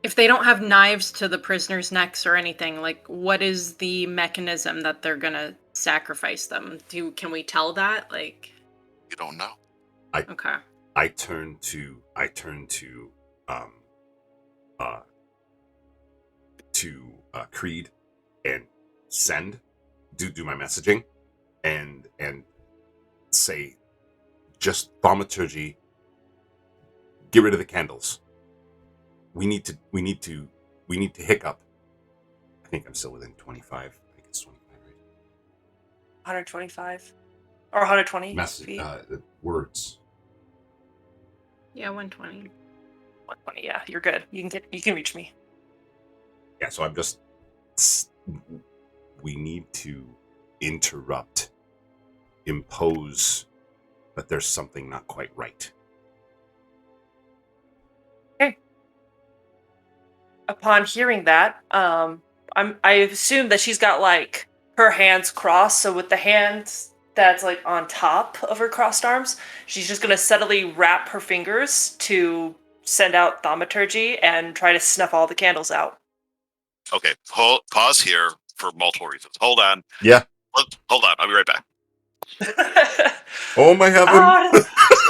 if they don't have knives to the prisoners' necks or anything, like what is the mechanism that they're gonna sacrifice them? Can we tell that? Like, You don't know. okay. I turn to Creed and do my messaging and say just thaumaturgy, get rid of the candles. We need to hiccup. I think I'm still within 25. I think it's 25, right? 125 or 120 feet. Words. Yeah, 120. 120. Yeah, you're good. You can reach me. Yeah, so I'm just. We need to interrupt, impose, but there's something not quite right. Okay. Upon hearing that, I assume that she's got like her hands crossed. So with the hands that's like on top of her crossed arms, she's just gonna subtly wrap her fingers to send out thaumaturgy and try to snuff all the candles out. Okay, pause here for multiple reasons. Hold on. Yeah. Hold on. I'll be right back. Oh my heaven! Oh,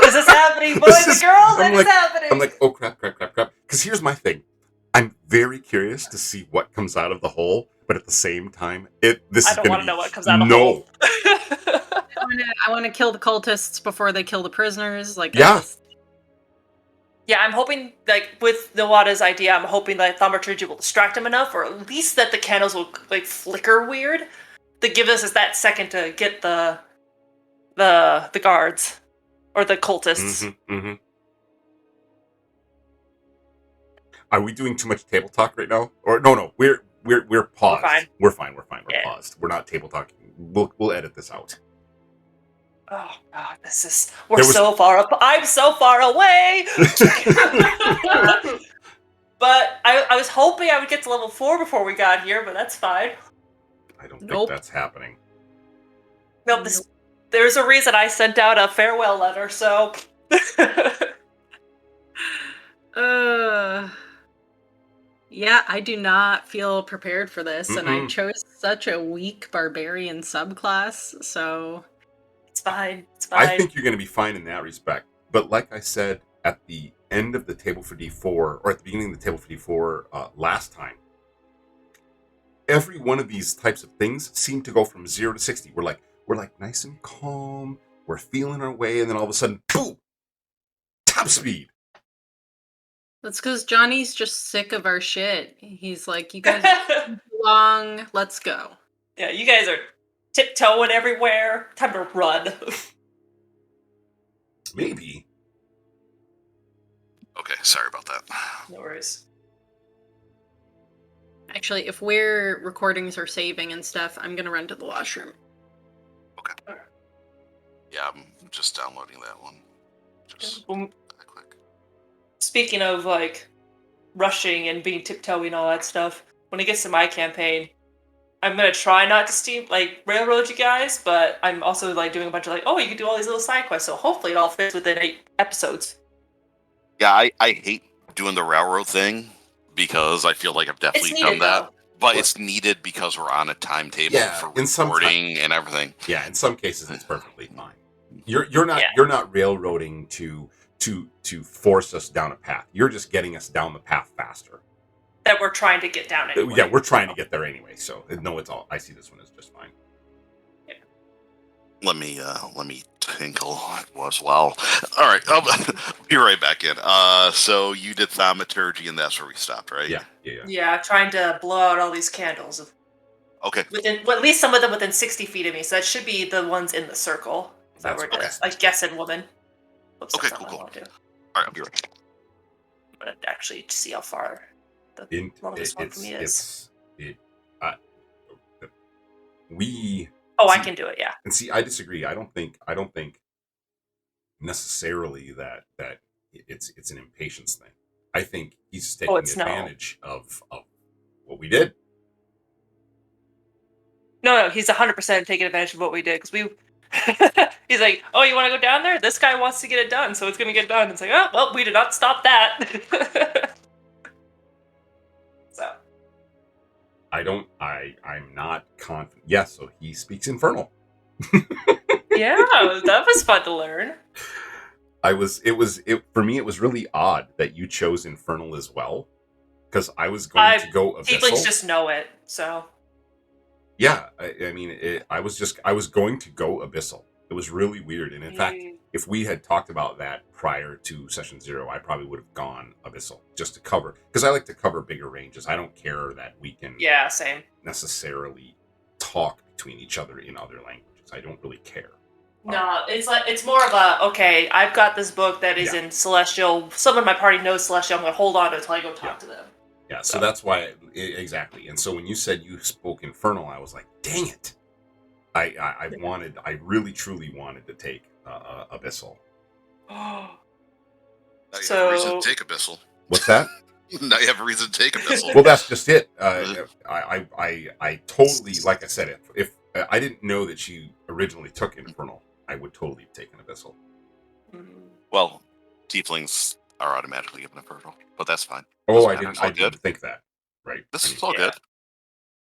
is this happening, boys and girls? It's happening. I'm like, oh crap! Because here's my thing. I'm very curious to see what comes out of the hole, but at the same time, I don't want to know what comes out of the hole. I want to kill the cultists before they kill the prisoners. Like, yeah. Yeah, I'm hoping, like, with Nawada's idea, I'm hoping that thaumaturgy will distract him enough, or at least that the candles will, like, flicker weird, to give us that second to get the guards, or the cultists. Mm-hmm, mm-hmm. Are we doing too much table talk right now? Or no, we're paused. We're fine. We're paused. We're not table talking. We'll edit this out. Oh God, we're so far up. I'm so far away. But I was hoping I would get to level 4 before we got here, but that's fine. I don't think that's happening. No, there's a reason I sent out a farewell letter, so. Yeah, I do not feel prepared for this, and I chose such a weak barbarian subclass, so. It's fine. I think you're going to be fine in that respect. But like I said, at the end of the table for D4, or at the beginning of the table for D4 last time, every one of these types of things seem to go from 0 to 60. We're like nice and calm. We're feeling our way, and then all of a sudden, boom! Top speed. That's because Johnny's just sick of our shit. He's like, you guys are too long. Let's go. Yeah, you guys are tiptoeing everywhere. Time to run. Maybe. Okay, sorry about that. No worries. Actually, if we're recordings or saving and stuff, I'm gonna run to the washroom. Okay. Yeah, I'm just downloading that one. Just that quick. Speaking of like rushing and being tiptoeing and all that stuff, when it gets to my campaign, I'm gonna try not to railroad you guys, but I'm also like doing a bunch of like, oh, you can do all these little side quests, so hopefully it all fits within 8 episodes. Yeah, I hate doing the railroad thing because I feel like I've definitely done that. Though. But it's needed because we're on a timetable for recording and everything. Yeah, in some cases it's perfectly fine. You're not railroading to force us down a path. You're just getting us down the path faster. That we're trying to get down anyway. Yeah, we're trying to get there anyway. So no, it's all. I see this one as just fine. Yeah. Let me tinkle as well. All right, I'll be right back in. So you did thaumaturgy, and that's where we stopped, right? Yeah. Yeah, trying to blow out all these candles. Okay. At least some of them within 60 feet of me. So that should be the ones in the circle. If I That's were to, okay. like, guess in woman. Oops, Okay, that's not cool, what I want to do. All right, I'll be right back. I'm gonna actually see how far the longest one for me is. We. Oh, see, I can do it. Yeah. And see, I disagree. I don't think necessarily that it's an impatience thing. I think he's taking advantage of what we did. No, he's 100% taking advantage of what we did because we. He's like, "Oh, you want to go down there? This guy wants to get it done, so it's gonna get done." It's like, "Oh, well, we did not stop that." So. I'm not confident. Yes, so he speaks Infernal. Yeah, that was fun to learn. For me, it was really odd that you chose Infernal as well, because I was going to go Abyssal. Tieflings just know it, so. Yeah, I mean, I was going to go Abyssal. It was really weird, and in fact, if we had talked about that prior to session 0, I probably would have gone Abyssal just to cover, because I like to cover bigger ranges. I don't care that we can same. necessarily talk between each other in other languages. I don't really care. No, it's more of a, okay, I've got this book that is in Celestial. Someone in my party knows Celestial. I'm going to hold on to it until I go talk to them. Yeah, so that's why, exactly. And so when you said you spoke Infernal, I was like, dang it. I really, truly wanted to take Abyssal. Now you have a reason to take Abyssal. What's that? Now you have a reason to take Abyssal. Well, that's just it. I totally, like I said, if I didn't know that she originally took Infernal, I would totally have taken Abyssal. Well, tieflings are automatically given Infernal, but that's fine. Oh, I didn't think that. Right. This is all good.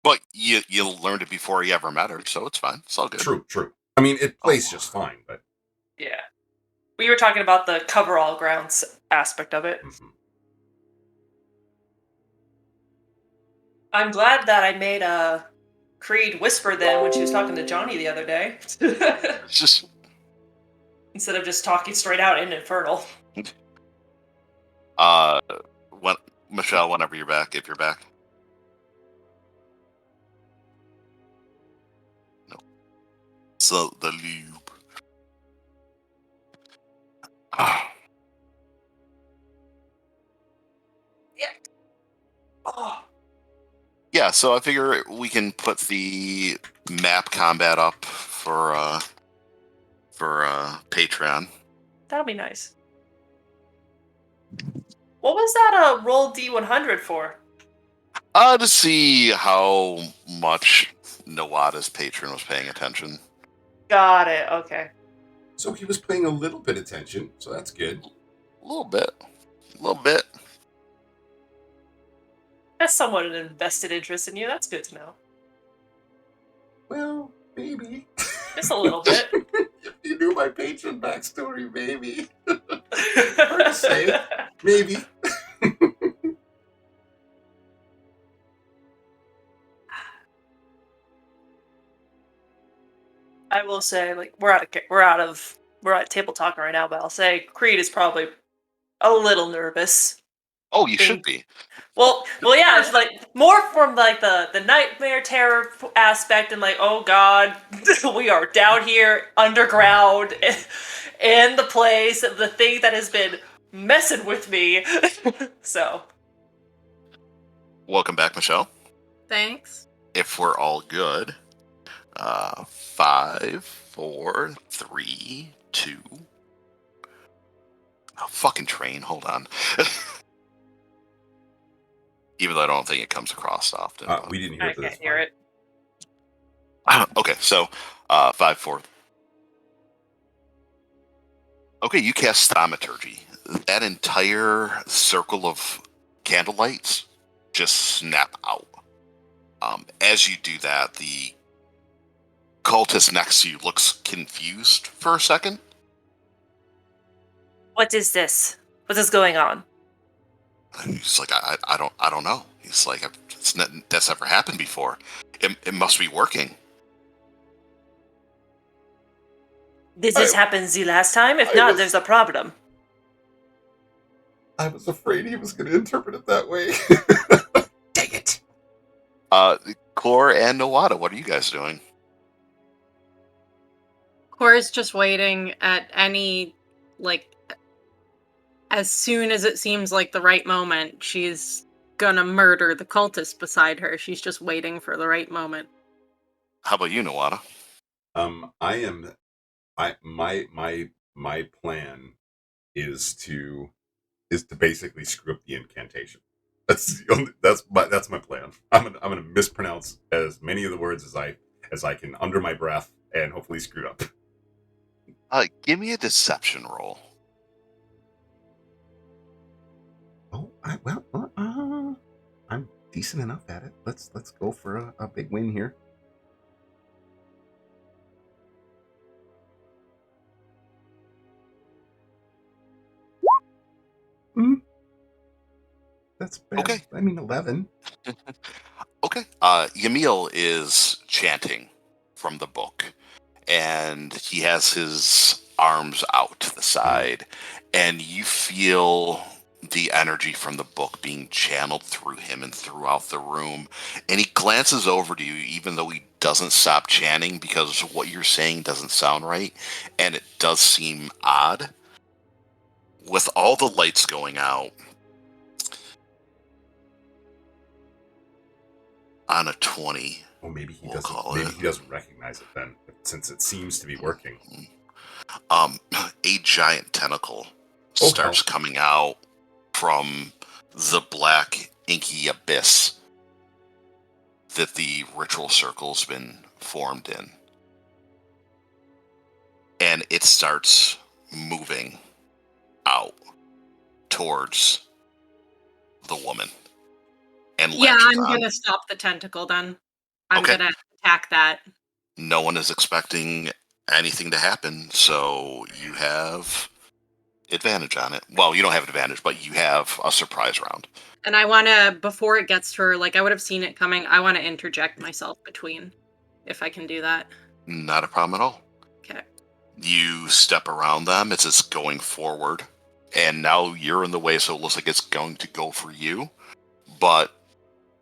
But you learned it before you ever met her, so it's fine. It's all good. True. I mean, it plays just fine, but... Yeah. We were talking about the cover all grounds aspect of it. Mm-hmm. I'm glad that I made Creed whisper then when she was talking to Johnny the other day. Just instead of just talking straight out in Infernal. Michelle, whenever you're back, if you're back. No. So the loop. Yeah. Oh. Yeah, so I figure we can put the map combat up for Patreon. That'll be nice. What was that roll D100 for? To see how much Nawada's patron was paying attention. Got it, okay. So he was paying a little bit of attention, so that's good. A little bit. That's somewhat an invested interest in you. That's good to know. Well, maybe. Just a little bit. If you knew my patron backstory, maybe. Hard to say. Maybe. I will say, like, we're at table talk right now, but I'll say Creed is probably a little nervous. Oh, you should be. Well, yeah, it's like more from like the nightmare terror aspect, and like, oh god, we are down here underground in the place, the thing that has been messing with me. So, welcome back, Michelle. Thanks. If we're all good, 5, 4, 3, 2. Oh, fucking train. Hold on. Even though I don't think it comes across often. We didn't hear I it. can't hear it. Okay, so 5, 4. Okay, you cast Thaumaturgy. That entire circle of candlelights just snap out. As you do that, the cultist next to you looks confused for a second. What is this? What is going on? And he's like, I don't know. He's like, that's never happened before. It must be working. Did this happen the last time? If not, there's a problem. I was afraid he was going to interpret it that way. Dang it. Core and Nawada, what are you guys doing? Cora's just waiting at any, like, as soon as it seems like the right moment, she's gonna murder the cultist beside her. She's just waiting for the right moment. How about you, Nawada? My plan is to basically screw up the incantation. That's my plan. I'm gonna mispronounce as many of the words as I can under my breath and hopefully screw it up. Give me a deception roll. Oh, I'm decent enough at it. Let's go for a big win here. That's bad. Okay. I mean, 11. Okay. Yamil is chanting from the book, and he has his arms out to the side, and you feel the energy from the book being channeled through him and throughout the room. And he glances over to you, even though he doesn't stop chanting, because what you're saying doesn't sound right, and it does seem odd. With all the lights going out, on a 20. Well, maybe he We'll doesn't. call Maybe it. he doesn't recognize it then, since it seems to be working. A giant tentacle starts coming out from the black inky abyss that the ritual circle's been formed in. And it starts moving out towards the woman. And Yeah, latches I'm on. gonna stop the tentacle then. I'm Okay. gonna attack that. No one is expecting anything to happen, so you have advantage on it. Well, you don't have advantage, but you have a surprise round. And I wanna, before it gets to her, like I would have seen it coming, I wanna interject myself between, if I can do that. Not a problem at all. Okay. You step around them, it's just going forward, and now you're in the way, so it looks like it's going to go for you, but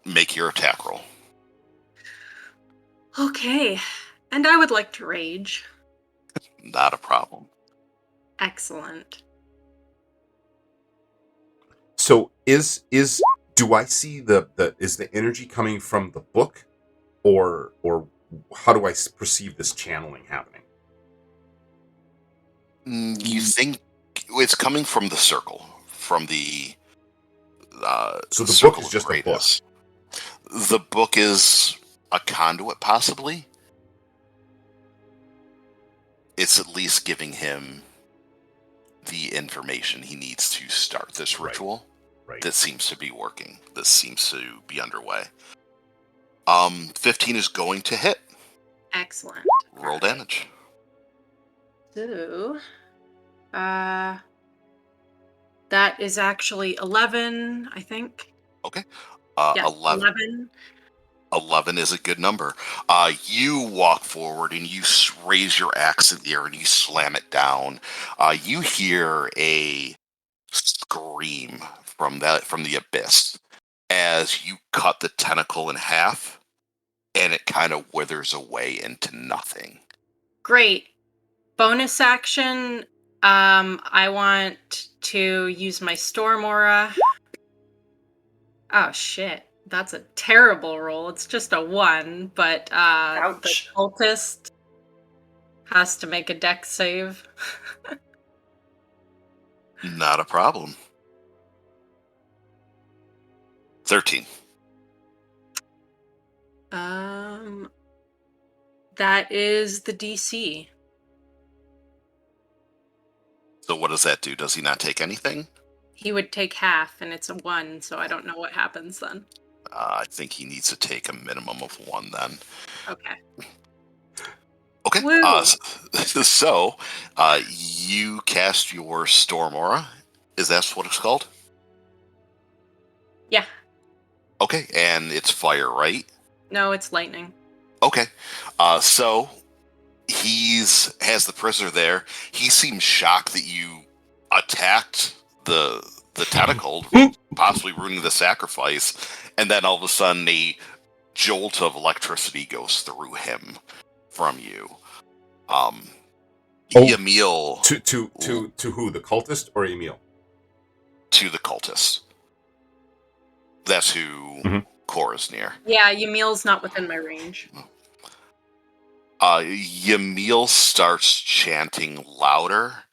make your attack roll. Okay. And I would like to rage. Not a problem. Excellent. So do I see is the energy coming from the book, or how do I perceive this channeling happening? You think it's coming from the circle, from the So the circle book is of just Gratus. The book is a conduit, possibly. It's at least giving him the information he needs to start this ritual. Right. That seems to be working. This seems to be underway. 15 is going to hit. Excellent. Roll damage. So, that is actually 11, I think. Okay. Yeah, 11. 11 is a good number. You walk forward and you raise your axe in the air and you slam it down. You hear a scream from the abyss as you cut the tentacle in half, and it kind of withers away into nothing. Great. Bonus action. I want to use my Storm Aura. Oh shit. That's a terrible roll. It's just a 1, but the Ouch. cultist has to make a dex save. Not a problem. 13. That is the DC. So what does that do? Does he not take anything? He would take half, and it's a 1, so I don't know what happens then. I think he needs to take a minimum of 1 then. Okay. Okay. Woo. So you cast your Storm Aura. Is that what it's called? Yeah. Okay, and it's fire, right? No, it's lightning. Okay. So has the prisoner there. He seems shocked that you attacked the tentacle, possibly ruining the sacrifice, and then all of a sudden a jolt of electricity goes through him from you. Emil To who? The cultist or Emil? to the cultist. That's who Mhm. Cora's near. Yeah, Ymil's not within my range. Emil starts chanting louder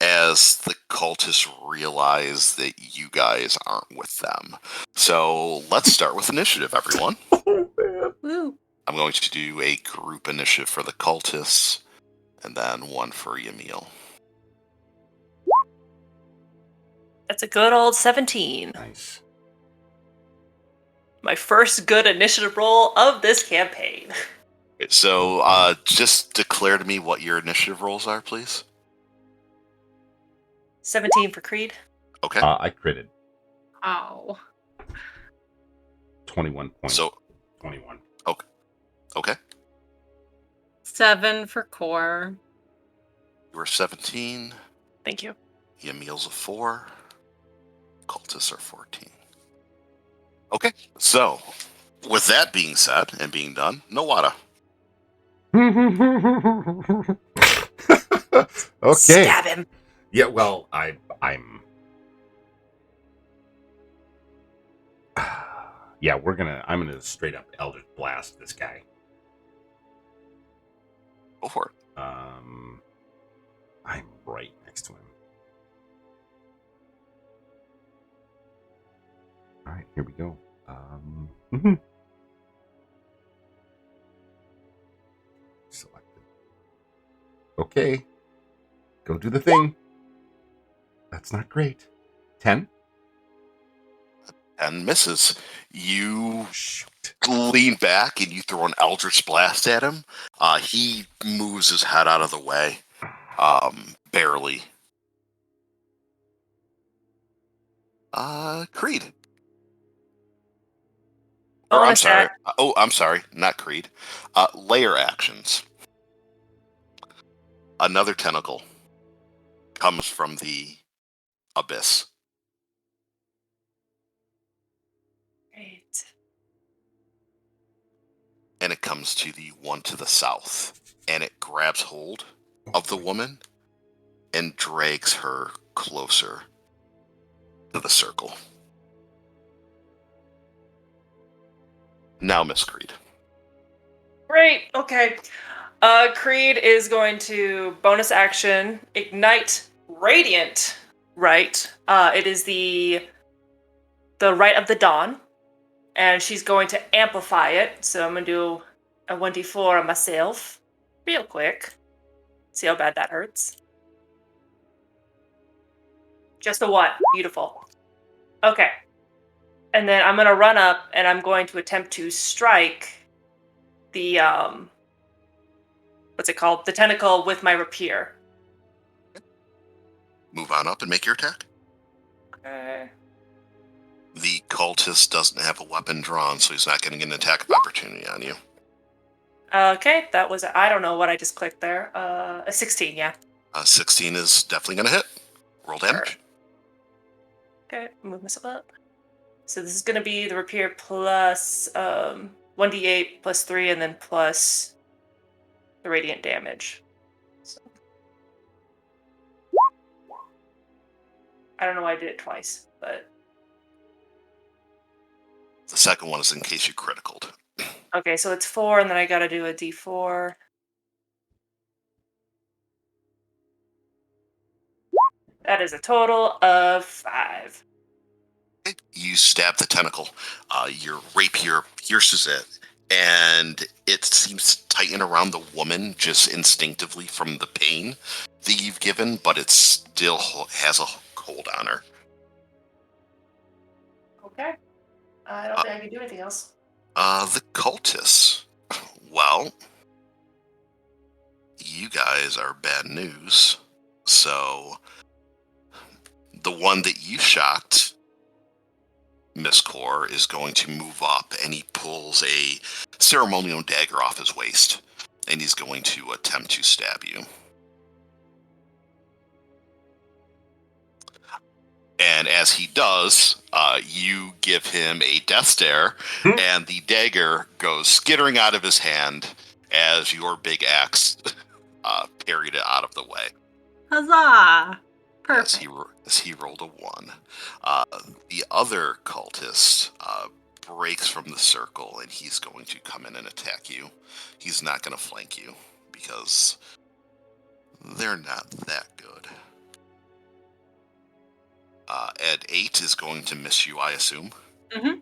as the cultists realize that you guys aren't with them. So let's start with initiative, everyone. Oh, man. Woo. I'm going to do a group initiative for the cultists, and then one for Emil. That's a good old 17. Nice. My first good initiative roll of this campaign. So just declare to me what your initiative rolls are, please. 17 for Creed. Okay. I critted. Oh. 21 points. So 21. okay. 7 for core. You were 17. Thank you. Emil's a 4. Cultists are 14. Okay. So with that being said and being done, Nawada. Okay. Stab him. Yeah, well, I'm yeah, I'm gonna straight up Eldritch Blast this guy. Go for it. I'm right next to him. All right, here we go. Selected. Okay. Go do the thing. That's not great. 10? And misses. You lean back and you throw an Eldritch Blast at him. He moves his head out of the way. Barely. Creed. Or, I'm Bonus sorry. act. I'm sorry. Not Creed. Layer actions. Another tentacle comes from the abyss. Great. And it comes to the one to the south. And it grabs hold of the woman and drags her closer to the circle. Now, Miss Creed. Great. Okay. Creed is going to bonus action ignite radiant. Right. It is the right of the dawn, and she's going to amplify it. So I'm gonna do a 1d4 on myself, real quick. See how bad that hurts. Just a 1. Beautiful. Okay. And then I'm gonna run up and I'm going to attempt to strike the what's it called? The tentacle with my rapier. Move on up and make your attack. Okay. The cultist doesn't have a weapon drawn, so he's not getting an attack of opportunity on you. Okay, that was I don't know what I just clicked there. A 16, yeah. 16 is definitely going to hit. Roll damage. Okay, move myself up. So this is going to be the rapier plus 1d8 plus 3, and then plus the radiant damage. So. I don't know why I did it twice, but The second one is in case you criticaled. okay, so it's 4, and then I got to do a d4. That is a total of 5. Okay. You stab the tentacle. Your rapier pierces it, and it seems to tighten around the woman just instinctively from the pain that you've given, but it still has a hold on her. Okay. I don't think I can do anything else. The cultists. Well, you guys are bad news. So, the one that you shocked, Miss Core, is going to move up, and he pulls a ceremonial dagger off his waist, and he's going to attempt to stab you. And as he does, you give him a death stare, and the dagger goes skittering out of his hand as your big axe parried it out of the way. Huzzah! Perfect. As he rolled a 1. The other cultist breaks from the circle, and he's going to come in and attack you. He's not going to flank you, because they're not that good. Ed 8 is going to miss you, I assume. Mm-hmm.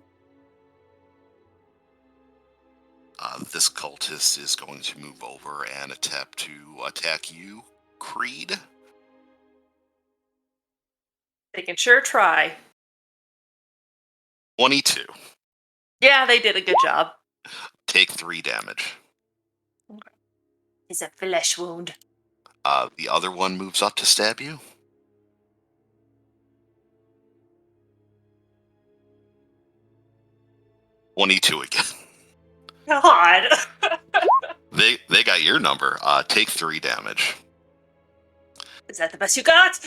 This cultist is going to move over and attempt to attack you, Creed. They can sure try. 22. Yeah, they did a good job. Take 3 damage. It's a flesh wound. The other one moves up to stab you. $22 again. God. They got your number. Take 3 damage. Is that the best you got?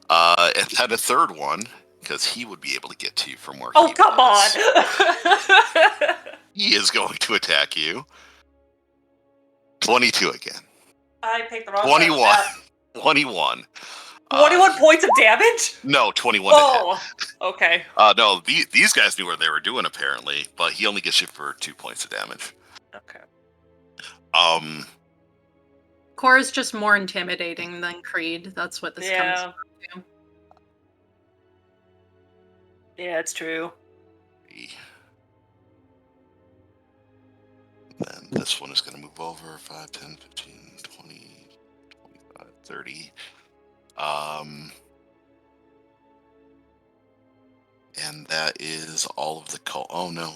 And then a third one, because he would be able to get to you from where Oh, he come was. on. He is going to attack you. 22 again. I picked the wrong 21. one. 21. 21 points of damage? No, 21 to hit. Okay. No, these guys knew what they were doing, apparently, but he only gets you for 2 points of damage. Okay. Cora's just more intimidating than Creed. That's what this comes down to. Yeah, it's true. Then this one is going to move over 5, 10, 15, 20, 25, 30. And that is all of the oh no,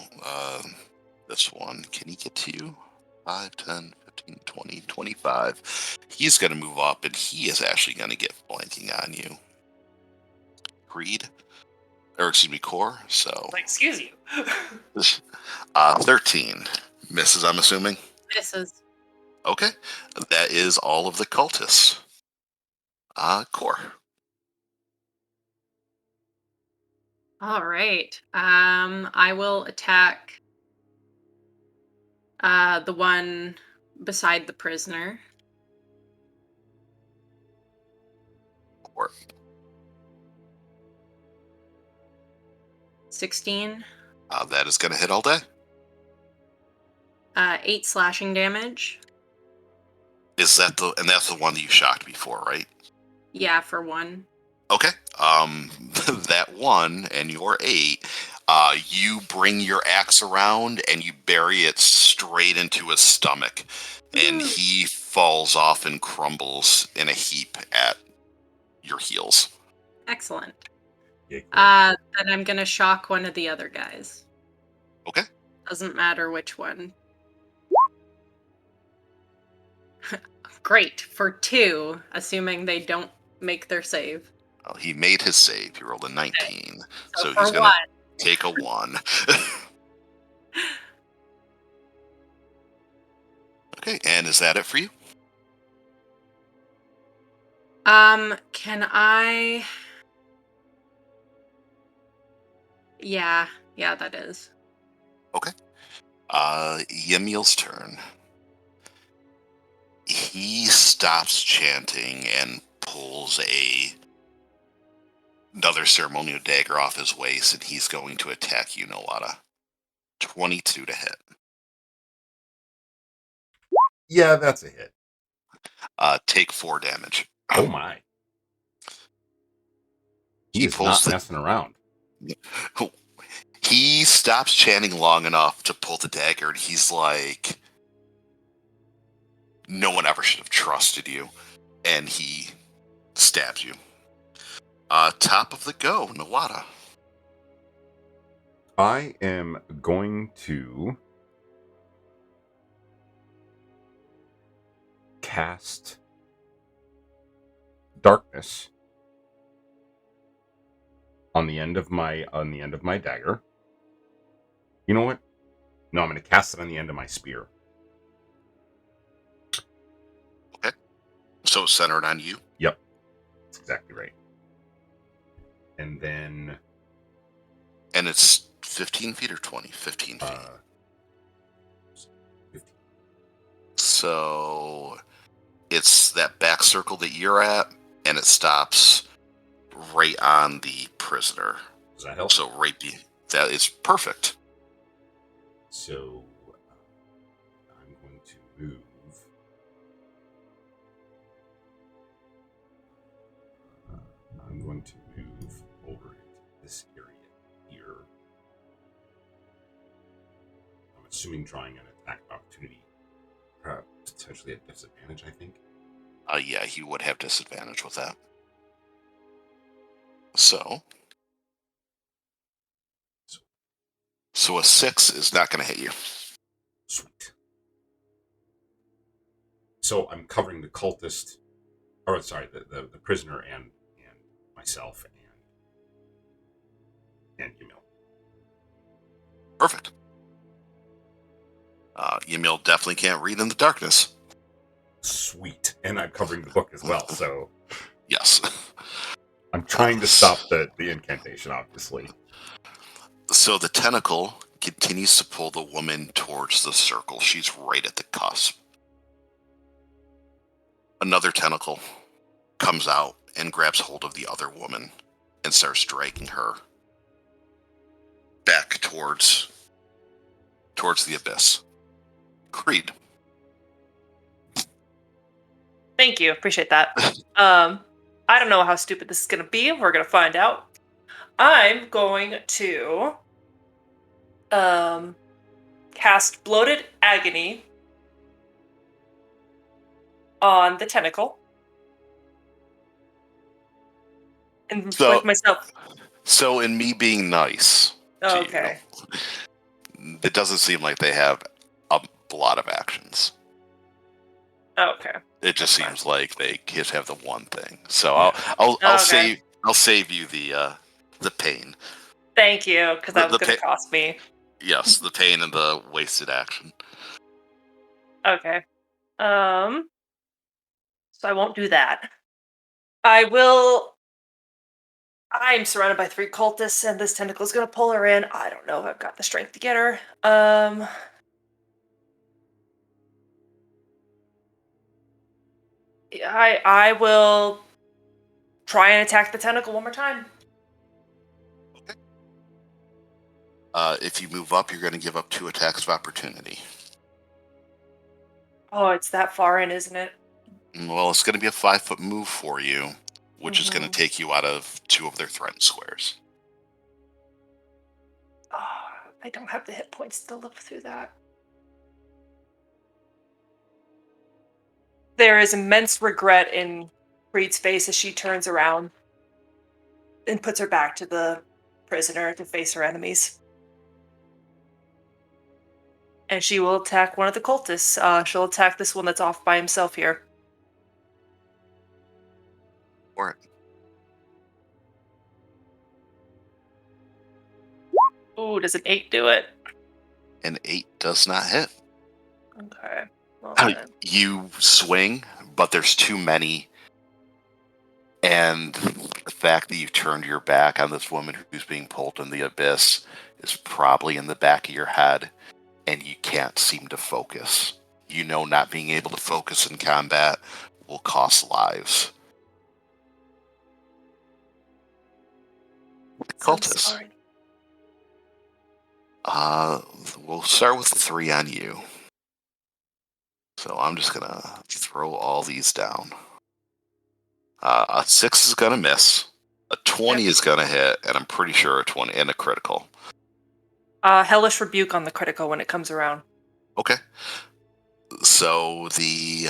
this one, can he get to you? 5, 10, 15, 20, 25. He's going to move up, and he is actually going to get flanking on you. Creed? Or excuse me, Core, so... Excuse you. 13. Misses, I'm assuming? Misses. Okay. That is all of the cultists. Core. All right. I will attack the one beside the prisoner. Core. 16. That is going to hit all day. 8 slashing damage. Is that and that's the one that you shocked before, right? Yeah, for 1. Okay. That 1 and your 8, you bring your axe around and you bury it straight into his stomach, and he falls off and crumbles in a heap at your heels. Excellent. Yeah, Then I'm gonna shock one of the other guys. Okay. Doesn't matter which one. Great, for 2, assuming they don't make their save. Well, he made his save. He rolled a 19, Okay. so for he's going 1. to take a 1. Okay, and is that it for you? Can I... Yeah, that is. Okay. Yemiel's turn. He stops chanting and pulls another ceremonial dagger off his waist, and he's going to attack you, Nawada. 22 to hit. Yeah, that's a hit. Take 4 damage. Oh my. He's not messing around. He stops chanting long enough to pull the dagger, and he's like, no one ever should have trusted you. And he stabs you. Top of the go, Nawada. I am going to cast darkness on the end of my dagger. You know what? No, I'm going to cast it on the end of my spear. Okay. So centered on you? Yep. That's exactly right. And then... And it's 15 feet or 20? 15 feet. 15. So it's that back circle that you're at, and it stops right on the prisoner. Does that help? So that is perfect. So I'm going to move. I'm going to move over into this area here. I'm assuming drawing an attack of opportunity, potentially at disadvantage, I think. Yeah, he would have disadvantage with that. So a 6 is not going to hit you. Sweet. So I'm covering the cultist, or sorry, the prisoner and myself and Yamil. Perfect. Yamil definitely can't read in the darkness. Sweet. And I'm covering the book as well, so... Yes. I'm trying to stop the incantation, obviously. So the tentacle continues to pull the woman towards the circle. She's right at the cusp. Another tentacle comes out and grabs hold of the other woman and starts dragging her back towards the abyss. Creed. Thank you. Appreciate that. I don't know how stupid this is going to be. We're going to find out. I'm going to cast Bloated Agony on the tentacle. And with myself. So in me being nice to Okay. you, it doesn't seem like they have a lot of actions. Okay. It just That's seems like they just have the one thing. So I'll save you the pain. Thank you, because that was going to cost me. Yes, the pain and the wasted action. Okay. So I won't do that. I will. I'm surrounded by 3 cultists, and this tentacle is going to pull her in. I don't know if I've got the strength to get her. I will try and attack the tentacle one more time. Okay. If you move up, you're going to give up 2 attacks of opportunity. Oh, it's that far in, isn't it? Well, it's going to be a 5-foot move for you, which is going to take you out of 2 of their threatened squares. Oh, I don't have the hit points to live through that. There is immense regret in Creed's face as she turns around and puts her back to the prisoner to face her enemies. And she will attack one of the cultists. She'll attack this one that's off by himself here. For it. Ooh, does an 8 do it? An 8 does not hit. Okay. Well, you swing, but there's too many. And the fact that you've turned your back on this woman who's being pulled in the abyss is probably in the back of your head, and you can't seem to focus. You know not being able to focus in combat will cost lives. Cultists. We'll start with 3 on you. So I'm just going to throw all these down. A 6 is going to miss. A 20 is going to hit, and I'm pretty sure a 20 and a critical. Hellish Rebuke on the critical when it comes around. Okay. So the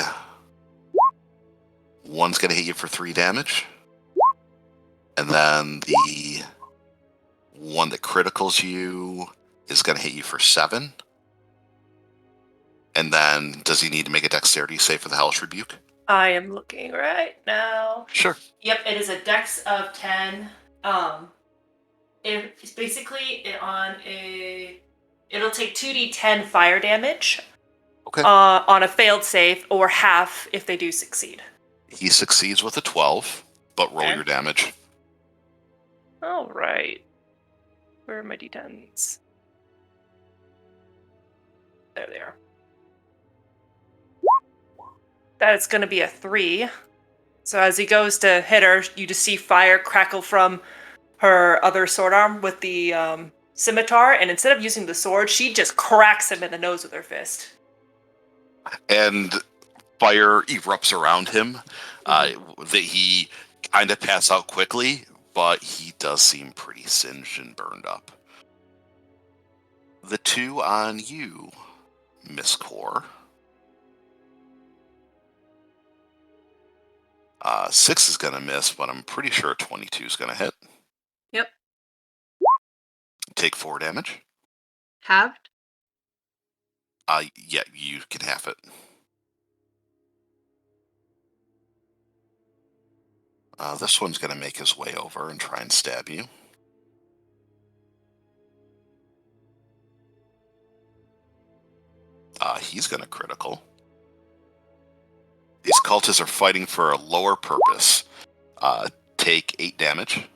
1's going to hit you for 3 damage. And then the 1 that criticals you is going to hit you for 7. And then, does he need to make a dexterity save for the Hellish Rebuke? I am looking right now. Sure. Yep, it is a dex of 10. It's basically it'll take 2d10 fire damage. Okay. On a failed save, or half if they do succeed. He succeeds with a 12, but roll your damage. All right. Where are my d10s? There they are. That's going to be a 3. So as he goes to hit her, you just see fire crackle from her other sword arm with the scimitar, and instead of using the sword, she just cracks him in the nose with her fist. And fire erupts around him. That he kind of passes out quickly, but he does seem pretty singed and burned up. The 2 on you, Miss Core. 6 is going to miss, but I'm pretty sure 22 is going to hit. Yep. Take 4 damage. Halved? Yeah, you can have it. This one's going to make his way over and try and stab you. He's going to critical. These cultists are fighting for a lower purpose. Take 8 damage.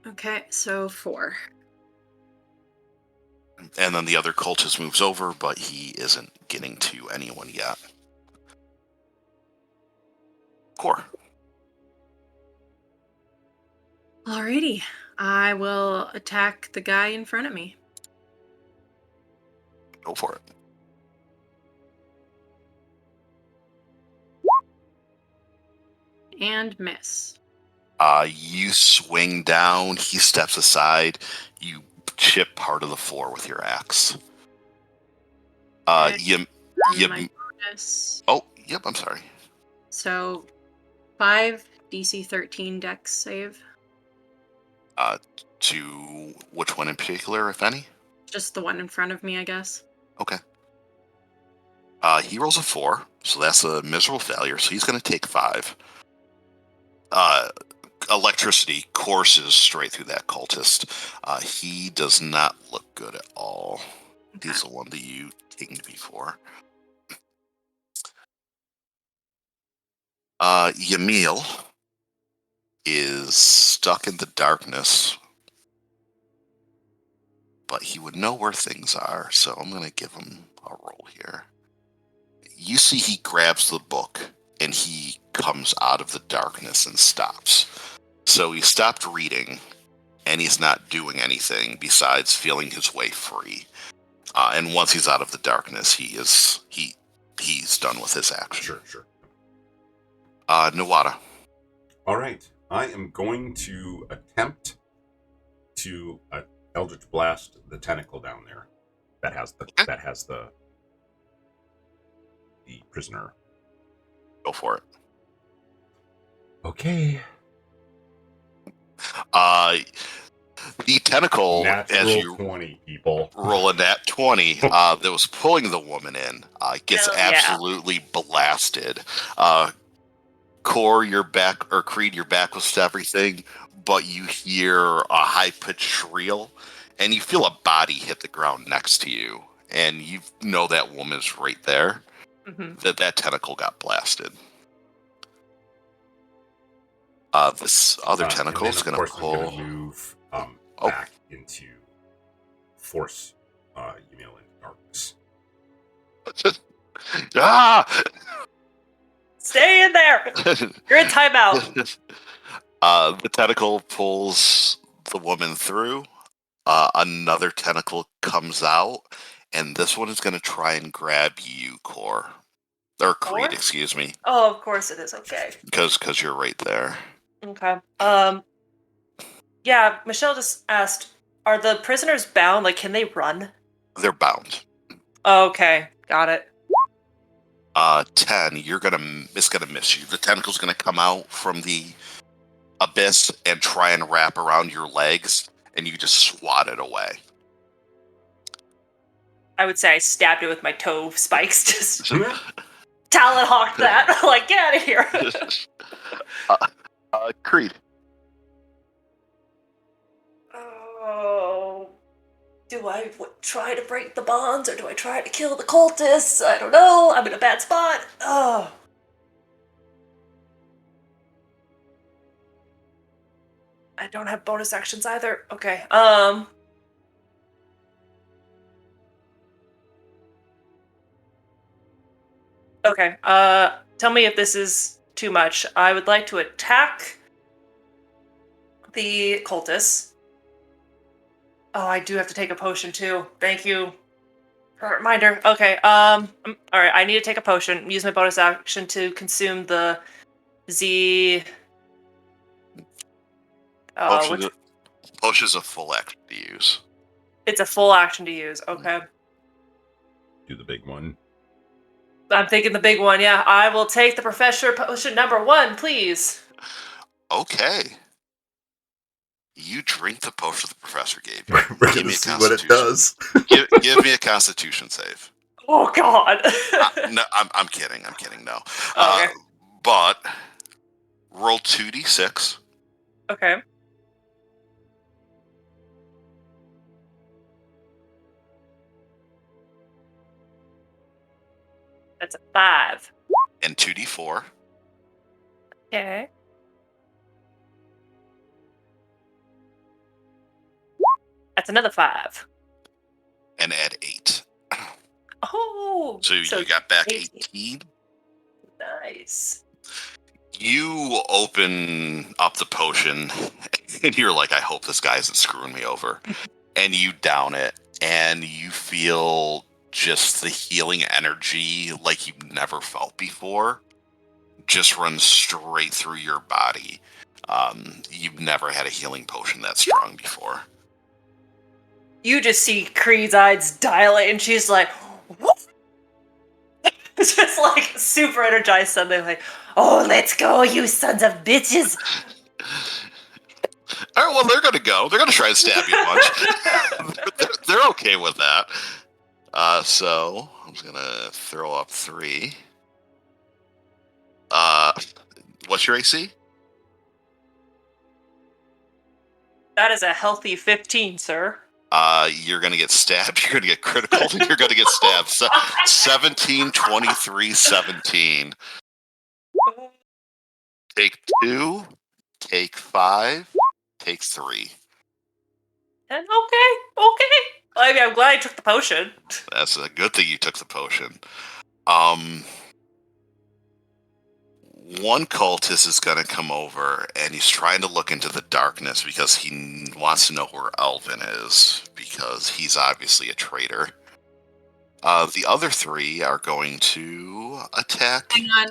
Okay, so 4. And then the other cultist moves over, but he isn't getting to anyone yet. Core. Alrighty. I will attack the guy in front of me. Go for it. And miss. You swing down, he steps aside, you chip part of the floor with your axe. My bonus. Oh, yep, I'm sorry. So 5 DC 13 Dex save. To which one in particular, if any? Just the one in front of me, I guess. Okay. He rolls a 4, so that's a miserable failure, so he's going to take 5. Electricity courses straight through that cultist. He does not look good at all. Okay. He's the one that you pinged before. Yamil is stuck in the darkness, but he would know where things are, so I'm going to give him a roll here. You see he grabs the book, and he comes out of the darkness and stops. So he stopped reading, and he's not doing anything besides feeling his way free. And once he's out of the darkness, he's done with his action. Sure. Nawada. All right. I am going to attempt to Eldritch Blast the tentacle down there. That has the prisoner. Go for it. Okay. The tentacle, Natural as you 20, people. roll a nat 20, that was pulling the woman in, gets absolutely blasted. Core, your back, or Creed, your back was to everything, but you hear a high-pitched shriek, and you feel a body hit the ground next to you, and you know that woman's right there. Mm-hmm. That tentacle got blasted. This other tentacle is going to pull. I'm going to move back into force Yamil into darkness. Stay in there! You're in timeout. The tentacle pulls the woman through. Another tentacle comes out, and this one is going to try and grab you, Core. Or Creed, excuse me. Oh, of course it is. Okay. Because you're right there. Okay. Yeah, Michelle just asked, are the prisoners bound? Like, can they run? They're bound. Okay, got it. 10, it's gonna miss you. The tentacle's gonna come out from the abyss and try and wrap around your legs, and you just swat it away. I would say I stabbed it with my toe spikes, just talon hawked that. Like, get out of here. Creed. Oh, do I try to break the bonds, or do I try to kill the cultists? I don't know. I'm in a bad spot. Oh. I don't have bonus actions either. Okay. Okay. Tell me if this is too much. I would like to attack the cultists. Oh, I do have to take a potion too. Thank you for a reminder. Okay. All right. I need to take a potion. Use my bonus action to consume the Z. Potion's a full action to use. It's a full action to use. Okay. Do the big one. I'm thinking the big one. Yeah. I will take the professor potion number 1, please. Okay. You drink the potion the professor gave you. We're going to see what it does. give me a Constitution save. Oh God. No, I'm kidding. I'm kidding. No. Okay. But roll 2d6. Okay. That's a 5. And 2d4. Okay. That's another 5. And add 8. Oh. So you got back 18. Nice. You open up the potion, and you're like, I hope this guy isn't screwing me over. And you down it, and you feel just the healing energy like you've never felt before just runs straight through your body. You've never had a healing potion that strong before. You just see Creed's eyes dilate, and she's like, what? Just like super energized suddenly, like, oh, let's go, you sons of bitches. All right, well, they're going to go. They're going to try and stab you a bunch. They're okay with that. So I'm just going to throw up 3. What's your AC? That is a healthy 15, sir. You're going to get stabbed. You're going to get critical. You're going to get stabbed. 17, 23, 17. Take 2. Take 5. Take 3. And okay. I mean, I'm glad I took the potion. That's a good thing you took the potion. One cultist is going to come over, and he's trying to look into the darkness because he wants to know where Elvin is, because he's obviously a traitor. The other 3 are going to attack. Hang on,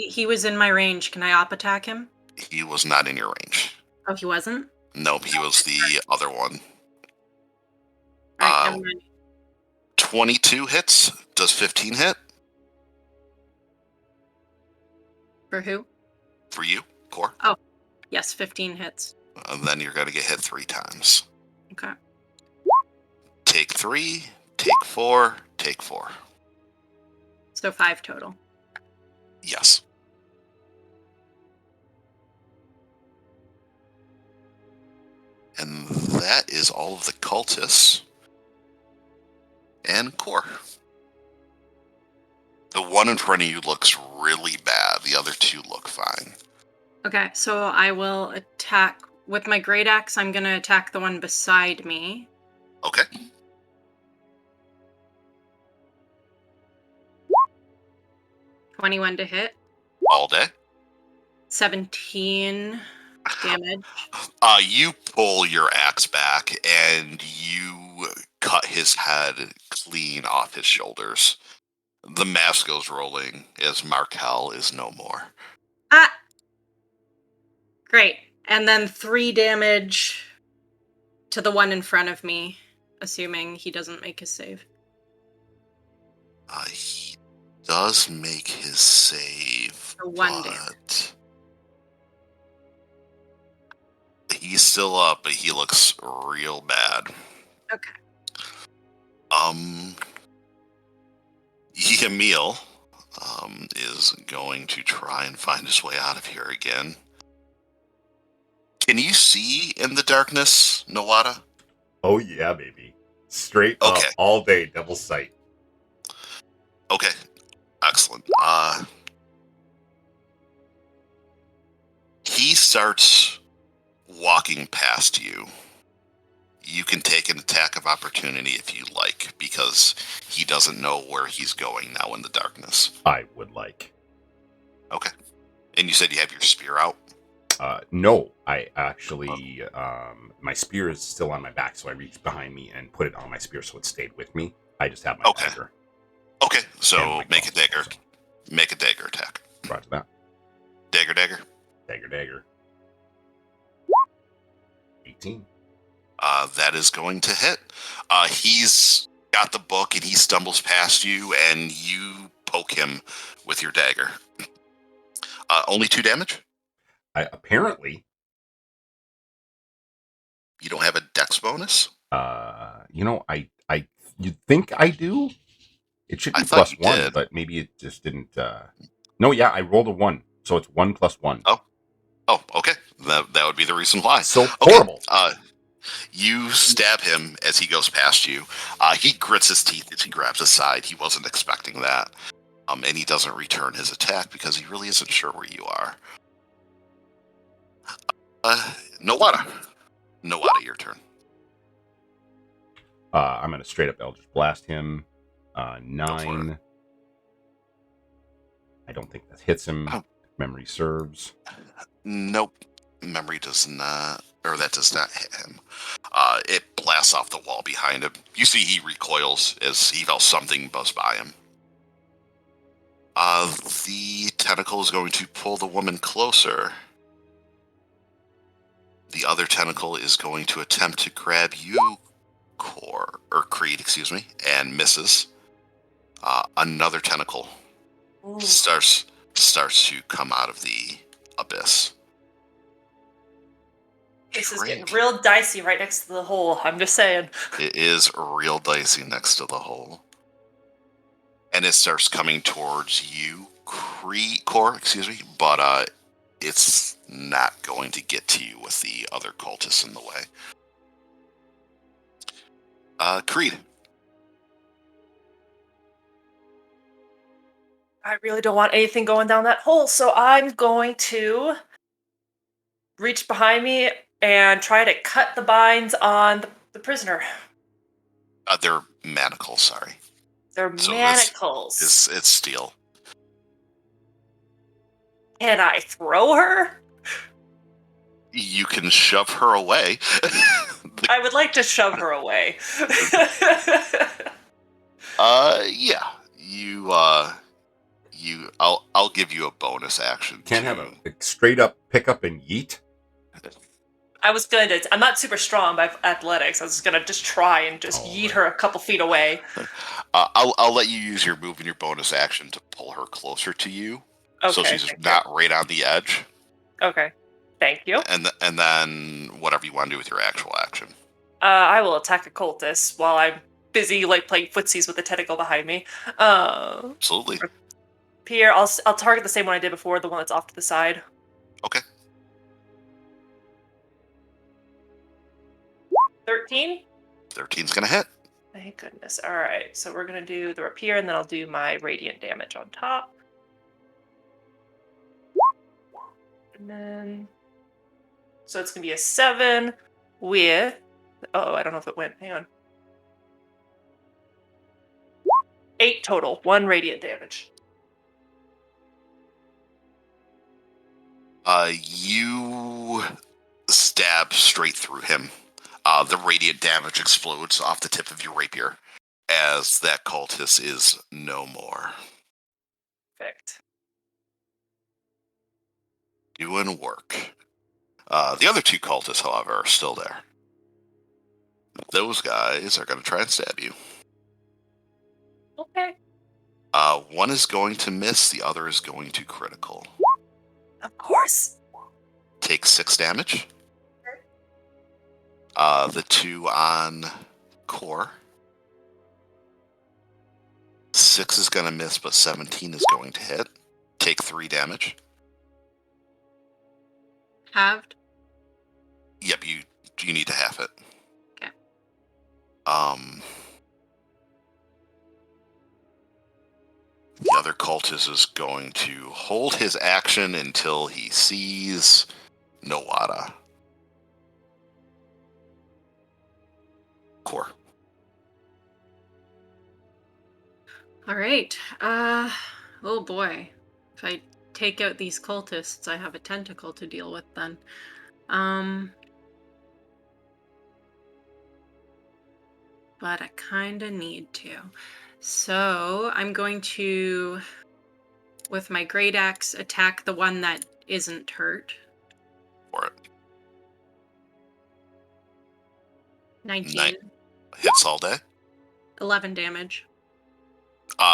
he was in my range. Can I op attack him? He was not in your range. Oh, he wasn't? Nope, he was the other one. All right, never mind. 22 hits. Does 15 hit? For who? For you, Core. Oh, yes, 15 hits. And then you're going to get hit 3 times. Okay. Take 3, take 4, take 4. So 5 total. Yes. And that is all of the cultists. And Core. The one in front of you looks really bad. The other 2 look fine. Okay, so I will attack with my great axe. I'm going to attack the one beside me. Okay. $21 to hit. All day. 17 damage. You pull your axe back and you cut his head clean off his shoulders. The mask goes rolling as Markel is no more. Ah! Great. And then 3 damage to the one in front of me, assuming he doesn't make his save. He does make his save. For 1 damage. He's still up, but he looks real bad. Okay. Emil is going to try and find his way out of here again. Can you see in the darkness, Nawada? Oh yeah, baby. Straight up, all day, double sight. Okay, excellent. He starts walking past you. You can take an attack of opportunity if you like, because he doesn't know where he's going now in the darkness. I would like. Okay. And you said you have your spear out? No, I actually, my spear is still on my back, so I reached behind me and put it on my spear so it stayed with me. I just have my dagger. Okay, so my make a crossbow, dagger. so. Make a dagger attack. Roger that. Dagger. Dagger. 18. That is going to hit. He's got the book and he stumbles past you and you poke him with your dagger. Only 2 damage? Apparently. You don't have a dex bonus? You'd think I do? It should be I thought plus you 1, did. but maybe it just didn't. No, yeah, I rolled a 1, so it's 1 plus 1. Oh, okay. That would be the reason why. So Okay. horrible. You stab him as he goes past you. He grits his teeth as he grabs his side. He wasn't expecting that. And he doesn't return his attack because he really isn't sure where you are. Nowada, your turn. I'm going to straight up Eldritch Blast him. Go 9. I don't think that hits him. Oh. If memory serves. Nope. Memory does not, or that does not hit him. It blasts off the wall behind him. You see he recoils as he felt something buzz by him. The tentacle is going to pull the woman closer. The other tentacle is going to attempt to grab you, Creed, and misses. Another tentacle starts to come out of the abyss. This is getting real dicey right next to the hole. I'm just saying. It is real dicey next to the hole. And it starts coming towards you, Core, but it's not going to get to you with the other cultists in the way. Creed. I really don't want anything going down that hole, so I'm going to reach behind me and try to cut the binds on the prisoner. They're manacles, sorry. They're manacles. It's steel. Can I throw her? You can shove her away. I would like to shove her away. Yeah. I'll give you a bonus action. Can't have a straight up pick up and yeet. I'm not super strong by athletics. I was gonna just try and just yeet her a couple feet away. I'll let you use your move and your bonus action to pull her closer to you, so she's not right on the edge. Okay, thank you. And then whatever you want to do with your actual action. I will attack a cultist while I'm busy playing footsies with the tentacle behind me. Absolutely. Pierre, I'll target the same one I did before, the one that's off to the side. Okay. 13? 13's gonna hit. Thank goodness. All right, so we're gonna do the rapier, and then I'll do my radiant damage on top. And then, so it's gonna be a 7 with. Oh, I don't know if it went. Hang on. 8 total. 1 radiant damage. You stab straight through him. The radiant damage explodes off the tip of your rapier as that cultist is no more. Perfect. Doing work. The other 2 cultists, however, are still there. Those guys are going to try and stab you. Okay. One is going to miss, the other is going to critical. Of course. Take 6 damage. The 2 on Core. 6 is going to miss, but 17 is going to hit. Take 3 damage. Halved? Yep, you need to half it. Okay. The other cultist is going to hold his action until he sees Nowada. core. All right. Oh boy. If I take out these cultists, I have a tentacle to deal with then. But I kind of need to. So I'm going to, with my great axe, attack the one that isn't hurt. For it. 19. Hits all day. 11 damage.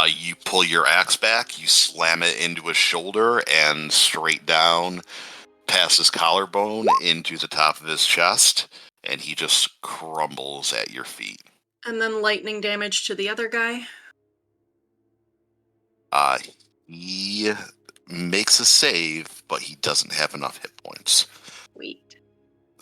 You pull your axe back, you slam it into his shoulder and straight down past his collarbone into the top of his chest, and he just crumbles at your feet. And then lightning damage to the other guy. He makes a save, but he doesn't have enough hit points. Sweet.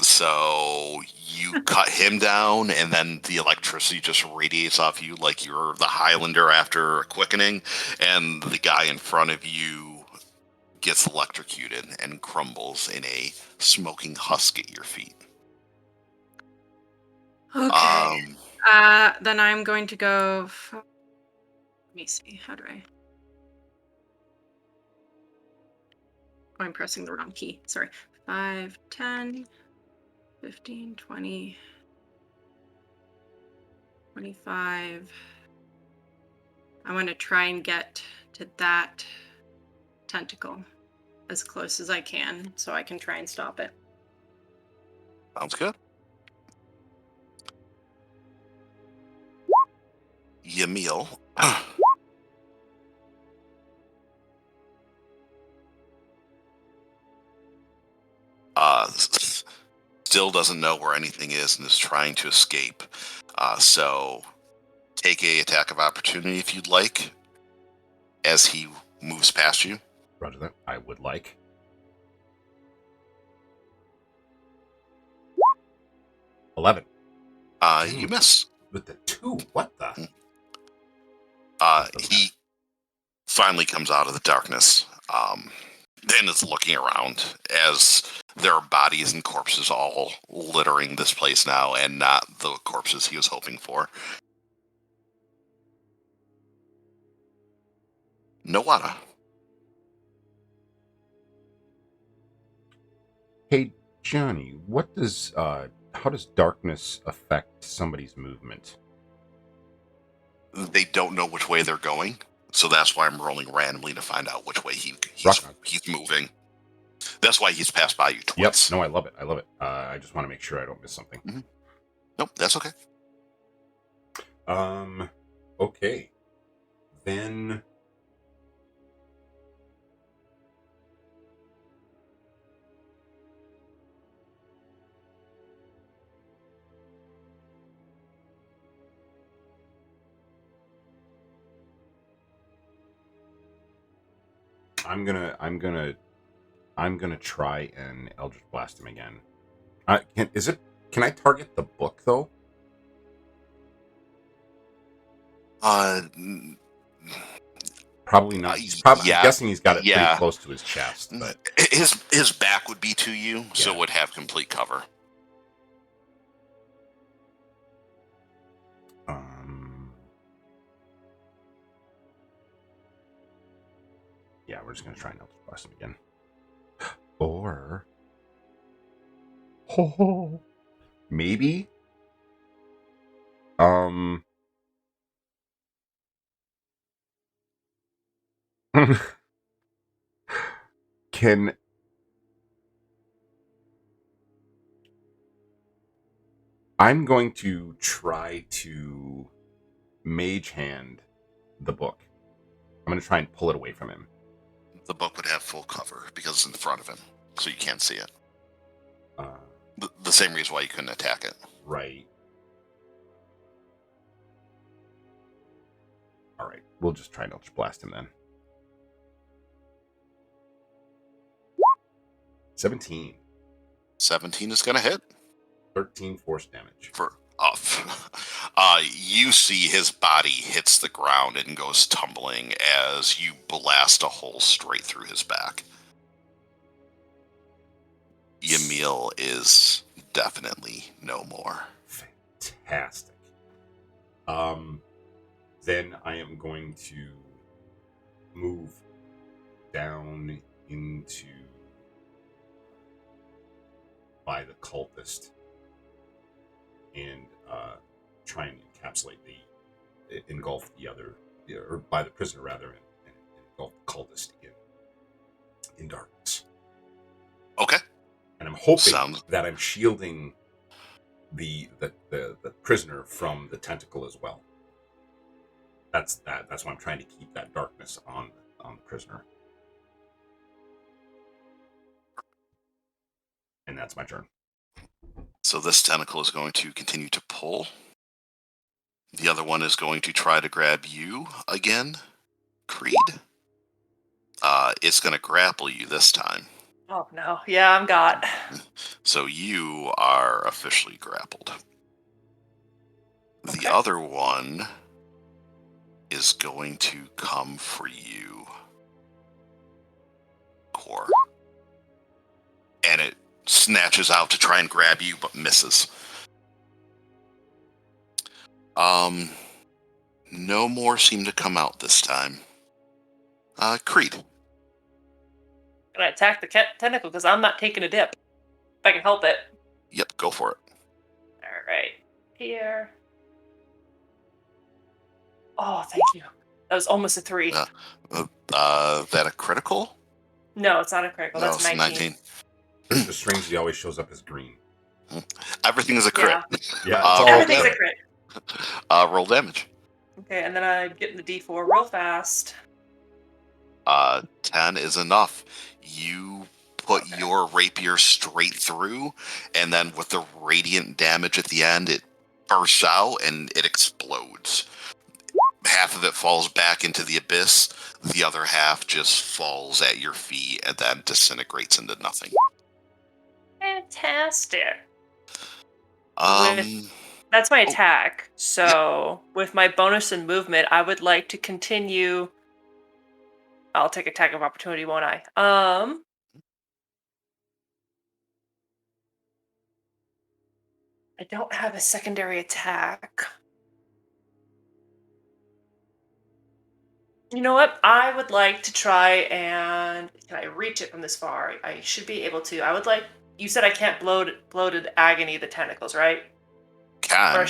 So you cut him down, and then the electricity just radiates off you like you're the Highlander after a quickening, and the guy in front of you gets electrocuted and crumbles in a smoking husk at your feet. Okay. Then I'm going to go... Let me see. How do I... Oh, I'm pressing the wrong key. Sorry. 5, 10, 15, 20, 25. I want to try and get to that tentacle as close as I can so I can try and stop it. Sounds good. Yamil. Still doesn't know where anything is and is trying to escape. So take a attack of opportunity if you'd like as he moves past you. Roger that. I would like. 11. You miss. With the 2? What the? He finally comes out of the darkness and is looking around as there are bodies and corpses all littering this place now, and not the corpses he was hoping for. Noada. Hey, Johnny, what does how does darkness affect somebody's movement? They don't know which way they're going, so that's why I'm rolling randomly to find out which way he's moving. That's why he's passed by you twice. Yep. No, I love it. I love it. I just want to make sure I don't miss something. Mm-hmm. Nope, that's okay. Okay. Then I'm gonna try and Eldritch Blast him again. Can I target the book though? Probably not. I'm guessing he's got it pretty close to his chest, but his back would be to you, so it would have complete cover. Yeah, we're just gonna try and Eldritch Blast him again. Or maybe can I'm going to try to mage hand the book. I'm going to try and pull it away from him. The book would have full cover because it's in front of him, so you can't see it. The same reason why you couldn't attack it. Right. All right. We'll just try and Eldritch Blast him then. 17. 17 is going to hit. 13 force damage. You see his body hits the ground and goes tumbling as you blast a hole straight through his back. Yamil is definitely no more. Fantastic. Then I am going to move down into by the cultist and try and engulf the other, or by the prisoner rather, and engulf the cultist in darkness. Okay. And I'm hoping that I'm shielding the prisoner from the tentacle as well. That's why I'm trying to keep that darkness on the prisoner. And that's my turn. So this tentacle is going to continue to pull. The other one is going to try to grab you again, Creed. It's going to grapple you this time. Oh no. Yeah, I'm got. So you are officially grappled. Okay. The other one is going to come for you, Core. And it snatches out to try and grab you, but misses. No more seem to come out this time. Creed. I'm gonna attack the tentacle because I'm not taking a dip. If I can help it. Yep, go for it. All right. Here. Oh, thank you. That was almost a 3. That a critical? No, it's not a critical. No, That's it's 19. The strangely always shows up as green. Everything is a crit. Yeah, everything's a crit. Roll damage. Okay, and then I'm getting the D4 real fast. 10 is enough. You put your rapier straight through, and then with the radiant damage at the end, it bursts out and it explodes. Half of it falls back into the abyss. The other half just falls at your feet and then disintegrates into nothing. Fantastic. Um, That's my attack. So with my bonus and movement, I would like to continue. I'll take attack of opportunity, won't I? I don't have a secondary attack. You know what? I would like to try and can I reach it from this far? I should be able to. I would like. You said I can't bloated agony the tentacles, right? Can.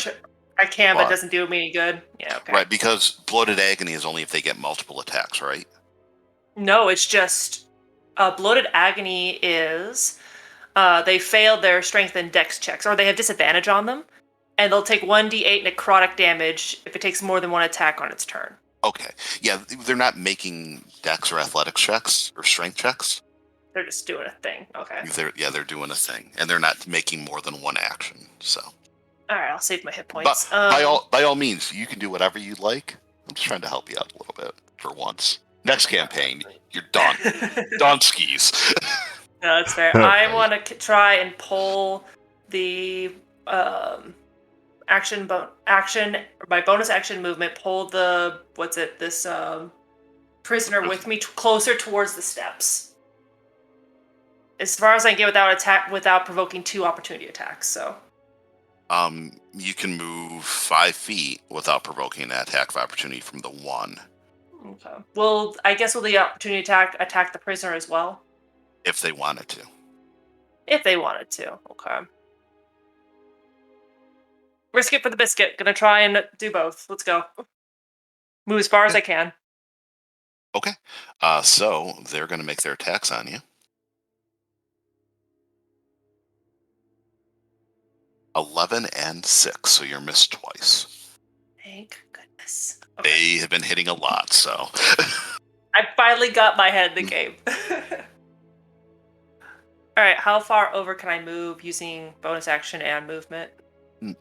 I can, but it doesn't do me any good. Yeah, okay. Right, because bloated agony is only if they get multiple attacks, right? No, it's just bloated agony is they failed their strength and dex checks, or they have disadvantage on them, and they'll take 1d8 necrotic damage if it takes more than one attack on its turn. Okay. Yeah, they're not making dex or athletics checks or strength checks. They're just doing a thing. Okay. They're doing a thing, and they're not making more than one action. So. All right, I'll save my hit points. But by all means, you can do whatever you like. I'm just trying to help you out a little bit for once. Next campaign, you're done. Done skis. No, that's fair. I want to try and pull the my bonus action movement. Pull the this prisoner with me closer towards the steps. As far as I can get without provoking 2 opportunity attacks. So. You can move 5 feet without provoking an attack of opportunity from the 1. Okay. Well, I guess will the opportunity attack the prisoner as well? If they wanted to. If they wanted to. Okay. Risk it for the biscuit. Gonna try and do both. Let's go. Move as far as I can. Okay. So they're gonna make their attacks on you. 11 and 6, so you're missed twice. Thank goodness. Okay. They have been hitting a lot, so. I finally got my head in the game. All right, how far over can I move using bonus action and movement?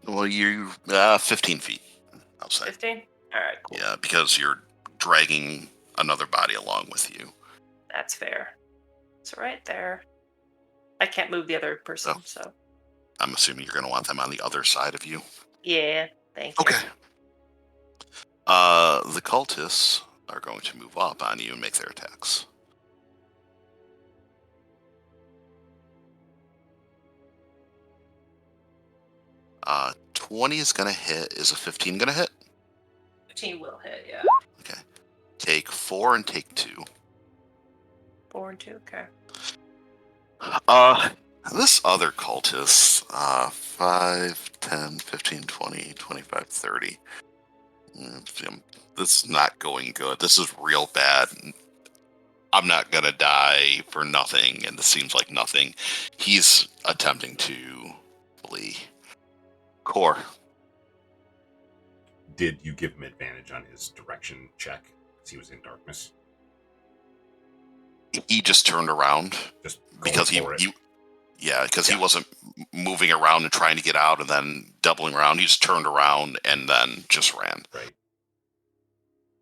Well, you 15 feet, I'll say. 15? All right, cool. Yeah, because you're dragging another body along with you. That's fair. It's right there. I can't move the other person, so. I'm assuming you're going to want them on the other side of you. Yeah, thank you. Okay. The cultists are going to move up on you and make their attacks. Uh, 20 is going to hit. Is a 15 going to hit? 15 will hit, yeah. Okay. Take 4 and take 2. 4 and 2, okay. This other cultist, 5, 10, 15, 20, 25, 30. This is not going good. This is real bad. I'm not gonna die for nothing, and this seems like nothing. He's attempting to flee. Core. Did you give him advantage on his direction check? Because he was in darkness. He just turned around Just because he Yeah. wasn't moving around and trying to get out and then doubling around. He just turned around and then just ran. Right.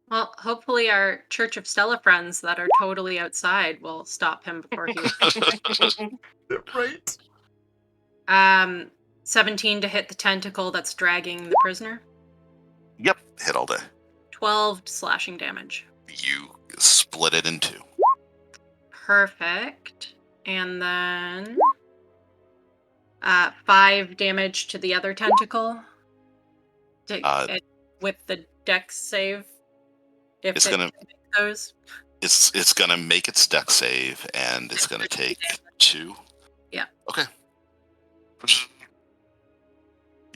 Well, hopefully our Church of Stella friends that are totally outside will stop him before he... Right. 17 to hit the tentacle that's dragging the prisoner. Yep, hit all day. 12 slashing damage. You split it in 2. Perfect. And then 5 damage to the other tentacle. With the dex save. If It's gonna those. it's gonna make its dex save, and it's gonna take 2. Yeah. Okay.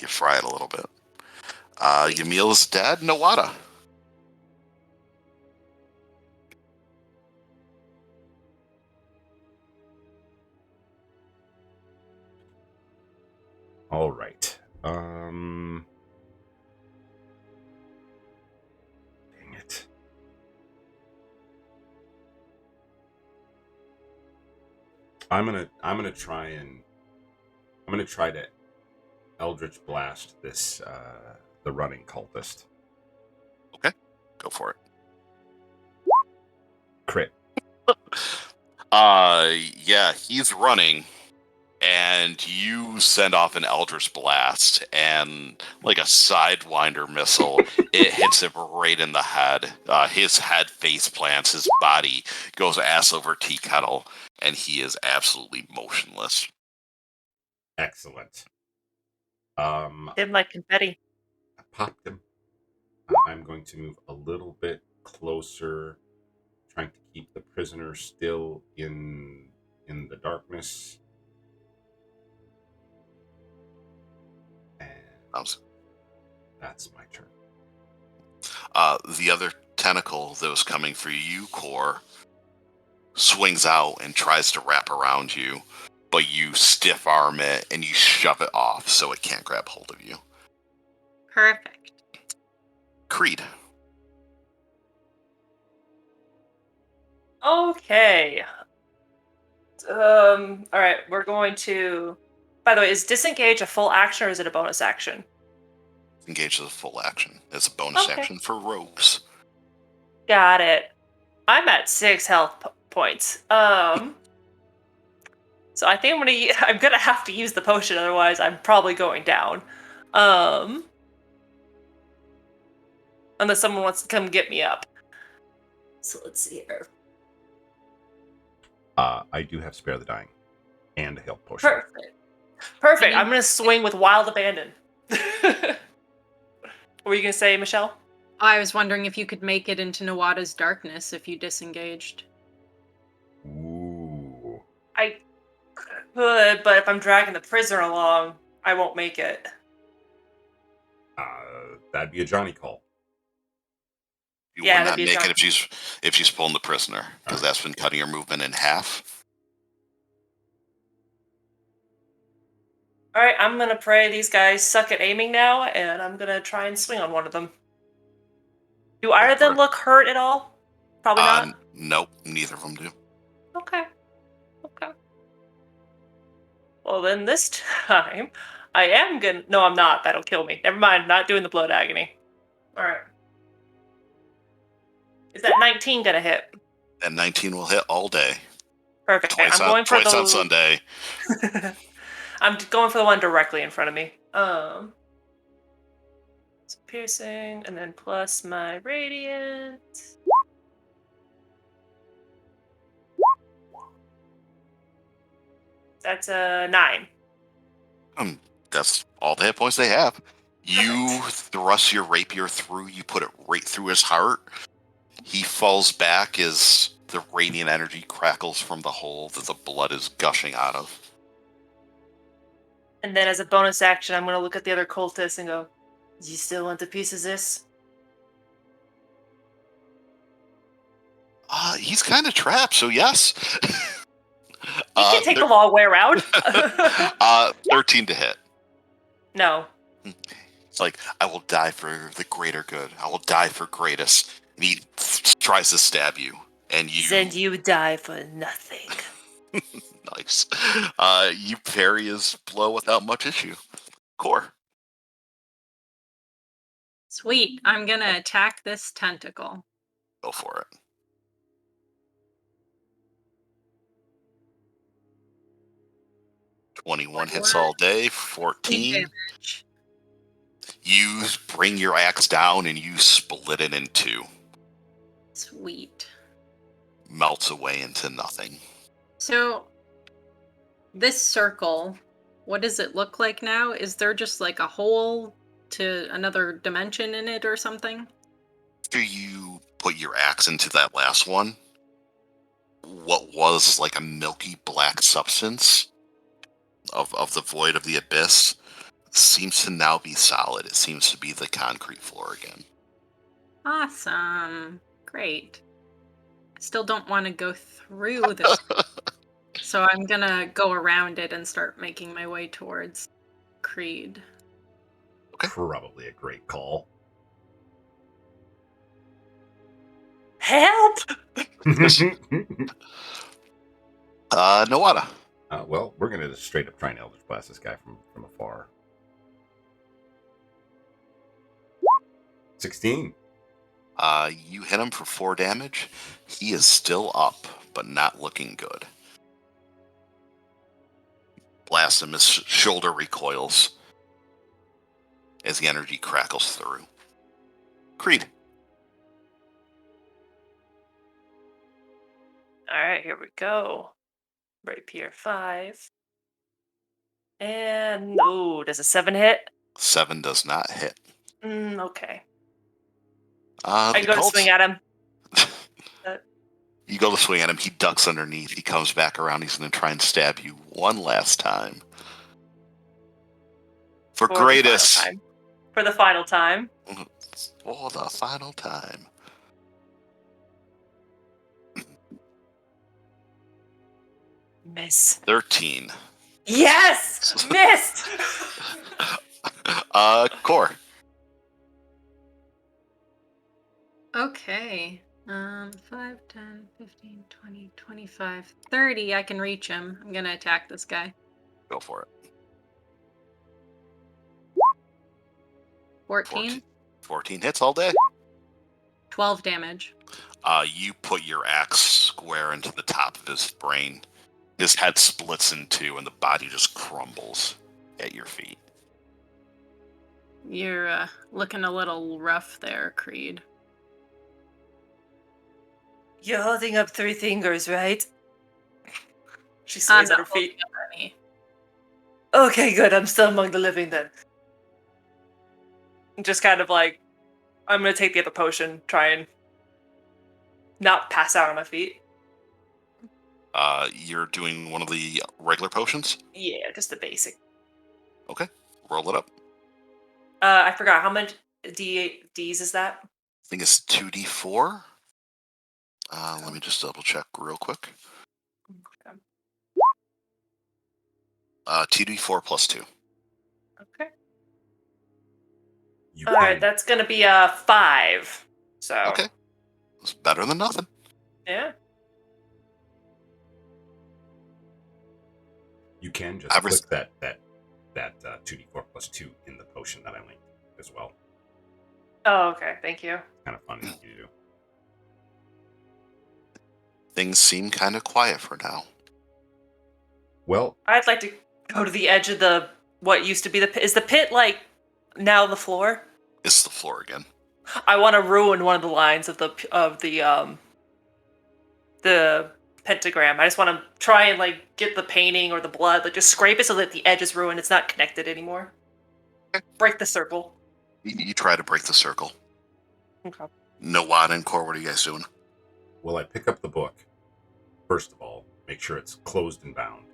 You fry it a little bit. Yamil is dead. Nawada. All right. Dang it. I'm gonna try to Eldritch Blast this the running cultist. Okay, go for it. Crit. Yeah, he's running, and you send off an Eldritch Blast, and like a Sidewinder missile, it hits him right in the head. His head face plants, his body goes ass over tea kettle, and he is absolutely motionless. Excellent. Him like confetti. I popped him. I'm going to move a little bit closer, trying to keep the prisoner still in the darkness. And that's my turn. The other tentacle that was coming for you, Core, swings out and tries to wrap around you, but you stiff arm it and you shove it off so it can't grab hold of you. Perfect. Creed. Okay. All right, we're going to... By the way, is disengage a full action or is it a bonus action? Engage as a full action. It's a bonus Okay. action for rogues. Got it. I'm at 6 health points. So I think I'm gonna have to use the potion, otherwise I'm probably going down. Unless someone wants to come get me up. So let's see here. I do have Spare the Dying and a health potion. Perfect. I'm gonna swing with Wild Abandon. What were you gonna say, Michelle? I was wondering if you could make it into Nawada's darkness if you disengaged. Ooh. I could, but if I'm dragging the prisoner along, I won't make it. That'd be a Johnny call. You Yeah, would not that'd be a make it if she's pulling the prisoner, because that's been cutting her movement in half. Alright, I'm gonna pray these guys suck at aiming now, and I'm gonna try and swing on one of them. Do either of them look hurt at all? Probably not? Nope, neither of them do. Okay. Well, then this time, I am gonna... No, I'm not. That'll kill me. Never mind, not doing the blood agony. Alright. Is that 19 gonna hit? And 19 will hit all day. Perfect. Twice on Sunday. I'm going for the one directly in front of me. It's piercing, and then plus my radiant. That's a 9. That's all the hit points they have. You thrust your rapier through, you put it right through his heart. He falls back as the radiant energy crackles from the hole that the blood is gushing out of. And then as a bonus action, I'm going to look at the other cultists and go, do you still want a piece of this? He's kind of trapped, so yes. You can take the long way around. 13 to hit. No. It's like, I will die for the greater good. I will die for Gratus. And he tries to stab you. And you... Then you die for nothing. Nice. You parry his blow without much issue. Core. Sweet. I'm gonna attack this tentacle. Go for it. $21 hits all day. 14. Damage. You bring your axe down and you split it in two. Sweet. Melts away into nothing. So, this circle, what does it look like now? Is there just like a hole to another dimension in it or something? After you put your axe into that last one, what was like a milky black substance of the void of the abyss seems to now be solid. It seems to be the concrete floor again. Awesome. Great. I still don't want to go through this. So I'm gonna go around it and start making my way towards Creed. Probably a great call. Help! Nawada. Well, we're going to just straight up try and Eldritch Blast this guy from afar. 16. You hit him for 4 damage. He is still up, but not looking good. Blast him, his shoulder recoils as the energy crackles through. Creed. Alright, here we go. Rapier 5. And, does a 7 hit? 7 does not hit. Okay. I go to swing at him. You go to swing at him, he ducks underneath, he comes back around, he's going to try and stab you one last time. For Gratus. For the final time. For the final time. Miss. 13. Yes! Missed! Core. Okay. 5, 10, 15, 20, 25, 30. I can reach him. I'm gonna attack this guy. Go for it. 14. 14 hits all day. 12 damage. You put your axe square into the top of his brain. His head splits in two, and the body just crumbles at your feet. You're looking a little rough there, Creed. You're holding up 3 fingers, right? She sways at her feet. Okay, good. I'm still among the living then. Just kind of like, I'm going to take the other potion, try and not pass out on my feet. You're doing one of the regular potions? Yeah, just the basic. Okay, roll it up. I forgot, how much Ds is that? I think it's 2d4. Let me just double check real quick. Okay. 2d4 plus 2. Okay. Alright, that's going to be a 5. So. Okay. It's better than nothing. Yeah. You can just click that 2d4 plus 2 in the potion that I linked as well. Oh, okay. Thank you. Kind of fun to do. Things seem kind of quiet for now. Well, I'd like to go to the edge of what used to be the pit. Is the pit, like, now the floor? It's the floor again. I want to ruin one of the lines of the pentagram. I just want to try and, like, get the painting or the blood, like, just scrape it so that the edge is ruined. It's not connected anymore. Break the circle. You try to break the circle. Okay. Nawada and Core, what are you guys doing? Well, I pick up the book. First of all, make sure it's closed and bound.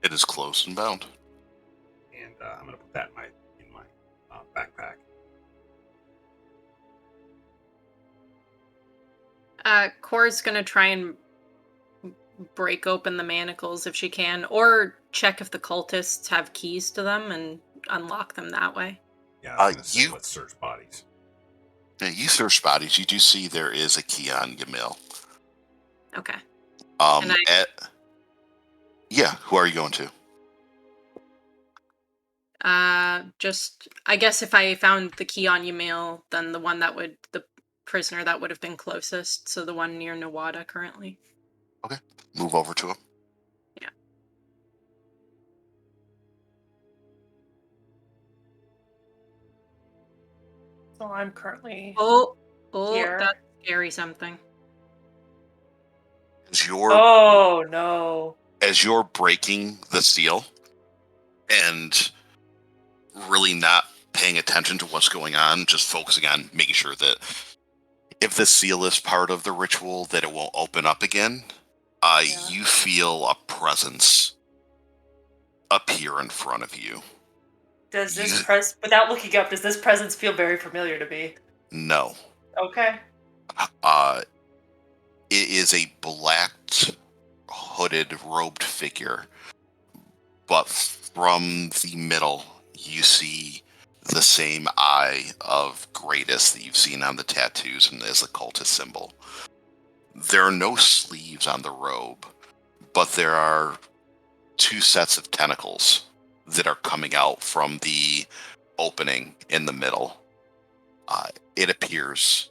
It is closed and bound. And I'm going to put that in my backpack. Cora's gonna try and break open the manacles if she can, or check if the cultists have keys to them and unlock them that way. Yeah, I was going to say, you- let's search bodies. Now, you search bodies. You do see there is a key on Yamil. Okay. Yeah, who are you going to? Just I guess if I found the key on Yamil, then the prisoner that would have been closest, so the one near Nawada currently. Okay, move over to him. Yeah. So I'm currently Oh, here. that's scary something. Oh no. As you're breaking the seal and really not paying attention to what's going on, just focusing on making sure that if the seal is part of the ritual, that it won't open up again, you feel a presence appear in front of you. Does this without looking up, does this presence feel very familiar to me? No. Okay. It is a black, hooded, robed figure, but from the middle, you see the same eye of Gratus that you've seen on the tattoos and as a cultist symbol. There are no sleeves on the robe, but there are 2 sets of tentacles that are coming out from the opening in the middle. It appears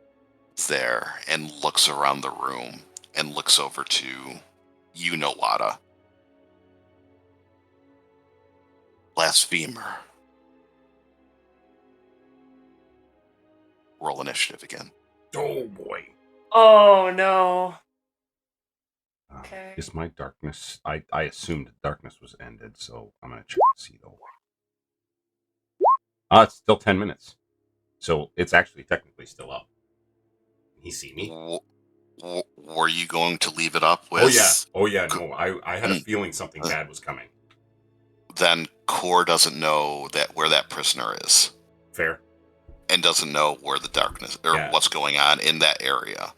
there and looks around the room and looks over to you, Nawada. Blasphemer. Roll initiative again. Oh, boy. Oh no. Okay. Is my darkness... I assumed darkness was ended, so I'm going to check to see, though. It's still 10 minutes. So it's actually technically still up. Can he see me? Were you going to leave it up with... Oh, yeah. No, I had a feeling something bad was coming. Then Core doesn't know where that prisoner is. Fair. And doesn't know where the darkness... or what's going on in that area.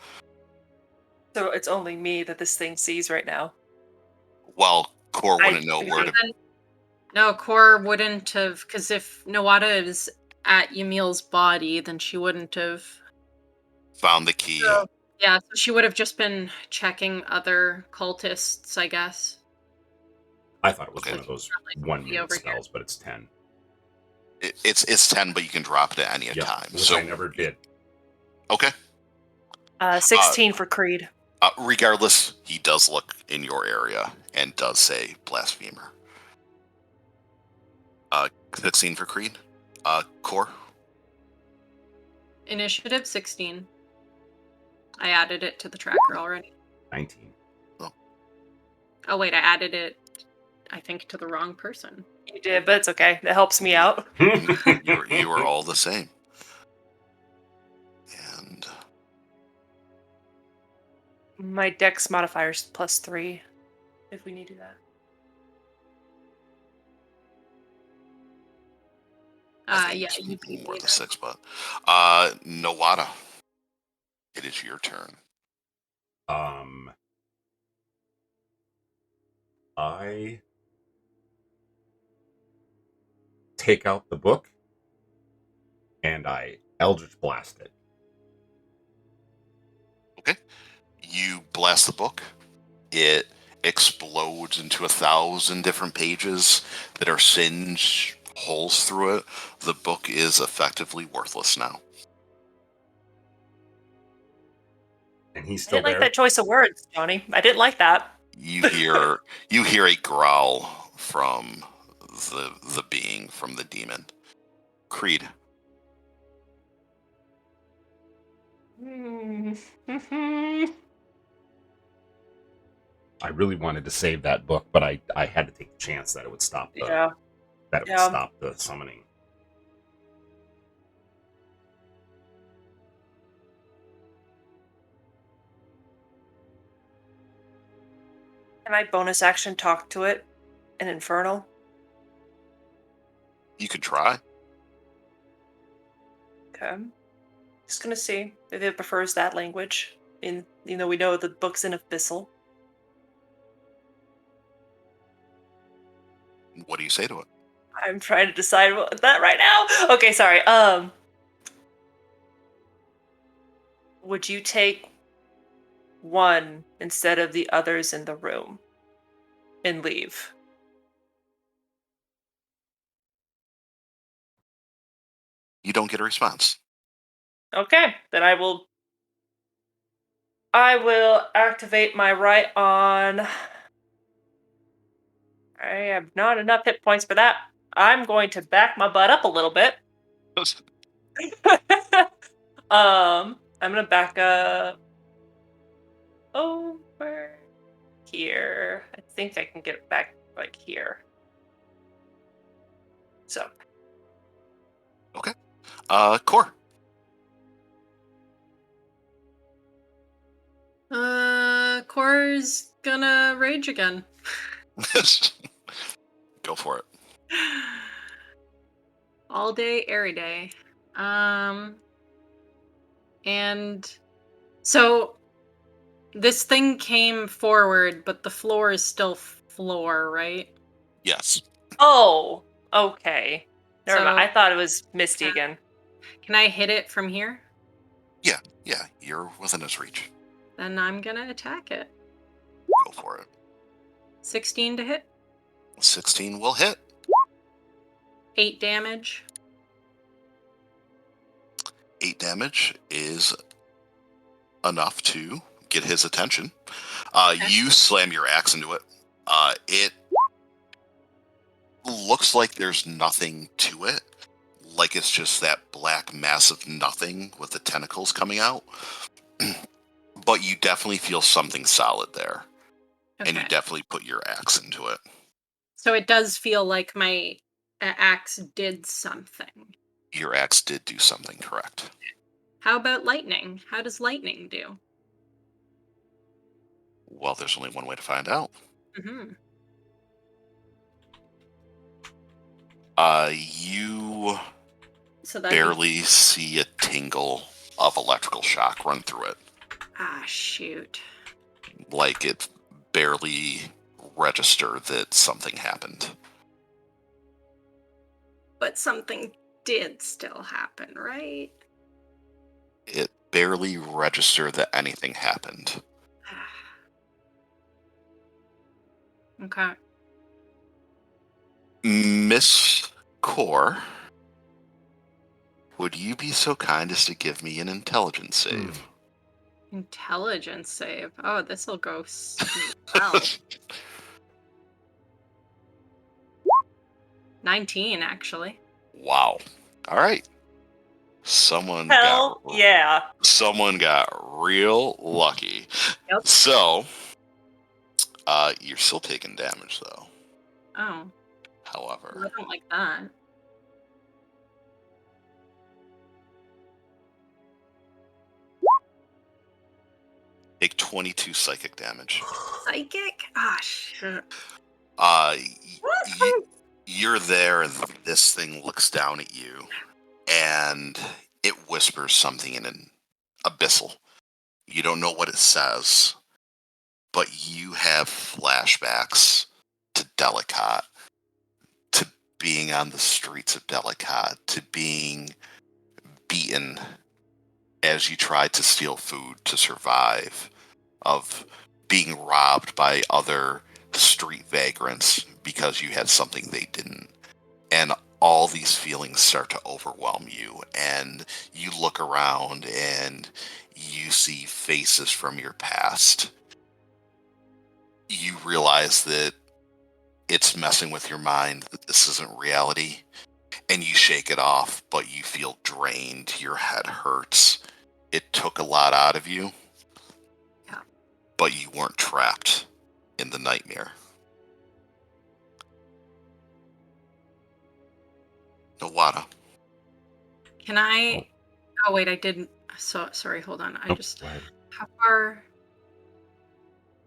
So it's only me that this thing sees right now. Well, Core wouldn't know where to... No, Core wouldn't have, because if Nawada is at Yamil's body, then she wouldn't have found the key. So she would have just been checking other cultists, I guess. I thought it was one of those 1-minute spells, but it's 10. It's 10, but you can drop it at any time. Which I never did. Okay. 16 for Creed. Regardless, he does look in your area and does say blasphemer. 16 for Creed. Core? Initiative 16. I added it to the tracker already. 19. Oh wait, I added it, I think, to the wrong person. You did, but it's okay. That helps me out. You are all the same. And my dex modifier is +3, if we need to do that. Yeah, you need more than 6, but Nawada, it is your turn. I take out the book and I Eldritch Blast it. Okay. You blast the book. It explodes into 1,000 different pages that are singed holes through it. The book is effectively worthless now. And he's still I didn't like that choice of words, Johnny. I didn't like that. You hear a growl from the being, from the demon. Creed. I really wanted to save that book, but I had to take the chance that it would stop the stop the summoning. Can I bonus action talk to it in Infernal? You could try. Okay. Just gonna see if it prefers that language. We know the book's in Abyssal. What do you say to it? I'm trying to decide that right now. Okay, sorry. Would you take one instead of the others in the room and leave? You don't get a response. Okay, then I will activate my right on. I have not enough hit points for that. I'm going to back my butt up a little bit. I'm gonna back up over here. I think I can get it back like here. So. Okay. Core. Core's gonna rage again. Go for it. All day, every day. And so this thing came forward, but the floor is still floor, right? Yes. Oh, okay. Never mind. So- I thought it was Misty again. Can I hit it from here? Yeah, you're within its reach. Then I'm gonna attack it. Go for it. 16 to hit. 16 will hit. 8 damage. 8 damage is enough to get his attention. You slam your axe into it. It looks like there's nothing to it. Like it's just that black mass of nothing with the tentacles coming out. But you definitely feel something solid there. Okay. And you definitely put your axe into it. So it does feel like my axe did something. Your axe did do something, correct. How about lightning? How does lightning do? Well, there's only one way to find out. Mm-hmm. You So that barely see a tingle of electrical shock run through it. Ah, shoot. Like it barely registered that something happened. But something did still happen, right? It barely registered that anything happened. Okay. Miss Core, would you be so kind as to give me an intelligence save? Intelligence save. Oh, this'll go well. 19, actually. Wow. All right. Someone Hell yeah. Someone got real lucky. Yep. So, you're still taking damage though. Oh, However, I don't like that. take 22 psychic damage. Psychic? Ah, shit. You're there, and this thing looks down at you, and it whispers something in an abyssal. You don't know what it says, but you have flashbacks to Delicate, to being on the streets of Delicate, to being beaten as you tried to steal food to survive, of being robbed by other street vagrants because you had something they didn't. And all these feelings start to overwhelm you, and you look around and you see faces from your past. You realize that it's messing with your mind, that this isn't reality, and you shake it off, but you feel drained. Your head hurts. It took a lot out of you, but you weren't trapped in the nightmare. Nawada. Can I... Oh, wait, I didn't... sorry, hold on. Go ahead. How far...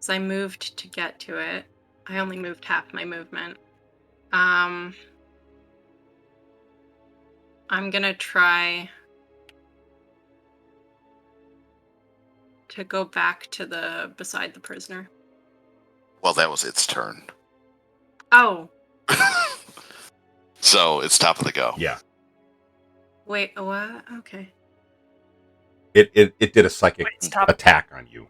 So I moved to get to it. I only moved half my movement. I'm gonna try to go back to the beside the prisoner. Well, that was its turn. Oh, So it's top of the go. Yeah. wait, what? Okay. It did a psychic Wait, stop. attack on you.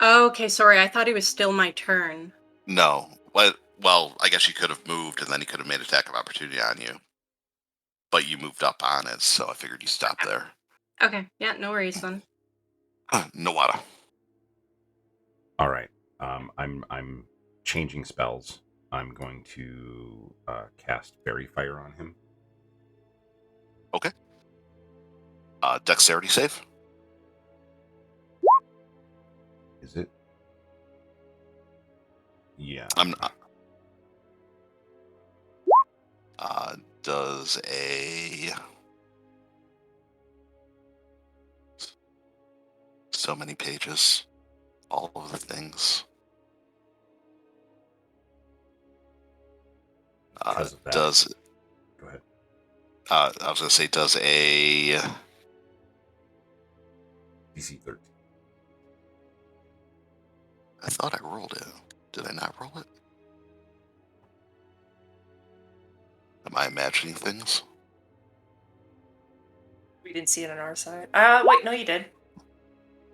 Okay, sorry. I thought it was still my turn. No. Well, I guess you could have moved, and then he could have made attack of opportunity on you. But you moved up on it, so I figured you stopped there. Okay, yeah, no worries then. Nawada. All right. I'm changing spells. I'm going to cast Fairy Fire on him. Okay. Dexterity save. Is it? Yeah. I'm not. Does a... So many pages. All of the things. Because of that. Does... Go ahead. I was going to say, does a... DC 13. I thought I rolled it. Did I not roll it? Am I imagining things? We didn't see it on our side. Wait, no, you did.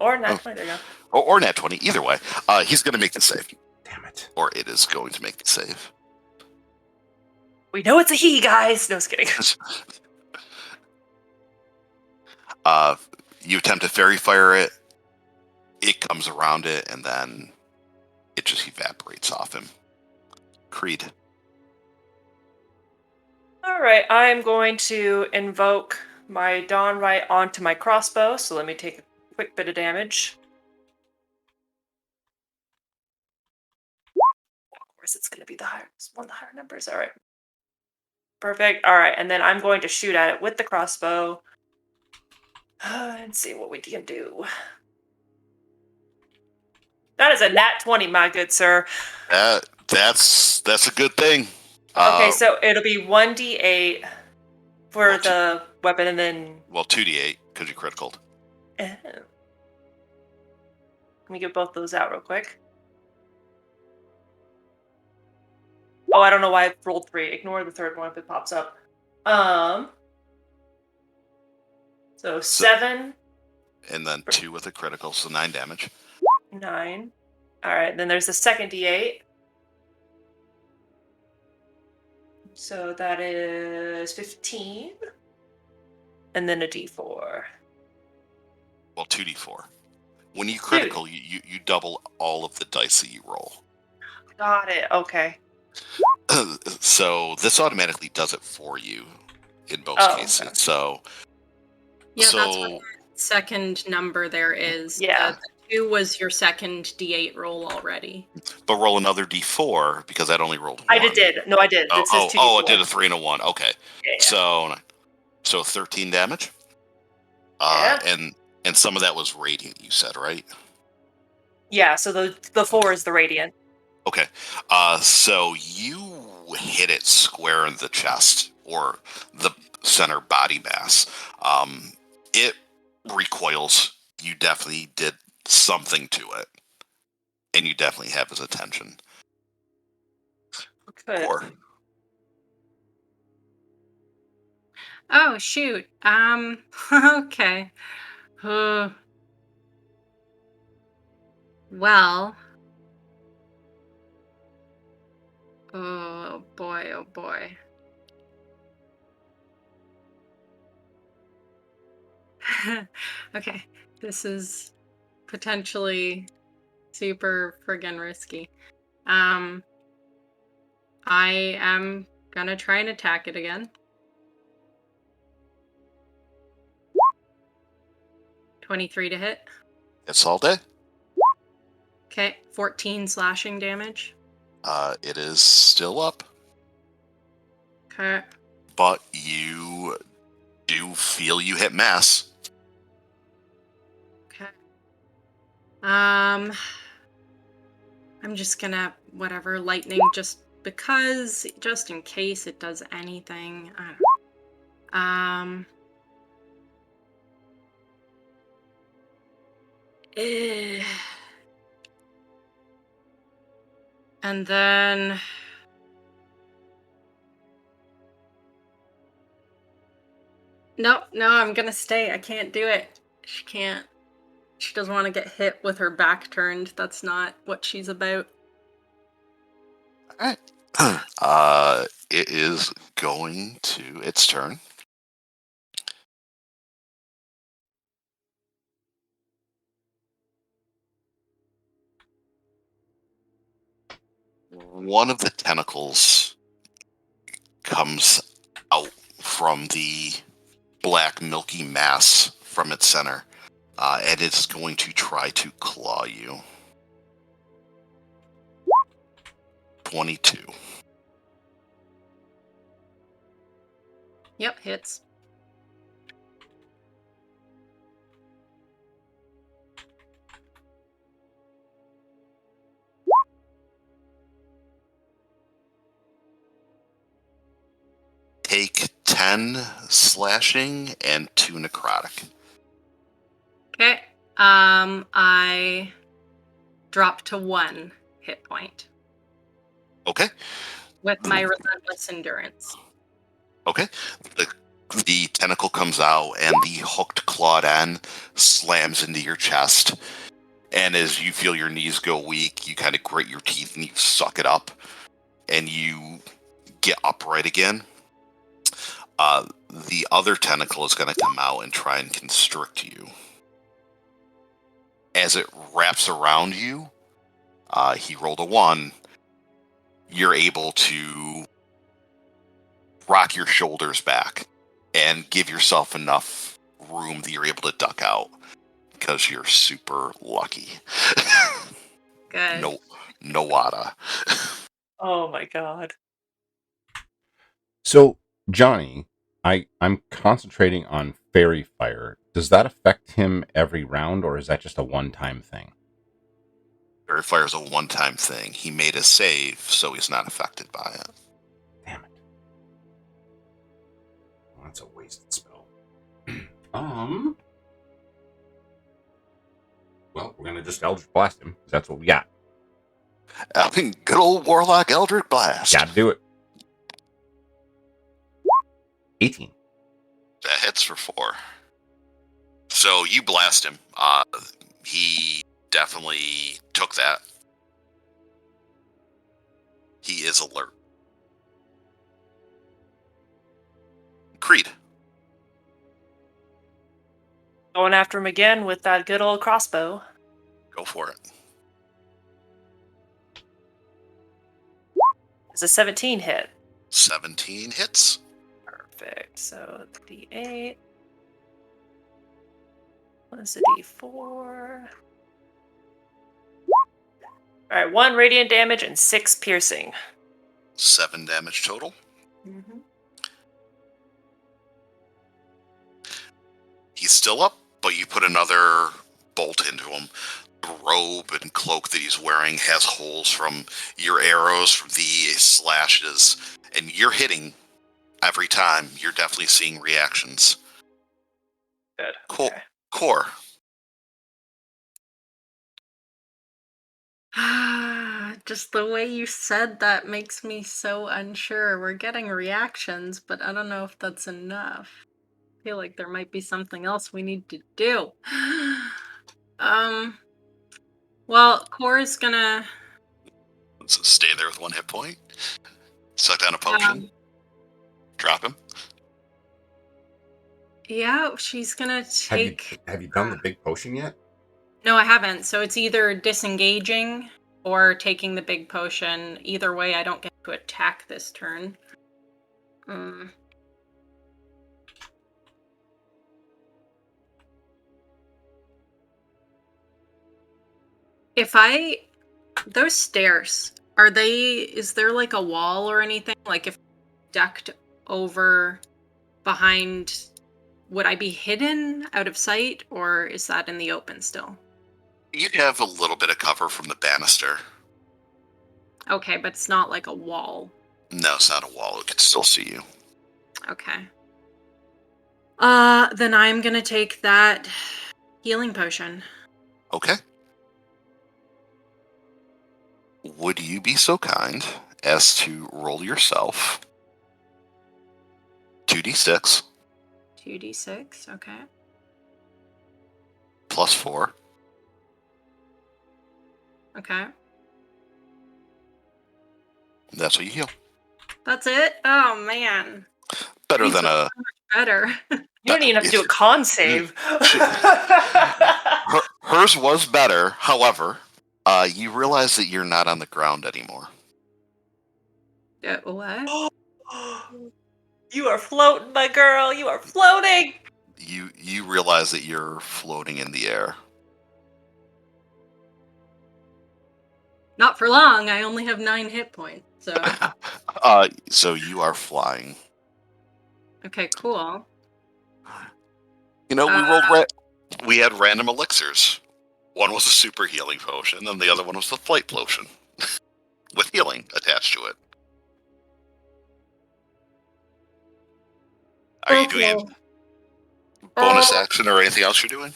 Or not. There you go. Or nat 20. Either way. He's going to make the save. Damn it. Or it is going to make the save. We know it's a he, guys. No, just kidding. You attempt to fairy fire it. It comes around it, and then it just evaporates off him. Creed. All right, I'm going to invoke my Dawn Right onto my crossbow, so let me take a quick bit of damage. Of course, it's going to be one of the higher numbers. All right. Perfect. All right, and then I'm going to shoot at it with the crossbow and see what we can do. That is a nat 20, my good sir. That's a good thing. Okay, so it'll be 1d8 for Well, the weapon, and then... Well, 2d8, because you criticaled. Let me get both those out real quick. Oh, I don't know why I rolled 3. Ignore the third one if it pops up. So 7. And then 2 with a critical, so 9 damage. 9. Alright, then there's the second d8. So that is 15. And then a d4. Well, 2d4. When you critical, you double all of the dice that you roll. Got it. Okay. So this automatically does it for you in both cases. Okay. So Yeah, that's what the second number there is. Yeah. The 2 was your second D8 roll already. But roll another d4 because that only rolled 1. I did. No, I did. It says 2d4. It did a 3 and a 1. Okay. Yeah. So 13 damage. Yeah. And some of that was radiant, you said, right? Yeah, so the 4 is the radiant. Okay. So you hit it square in the chest or the center body mass. It recoils. You definitely did something to it. And you definitely have his attention. Good. 4. Oh, shoot. Okay. Well. Oh boy, oh boy. Okay, this is potentially super friggin' risky. I am gonna try and attack it again. 23 to hit. It's all day. Okay, 14 slashing damage. It is still up. Okay. But you do feel you hit mass. Okay. I'm just gonna, whatever, lightning just because, just in case it does anything. I don't know. Eh. And then... No, I'm gonna stay. I can't do it. She can't. She doesn't want to get hit with her back turned. That's not what she's about. All right. It is going to its turn. One of the tentacles comes out from the black milky mass from its center, and it's going to try to claw you. 22. Yep, hits. Take 10 slashing and 2 necrotic. Okay. I drop to 1 hit point Okay. with my relentless endurance. Okay. The tentacle comes out and the hooked clawed end slams into your chest. And as you feel your knees go weak, you kind of grit your teeth and you suck it up. And you get upright again. The other tentacle is going to come out and try and constrict you. As it wraps around you, he rolled a 1. You're able to rock your shoulders back and give yourself enough room that you're able to duck out because you're super lucky. Good. No wada. Oh my god. So, Johnny, I'm concentrating on fairy fire. Does that affect him every round, or is that just a one-time thing? Fairy fire is a one-time thing. He made a save, so he's not affected by it. Damn it. Well, that's a wasted spell. Well, we're gonna just Eldritch Blast him, because that's what we got. I mean, good old Warlock Eldritch Blast. Gotta do it. 18. That hits for 4. So you blast him. He definitely took that. He is alert. Creed. Going after him again with that good old crossbow. Go for it. It's a 17 hit. 17 hits. Perfect. So D8. What's a D4? Alright, 1 radiant damage and 6 piercing. 7 damage total. Mm-hmm. He's still up, but you put another bolt into him. The robe and cloak that he's wearing has holes from your arrows, from the slashes, and you're hitting every time. You're definitely seeing reactions. Good. Okay. Core. Just the way you said that makes me so unsure. We're getting reactions, but I don't know if that's enough. I feel like there might be something else we need to do. Well, Core's gonna Stay there with 1 hit point. Suck down a potion. Drop him. Yeah, she's gonna take... Have you done the big potion yet? No, I haven't. So it's either disengaging or taking the big potion. Either way, I don't get to attack this turn. Those stairs, is there like a wall or anything? Like if ducked over behind, would I be hidden out of sight, or is that in the open still? You have a little bit of cover from the banister. Okay, but it's not like a wall. No, it's not a wall. It can still see you. Okay. Then I'm gonna take that healing potion. Okay. Would you be so kind as to roll yourself 2d6 2d6, okay. plus 4? Okay. That's what you heal. That's it? Oh, man. Better These than are a. so much better. You don't even have to do a con save. Hers was better. However, you realize that you're not on the ground anymore. What? You are floating, my girl. You are floating. You realize that you're floating in the air. Not for long. I only have 9 hit points, so... So you are flying. Okay, cool. You know, we had random elixirs. One was a super healing potion, and the other one was the flight potion with healing attached to it. Are you doing any bonus action or anything else you're doing?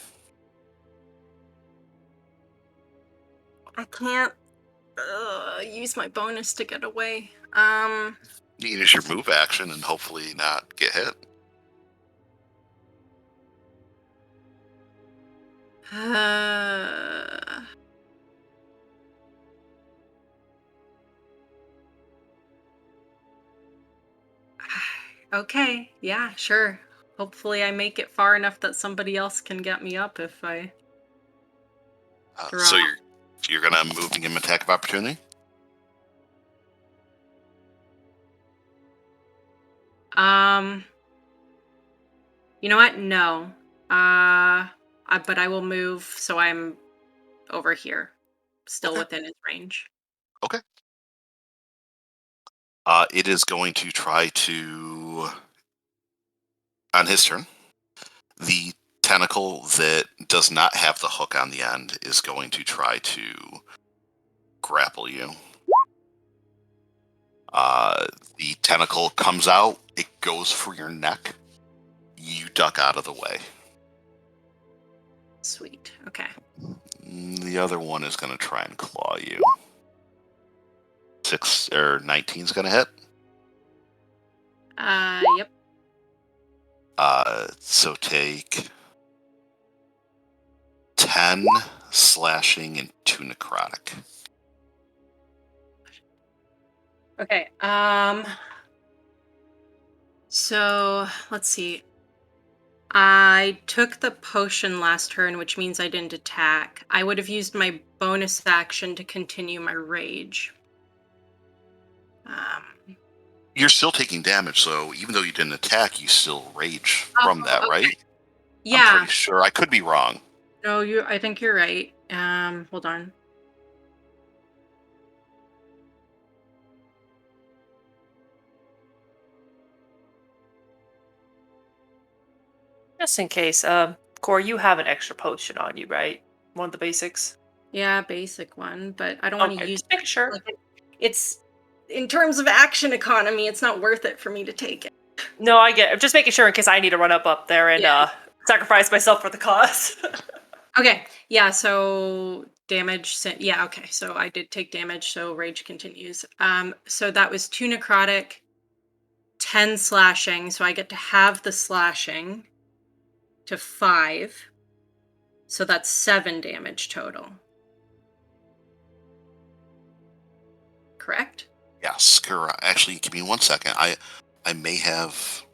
I can't use my bonus to get away. You can use your move action and hopefully not get hit. Okay, yeah, sure. Hopefully I make it far enough that somebody else can get me up if I drop. So you're gonna move and give him attack of opportunity? You know what? No. But I will move so I'm over here, still Okay. within his range. Okay. It is going to try to, on his turn, the tentacle that does not have the hook on the end is going to try to grapple you. The tentacle comes out, it goes for your neck, you duck out of the way. Sweet. Okay. The other one is going to try and claw you. 19 is going to hit. Yep. So take 10 slashing and 2 necrotic. Okay. So let's see. I took the potion last turn, which means I didn't attack. I would have used my bonus action to continue my rage. You're still taking damage, so even though you didn't attack, you still rage from that, okay. right? Yeah. I'm pretty sure. I could be wrong. No, I think you're right. Hold on. Just in case, Core, you have an extra potion on you, right? One of the basics. Yeah, basic one, but I don't want to use. Just making sure. Like, it's in terms of action economy, it's not worth it for me to take it. No, I get it. Just making sure in case I need to run up there and sacrifice myself for the cause. Okay, yeah, so damage. Yeah, okay, so I did take damage, so rage continues. So that was 2 necrotic, 10 slashing, so I get to have the slashing to 5. So that's 7 damage total. Correct? Yes, correct. Actually, give me 1 second. I may have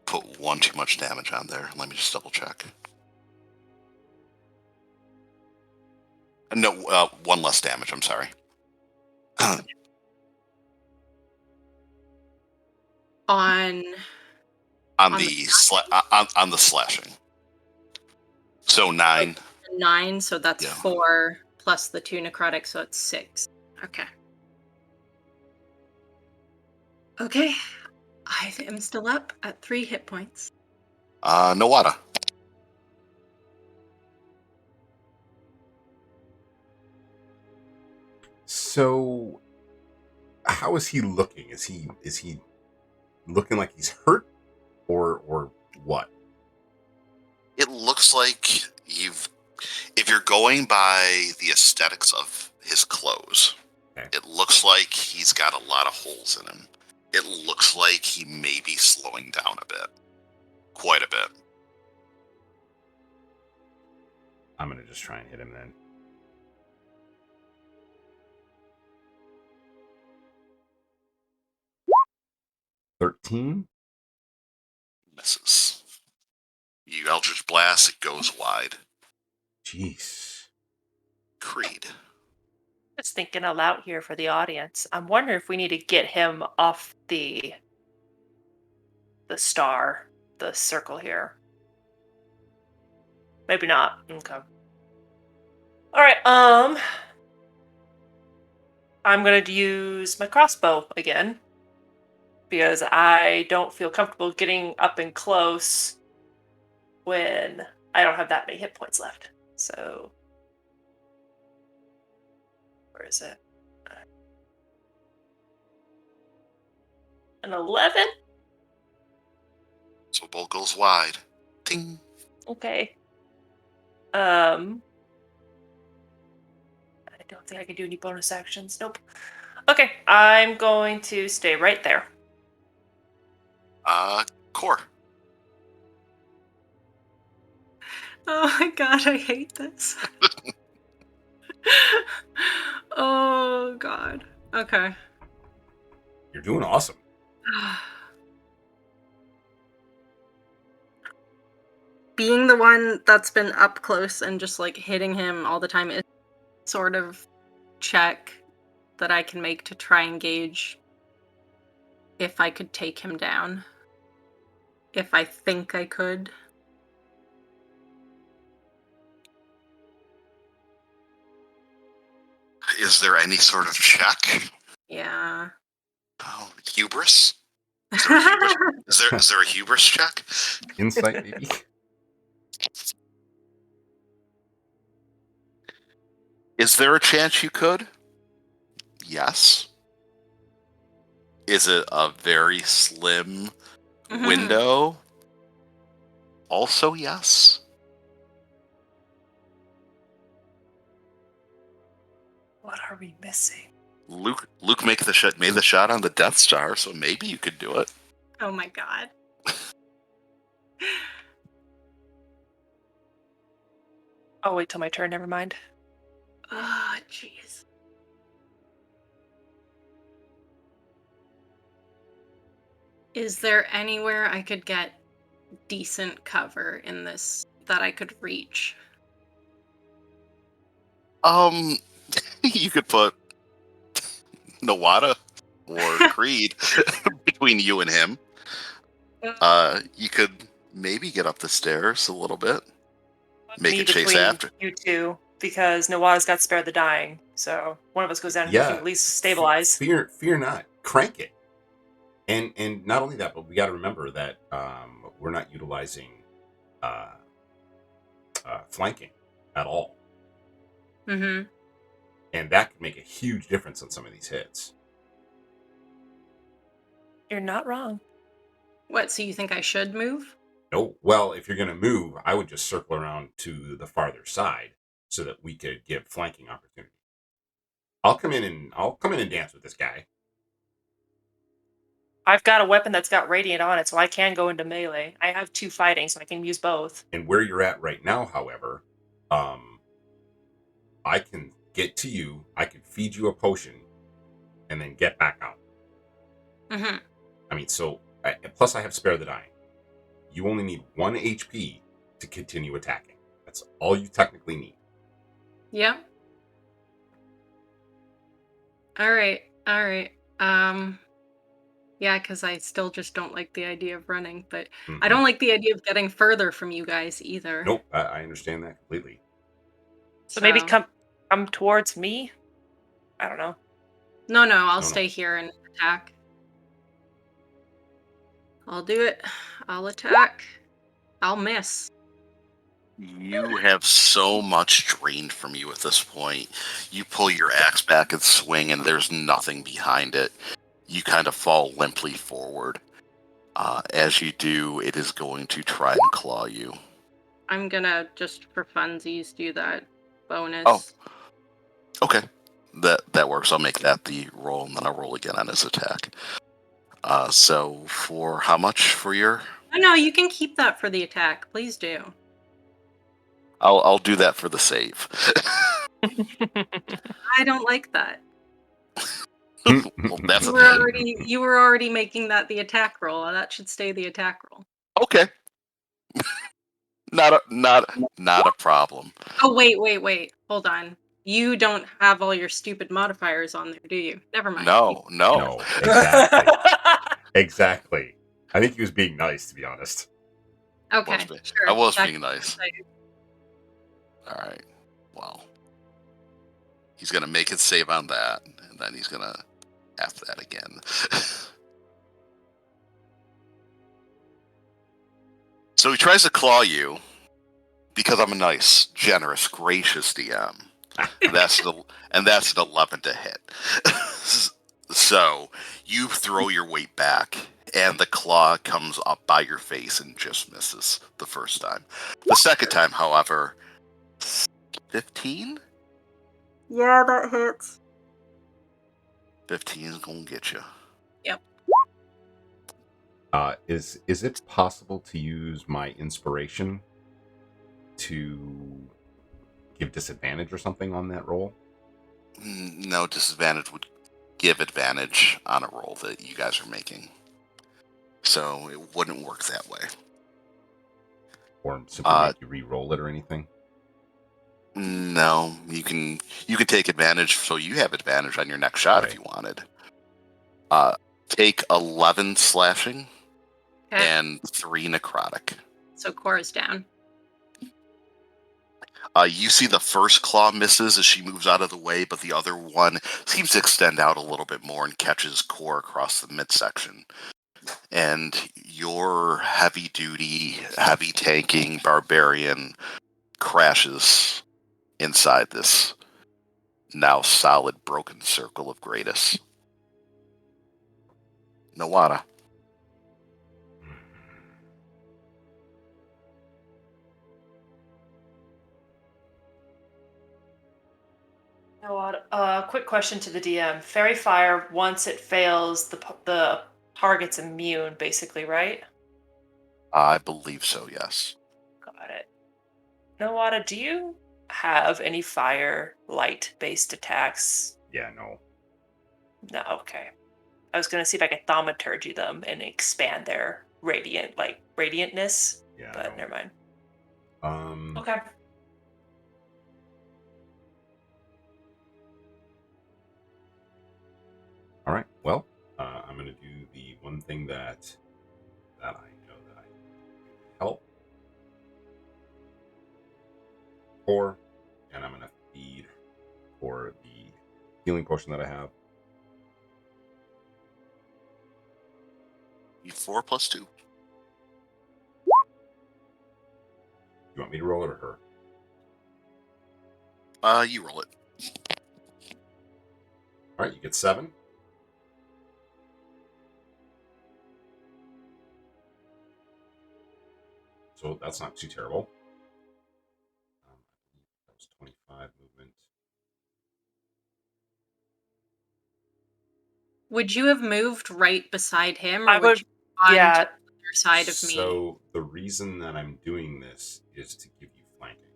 put 1 too much damage on there. Let me just double check. No, 1 less damage. I'm sorry. On the slashing. So 9. 9, so that's 4 plus the 2 necrotic, so it's 6. Okay. Okay, I am still up at 3 hit points. Nawada. So, how is he looking? Is he looking like he's hurt, or what? It looks like if you're going by the aesthetics of his clothes, Okay. it looks like he's got a lot of holes in him. It looks like he may be slowing down a bit. Quite a bit. I'm gonna just try and hit him then. $13. Misses. You Eldritch Blast, it goes wide. Jeez. Creed. Just thinking aloud here for the audience. I'm wondering if we need to get him off the star, the circle here. Maybe not. Okay. All right. I'm gonna use my crossbow again because I don't feel comfortable getting up and close when I don't have that many hit points left. So, where is it? An 11? So bolt goes wide. Ting. Okay. I don't think I can do any bonus actions. Nope. Okay, I'm going to stay right there. Core. Oh my god, I hate this. Oh god. Okay. You're doing awesome. Being the one that's been up close and just like hitting him all the time is sort of check that I can make to try and gauge if I could take him down. If I think I could. Is there any sort of check? Yeah. Oh, hubris? Is there a hubris, is there a hubris check? Insight, maybe. Is there a chance you could? Yes. Is it a very slim window? Also, yes. What are we missing? Luke made the shot on the Death Star, so maybe you could do it. Oh my god. I'll wait till my turn, never mind. Oh, jeez. Is there anywhere I could get decent cover in this that I could reach? You could put Nawada or Creed between you and him. You could maybe get up the stairs a little bit. Make Me a chase between after. you two, because Nawada's got Spare the Dying, so one of us goes down and he can at least stabilize. Fear not. Crank it. And not only that, but we got to remember that we're not utilizing flanking at all. Mm-hmm. And that could make a huge difference on some of these hits. You're not wrong. What, so you think I should move? No, well, if you're going to move, I would just circle around to the farther side so that we could give flanking opportunity. I'll come in and dance with this guy. I've got a weapon that's got radiant on it, so I can go into melee. I have 2 fighting, so I can use both. And where you're at right now, however, I can get to you, I can feed you a potion, and then get back out. Mm-hmm. I mean, plus I have Spare the Dying. You only need 1 HP to continue attacking. That's all you technically need. Yeah. Alright. Yeah, because I still just don't like the idea of running, but I don't like the idea of getting further from you guys either. Nope, I understand that completely. So maybe come towards me? I don't know. No, I'll stay here and attack. I'll do it. I'll attack. I'll miss. You have so much drained from you at this point. You pull your axe back and swing, and there's nothing behind it. You kind of fall limply forward. As you do, it is going to try and claw you. I'm gonna, just for funsies, do that bonus. Oh. Okay. That works. I'll make that the roll, and then I'll roll again on his attack. So for how much for your... No, you can keep that for the attack. Please do. I'll do that for the save. I don't like that. Well, that's You were already making that the attack roll. That should stay the attack roll. okay. Not a problem. Oh, wait. Hold on. You don't have all your stupid modifiers on there, do you? Never mind. No. No, exactly. Exactly. I think he was being nice, to be honest. Okay, sure. I was being nice. Excited. All right. Well, he's gonna make it save on that, and then he's gonna F that again. So he tries to claw you because I'm a nice, generous, gracious DM. And that's an 11 to hit. So you throw your weight back, and the claw comes up by your face and just misses the first time. The second time, however, 15? Yeah, that hits. 15 is gonna get you. Yep. Is it possible to use my inspiration to give disadvantage or something on that roll? No, disadvantage would give advantage on a roll that you guys are making. So it wouldn't work that way. Or simply make you re-roll it or anything? No, you can take advantage, so you have advantage on your next shot if you wanted. Take 11 slashing and 3 necrotic. So Cora's down. You see the first claw misses as she moves out of the way, but the other one seems to extend out a little bit more and catches Cora across the midsection. And your heavy-duty, heavy-tanking barbarian crashes inside this now solid broken circle of Gratus. Nawada. Quick question to the DM. Fairy Fire, once it fails, the target's immune, basically, right? I believe so, yes. Got it. Nawada, do you have any fire light-based attacks? Yeah, no. No, okay. I was going to see if I could thaumaturgy them and expand their radiantness, Yeah, but no. never mind. Okay. All right. Well, I'm going to do the one thing that I know that I can help for, and I'm going to feed for the healing potion that I have. You 4 plus 2. You want me to roll it or her? You roll it. All right, you get 7. So that's not too terrible. That was 25 movement. Would you have moved right beside him, or I would, you on yeah. to the other side of me? So the reason that I'm doing this is to give you flanking.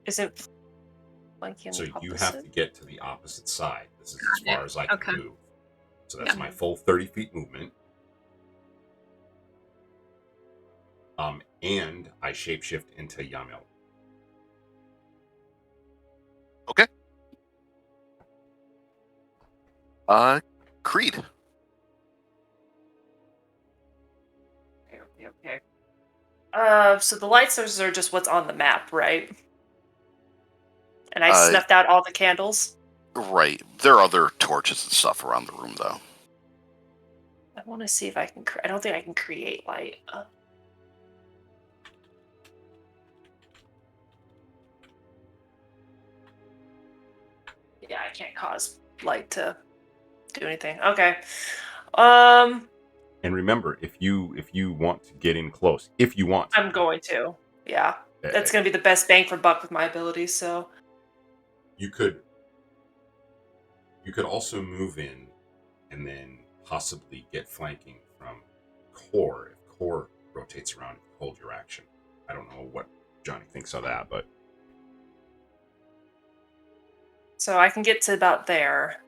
Isn't flanking So opposite? you have to get to the opposite side. This is as far as I can move. So that's my full 30 feet movement. And I shapeshift into Yamil. Okay. Creed. Okay. So the light sources are just what's on the map, right? And I snuffed out all the candles? Right. There are other torches and stuff around the room, though. I want to see if I can... I don't think I can create light. can't cause light to do anything. Okay. And remember, if you want to get in close, if you want to, I'm going to. Yeah. uh, That's going to be the best bang for buck with my abilities, so. you could also move in and then possibly get flanking from Core if Core rotates around and hold your action. I don't know what Johnny thinks of that, but So I can get to about there.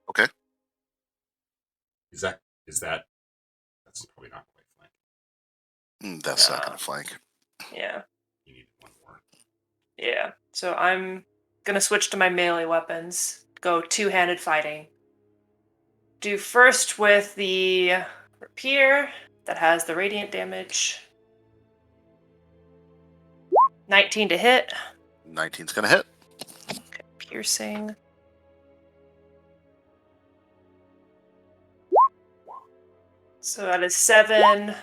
Okay. is that that's probably not quite flanking. That's not going to flank. Yeah. You need one more. Yeah. So I'm going to switch to my melee weapons. Go two-handed fighting. Do first with the rapier that has the radiant damage. 19 to hit. 19's going to hit. Okay, piercing. So that is 7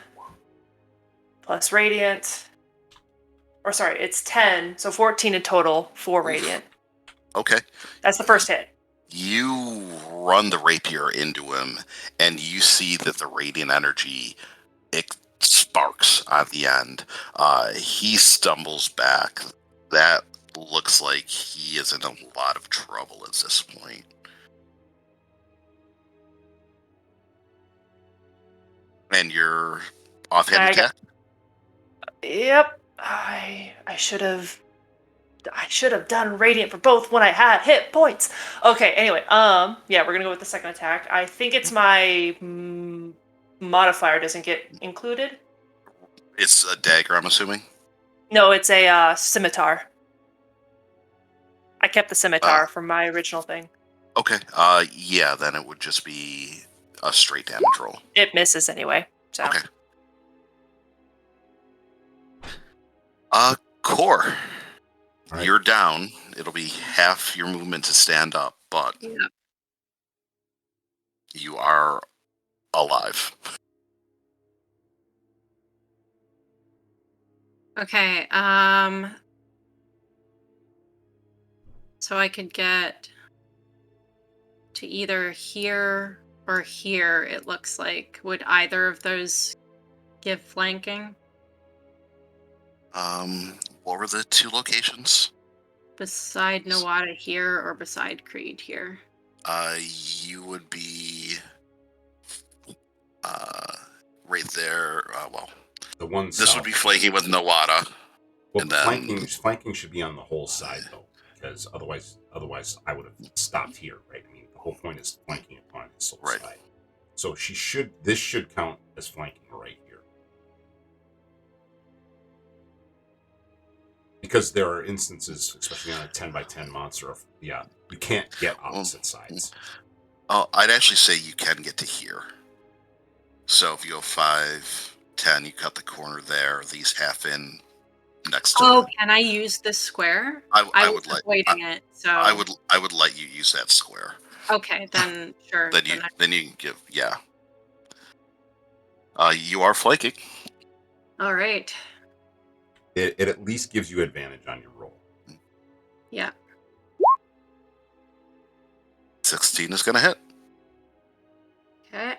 plus radiant. Or sorry, it's 10. So 14 in total for radiant. Okay. That's the first hit. You run the rapier into him, and you see that the radiant energy, it sparks at the end. He stumbles back. That looks like he is in a lot of trouble at this point. And your offhand attack? Yep. I should have done radiant for both when I had hit points. Okay, anyway, yeah, we're gonna go with the second attack. I think it's my modifier doesn't get included. It's a dagger, I'm assuming? No, it's a scimitar. I kept the scimitar from my original thing. Okay. Yeah, then it would just be a straight damage roll. It misses anyway. So. Okay. Core. Right. You're down. It'll be half your movement to stand up, but you are alive. Okay, so I could get to either here or here, it looks like. Would either of those give flanking? What were the two locations? Beside Nawada here or beside Creed here? You would be right there. Well, the one this south. would be flanking with Nawada. Well, and then flanking should be on the whole side though, because otherwise I would have stopped here, right? I mean, the whole point is flanking upon his soul side. So this should count as flanking right here. Because there are instances, especially on a 10 by 10 monster, you can't get opposite sides. Oh, I'd actually say you can get to here. So if you go 5, 10, you cut the corner there, these half in next to it. Can I use this square? I would was avoiding it, so I would let you use that square. Okay, then sure. then you can give you are flanking. All right. It at least gives you advantage on your roll. Yeah. 16 is going to hit. Okay.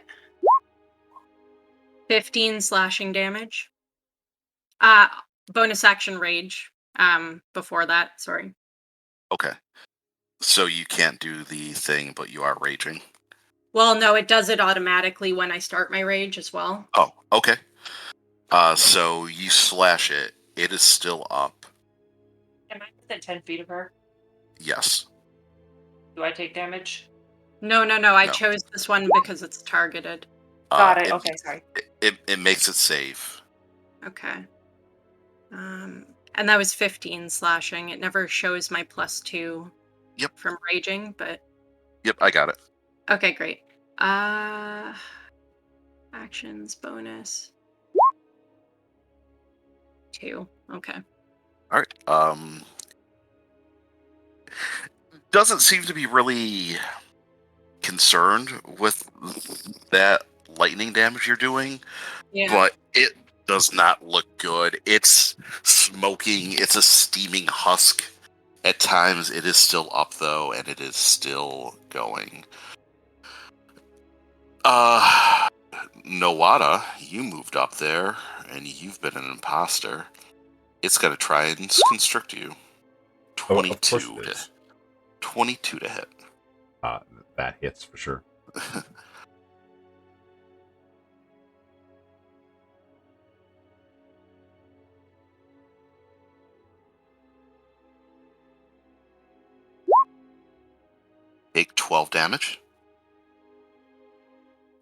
15 slashing damage. Bonus action rage. Before that, sorry. Okay. So you can't do the thing, but you are raging. Well, no, it does it automatically when I start my rage as well. Oh, okay. So you slash it. It is still up. Am I within 10 feet of her? Yes. Do I take damage? No. I chose this one because it's targeted. Got it. Okay, sorry. It makes it save. Okay. And that was 15 slashing. It never shows my +2 from raging, but... Yep, I got it. Okay, great. Actions, bonus. 2. Okay. All right. Doesn't seem to be really concerned with that lightning damage you're doing, but it does not look good. It's smoking. It's a steaming husk, At times, it is still up, though, and it is still going. Nowata, you moved up there, and you've been an imposter. It's going to try and constrict you. Oh, of course 22 it to is. 22 to hit. That hits for sure. Take 12 damage,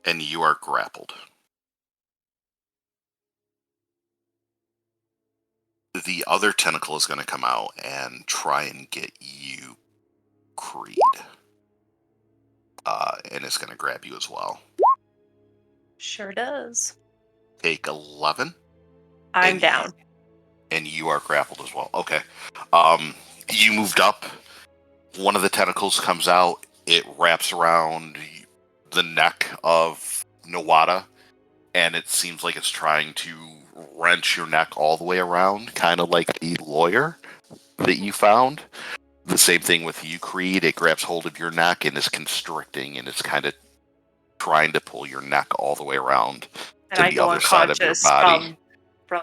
and you are grappled. The other tentacle is going to come out and try and get you, Creed. And it's going to grab you as well. Sure does. Take 11. I'm And down. And you are grappled as well. Okay. You moved up. One of the tentacles comes out. It wraps around the neck of Nawada, and it seems like it's trying to wrench your neck all the way around, kind of like the lawyer that you found. The same thing with you, Creed. It grabs hold of your neck and is constricting, and it's kind of trying to pull your neck all the way around And to I the go other side of your unconscious body. from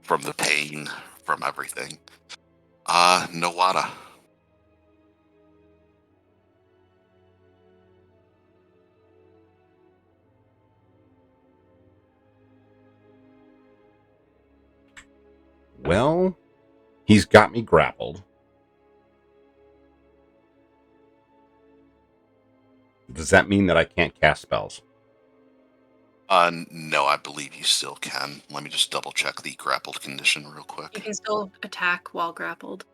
From the pain, from everything. Nawada. Well, he's got me grappled. Does that mean that I can't cast spells? No, I believe you still can. Let me just double check the grappled condition real You quick. can still attack while grappled.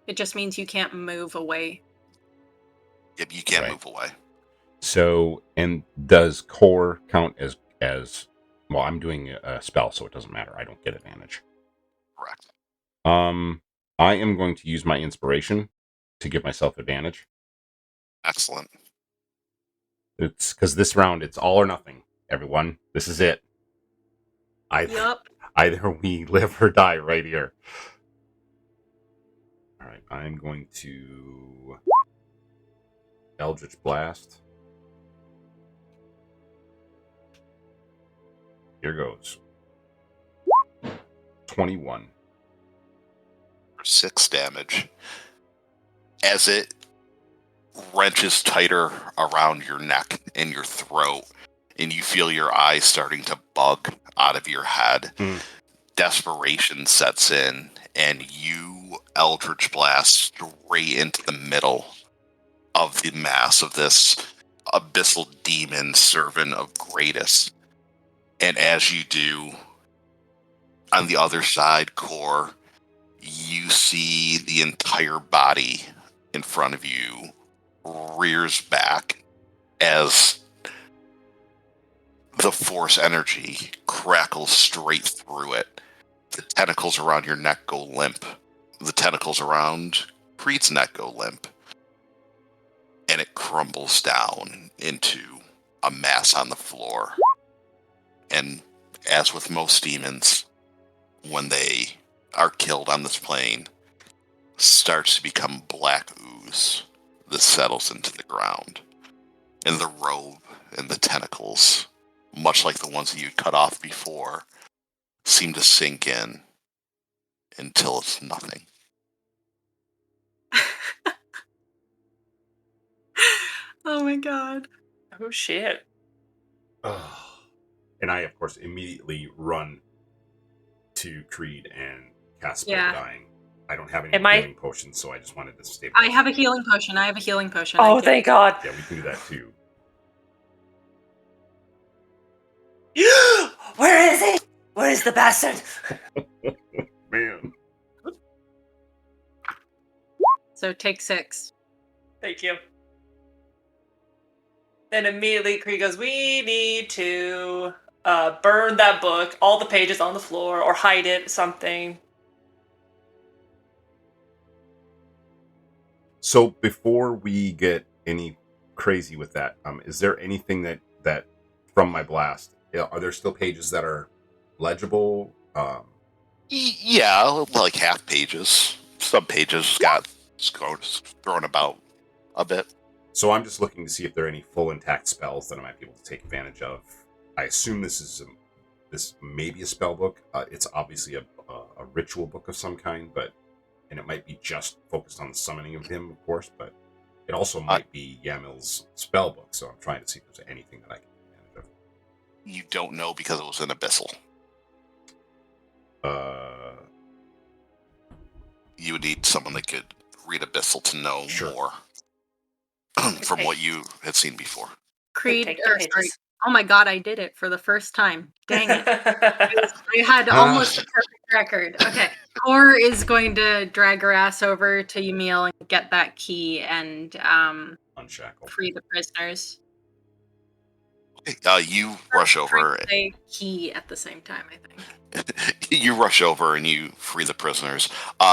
It just means you can't move away. Yep, you can't Right. move away. So, and does core count as well? I'm doing a spell, so it doesn't matter. I don't get advantage. Correct. I am going to use my inspiration to give myself advantage. Excellent. It's because this round it's all or nothing. Everyone, this is it. Yup. Either we live or die right here. All right, I'm going to Eldritch Blast. Here goes. 21. For 6 damage. As it wrenches tighter around your neck and your throat, and you feel your eyes starting to bug out of your head, desperation sets in, and you Eldritch Blast straight into the middle of the mass of this abyssal demon servant of Gratus. And as you do, on the other side, Core, you see the entire body in front of you rears back as the force energy crackles straight through it. The tentacles around your neck go limp. The tentacles around Creed's neck go limp. And it crumbles down into a mass on the floor. And as with most demons, when they are killed on this plane, starts to become black ooze that settles into the ground. And the robe and the tentacles, much like the ones that you cut off before, seem to sink in until it's nothing. Oh my god. Oh shit. And I, of course, immediately run to Creed and cast Spell Yeah. Dying. I don't have any Am I- healing potions, so I just wanted to stay. I have a healing potion. I Oh, thank God. Yeah, we can do that too. Where is he? Where is the bastard? Man. So take 6. Thank you. Then immediately Kree goes, we need to burn that book, all the pages on the floor, or hide it, something. So before we get any crazy with that, is there anything that from my blast? Are there still pages that are legible? Yeah, like half pages. Some pages got thrown about a bit. So I'm just looking to see if there are any full intact spells that I might be able to take advantage of. I assume this may be a spell book. It's obviously a ritual book of some kind, and it might be just focused on the summoning of him, of course, but it also might be Yamil's spell book. So I'm trying to see if there's anything that I can take advantage of. You don't know because it was an abyssal. You would need someone that could read abyssal to know more from what you had seen before. Creed, sorry. Oh my god, I did it for the first time. Dang it. I had almost a perfect record. Okay. Cor is going to drag her ass over to Yamil and get that key and unshackle. Free the prisoners. You rush over. Say key at the same time, I think. You rush over and you free the prisoners.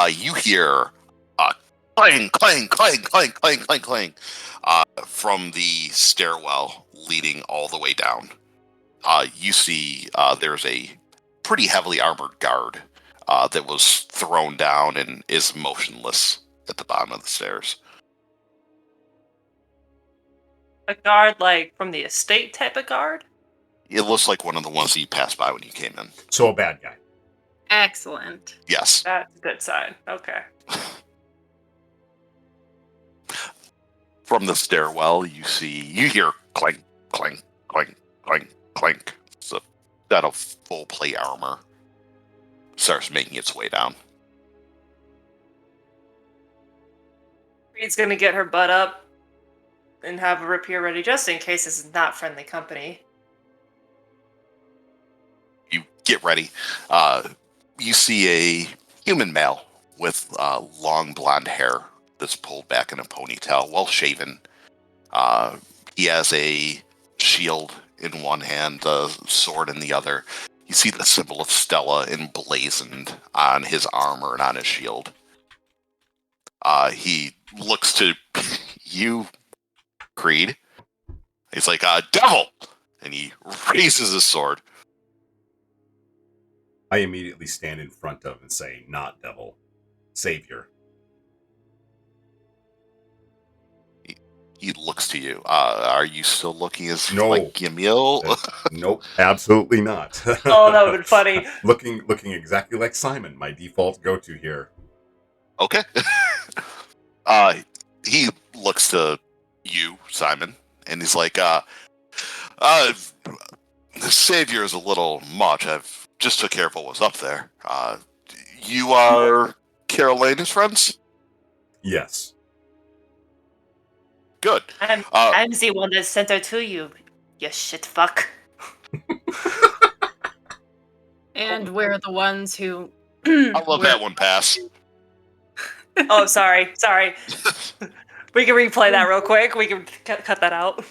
You hear clang, clang, clang, clang, clang, clang, clang from the stairwell leading all the way down. You see there's a pretty heavily armored guard that was thrown down and is motionless at the bottom of the stairs. A guard, like, from the estate type of guard? It looks like one of the ones that you passed by when you came in. So a bad guy. Excellent. Yes. That's a good sign. Okay. From the stairwell, you hear clank, clank, clank, clank, clank. It's a set of full plate armor starts making its way down. Reed's gonna get her butt up and have a rapier ready just in case this is not friendly company. You get ready. You see a human male with long blonde hair that's pulled back in a ponytail, well shaven. He has a shield in one hand, a sword in the other. You see the symbol of Stella emblazoned on his armor and on his shield. He looks to you, Creed. He's like, devil! And he raises his sword. I immediately stand in front of and say, not devil, savior. He looks to you. Are you still looking as no. like Yamil? Nope, absolutely not. Oh, that would have been funny. Looking exactly like Simon, my default go-to here. Okay. He looks to you, Simon, and he's like, the savior is a little much. I've just took care of what was up there. You are Carolina's friends? Yes. Good. I'm the one that sent her to you, you shit fuck. And we're the ones who... I'll let that one pass. Oh, sorry. We can replay that real quick. We can cut that out.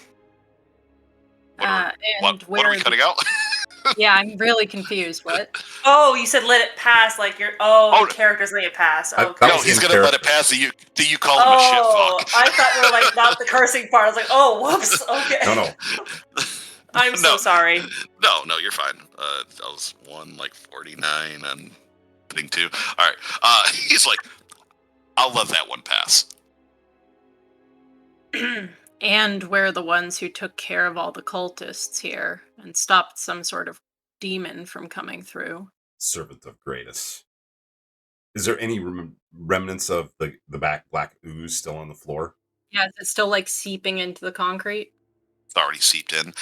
What are we cutting out? Yeah, I'm really confused. What? Oh, you said let it pass, like you're... Oh, the character's letting it pass. Okay. No, he's going to let it pass. Do you call him a shit fuck? I thought you were like, not the cursing part. I was like, oh, whoops. Okay. No. I'm so sorry. No, you're fine. That was 1:49 and thing 2. All right. He's like, I'll let that one pass. And we're the ones who took care of all the cultists here and stopped some sort of demon from coming through. Servant of Gratus. Is there any remnants of the black ooze still on the floor? Yeah, is it still like seeping into the concrete? It's already seeped in.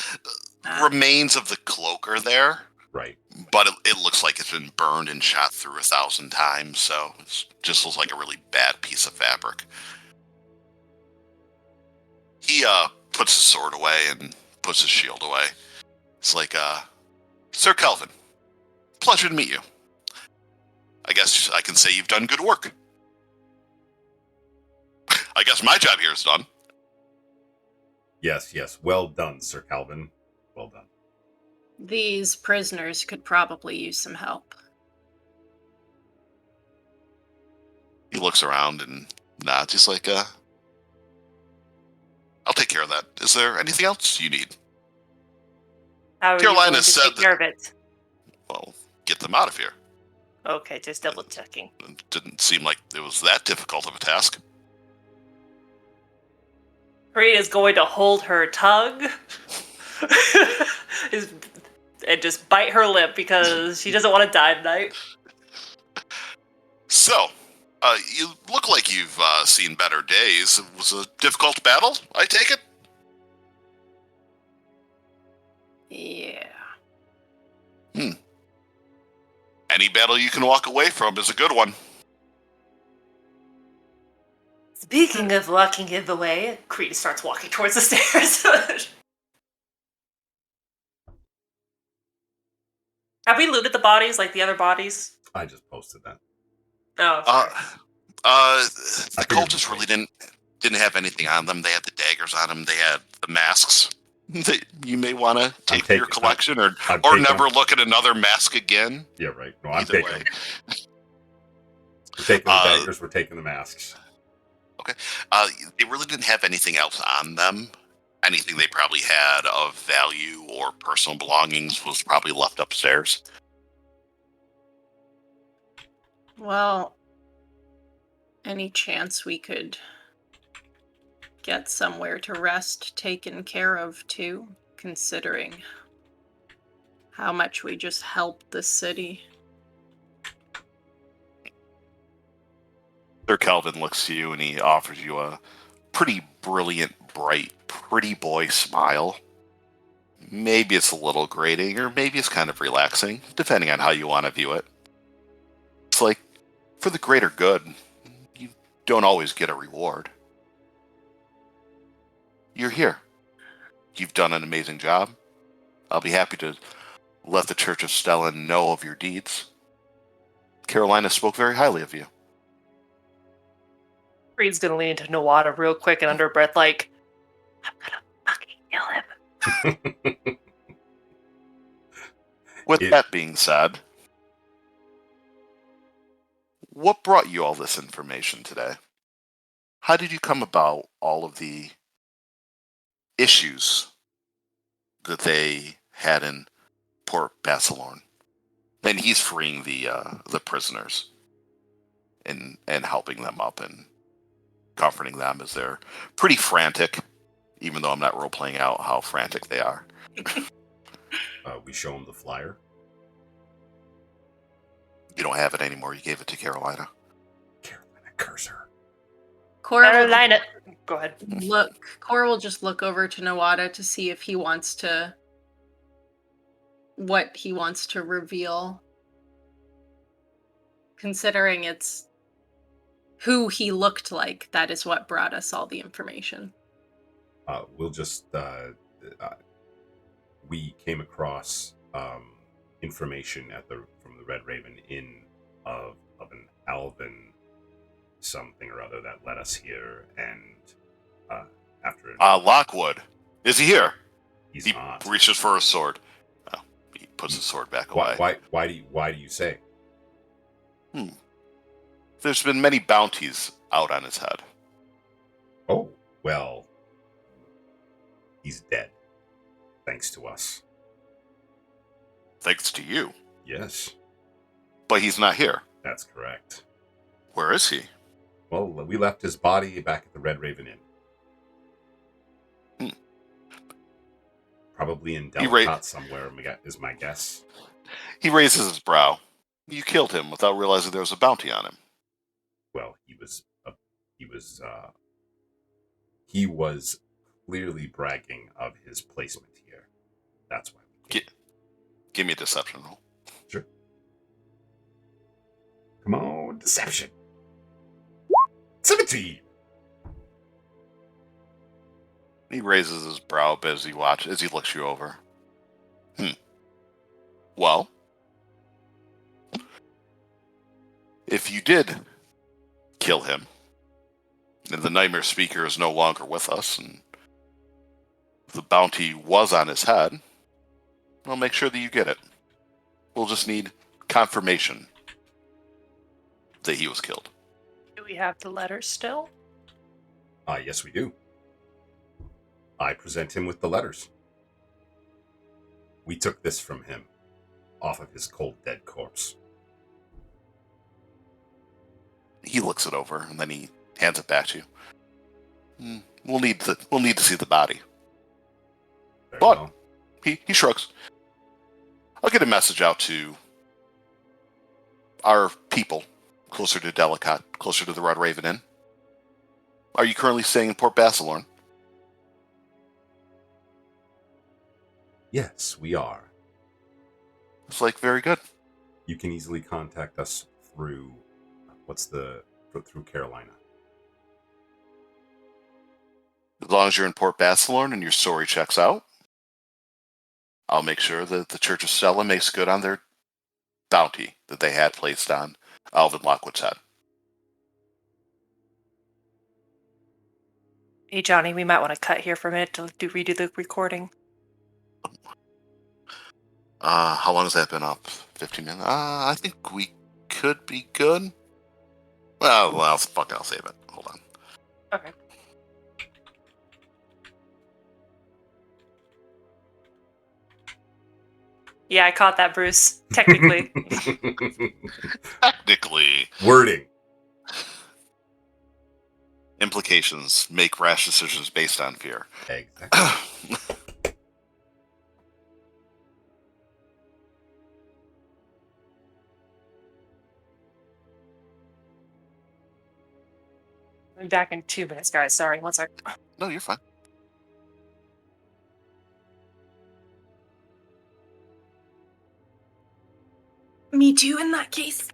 Remains of the cloak are there. Right. But it looks like it's been burned and shot through 1,000 times, so it just looks like a really bad piece of fabric. He puts his sword away and puts his shield away. It's like, Sir Kelvin, pleasure to meet you. I guess I can say you've done good work. I guess my job here is done. Yes. Well done, Sir Calvin. Well done. These prisoners could probably use some help. He looks around and nods. He's like, I'll take care of that. Is there anything else you need? How are Carolina you going to said take care of it? Well, get them out of here. Okay, just double checking. It didn't seem like it was that difficult of a task. Creed is going to hold her tongue and just bite her lip because she doesn't want to die tonight. So, you look like you've seen better days. It was a difficult battle, I take it? Yeah. Any battle you can walk away from is a good one. Speaking of walking in the way, Creed starts walking towards the stairs. Have we looted the bodies like the other bodies? I just posted that. Oh, The cultists really didn't have anything on them. They had the daggers on them. They had the masks that you may want to take for your collection, or never look at another mask again. Yeah, right. No, I'm Either taking way. them. We're taking the daggers. We're taking the masks. Okay. They really didn't have anything else on them. Anything they probably had of value or personal belongings was probably left upstairs. Well, any chance we could get somewhere to rest taken care of too, considering how much we just helped the city? Sir Kelvin looks to you and he offers you a pretty brilliant, bright, pretty boy smile. Maybe it's a little grating, or maybe it's kind of relaxing, depending on how you want to view it. It's like, for the greater good, you don't always get a reward. You're here. You've done an amazing job. I'll be happy to let the Church of Stellan know of your deeds. Carolina spoke very highly of you. Creed's gonna lean into Nawada real quick and under her breath, like, I'm gonna fucking kill him. With that being said, what brought you all this information today? How did you come about all of the issues that they had in Port Basilorn? And he's freeing the prisoners and helping them up and comforting them as they're pretty frantic, even though I'm not role-playing out how frantic they are. We show them the flyer. You don't have it anymore. You gave it to Carolina. Carolina, curse her. Carolina, go ahead. Cora will just look over to Nawada to see if he wants to, what he wants to reveal. Considering it's who he looked like, that is what brought us all the information. We'll just, we came across information from the Red Raven Inn of an Alvin something or other that led us here, and after Lockwood, is he here? He not. Reaches for his sword. Oh, he puts his sword back away. Why do you say? There's been many bounties out on his head. Oh, well, he's dead. Thanks to us. Thanks to you. Yes. But he's not here. That's correct. Where is he? Well, we left his body back at the Red Raven Inn. Probably in Delcott somewhere, is my guess. He raises his brow. You killed him without realizing there was a bounty on him. Well, he was clearly bragging of his placement here. That's why. Give me a deception roll. Sure. Come on, deception. 17. He raises his brow a bit as he looks you over. Well, if you did kill him, and the Nightmare Speaker is no longer with us, and the bounty was on his head, I'll make sure that you get it. We'll just need confirmation that he was killed. Do we have the letters still? Yes, we do. I present him with the letters. We took this from him, off of his cold, dead corpse. He looks it over and then he hands it back to you. We'll need to see the body. Very But well. he shrugs. I'll get a message out to our people closer to Delicate, closer to the Red Raven Inn. Are you currently staying in Port Basselorn? Yes, we are. It's like very good. You can easily contact us through through Carolina. As long as you're in Port Basselorn and your story checks out, I'll make sure that the Church of Stella makes good on their bounty that they had placed on Alvin Lockwood's head. Hey, Johnny, we might want to cut here for a minute to redo the recording. How long has that been up? 15 minutes? I think we could be good. Well, fuck it, I'll save it. Hold on. Okay. Yeah, I caught that, Bruce. Technically. Technically. Wording. Implications. Make rash decisions based on fear. Exactly. I'm back in 2 minutes, guys. Sorry, one sec. No, you're fine. Me too, in that case.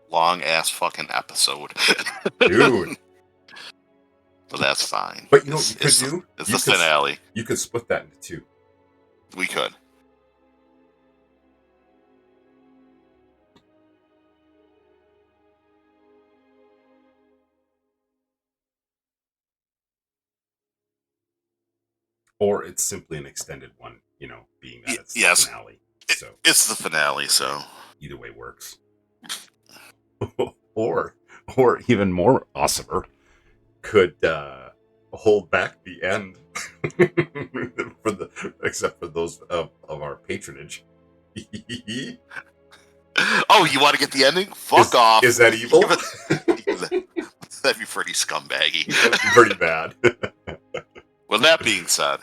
Long ass fucking episode. Dude. But that's fine. But you know what you could do? It's You the could- finale. You could split that into two. We could. Or it's simply an extended one, being that it's Yes. the finale. So It's the finale, so. either way works. or even more awesomer, could hold back the end except for those of our patronage. Oh, you want to get the ending? Fuck off. Is that evil? That'd be pretty scumbaggy. Pretty bad. Well, that being said,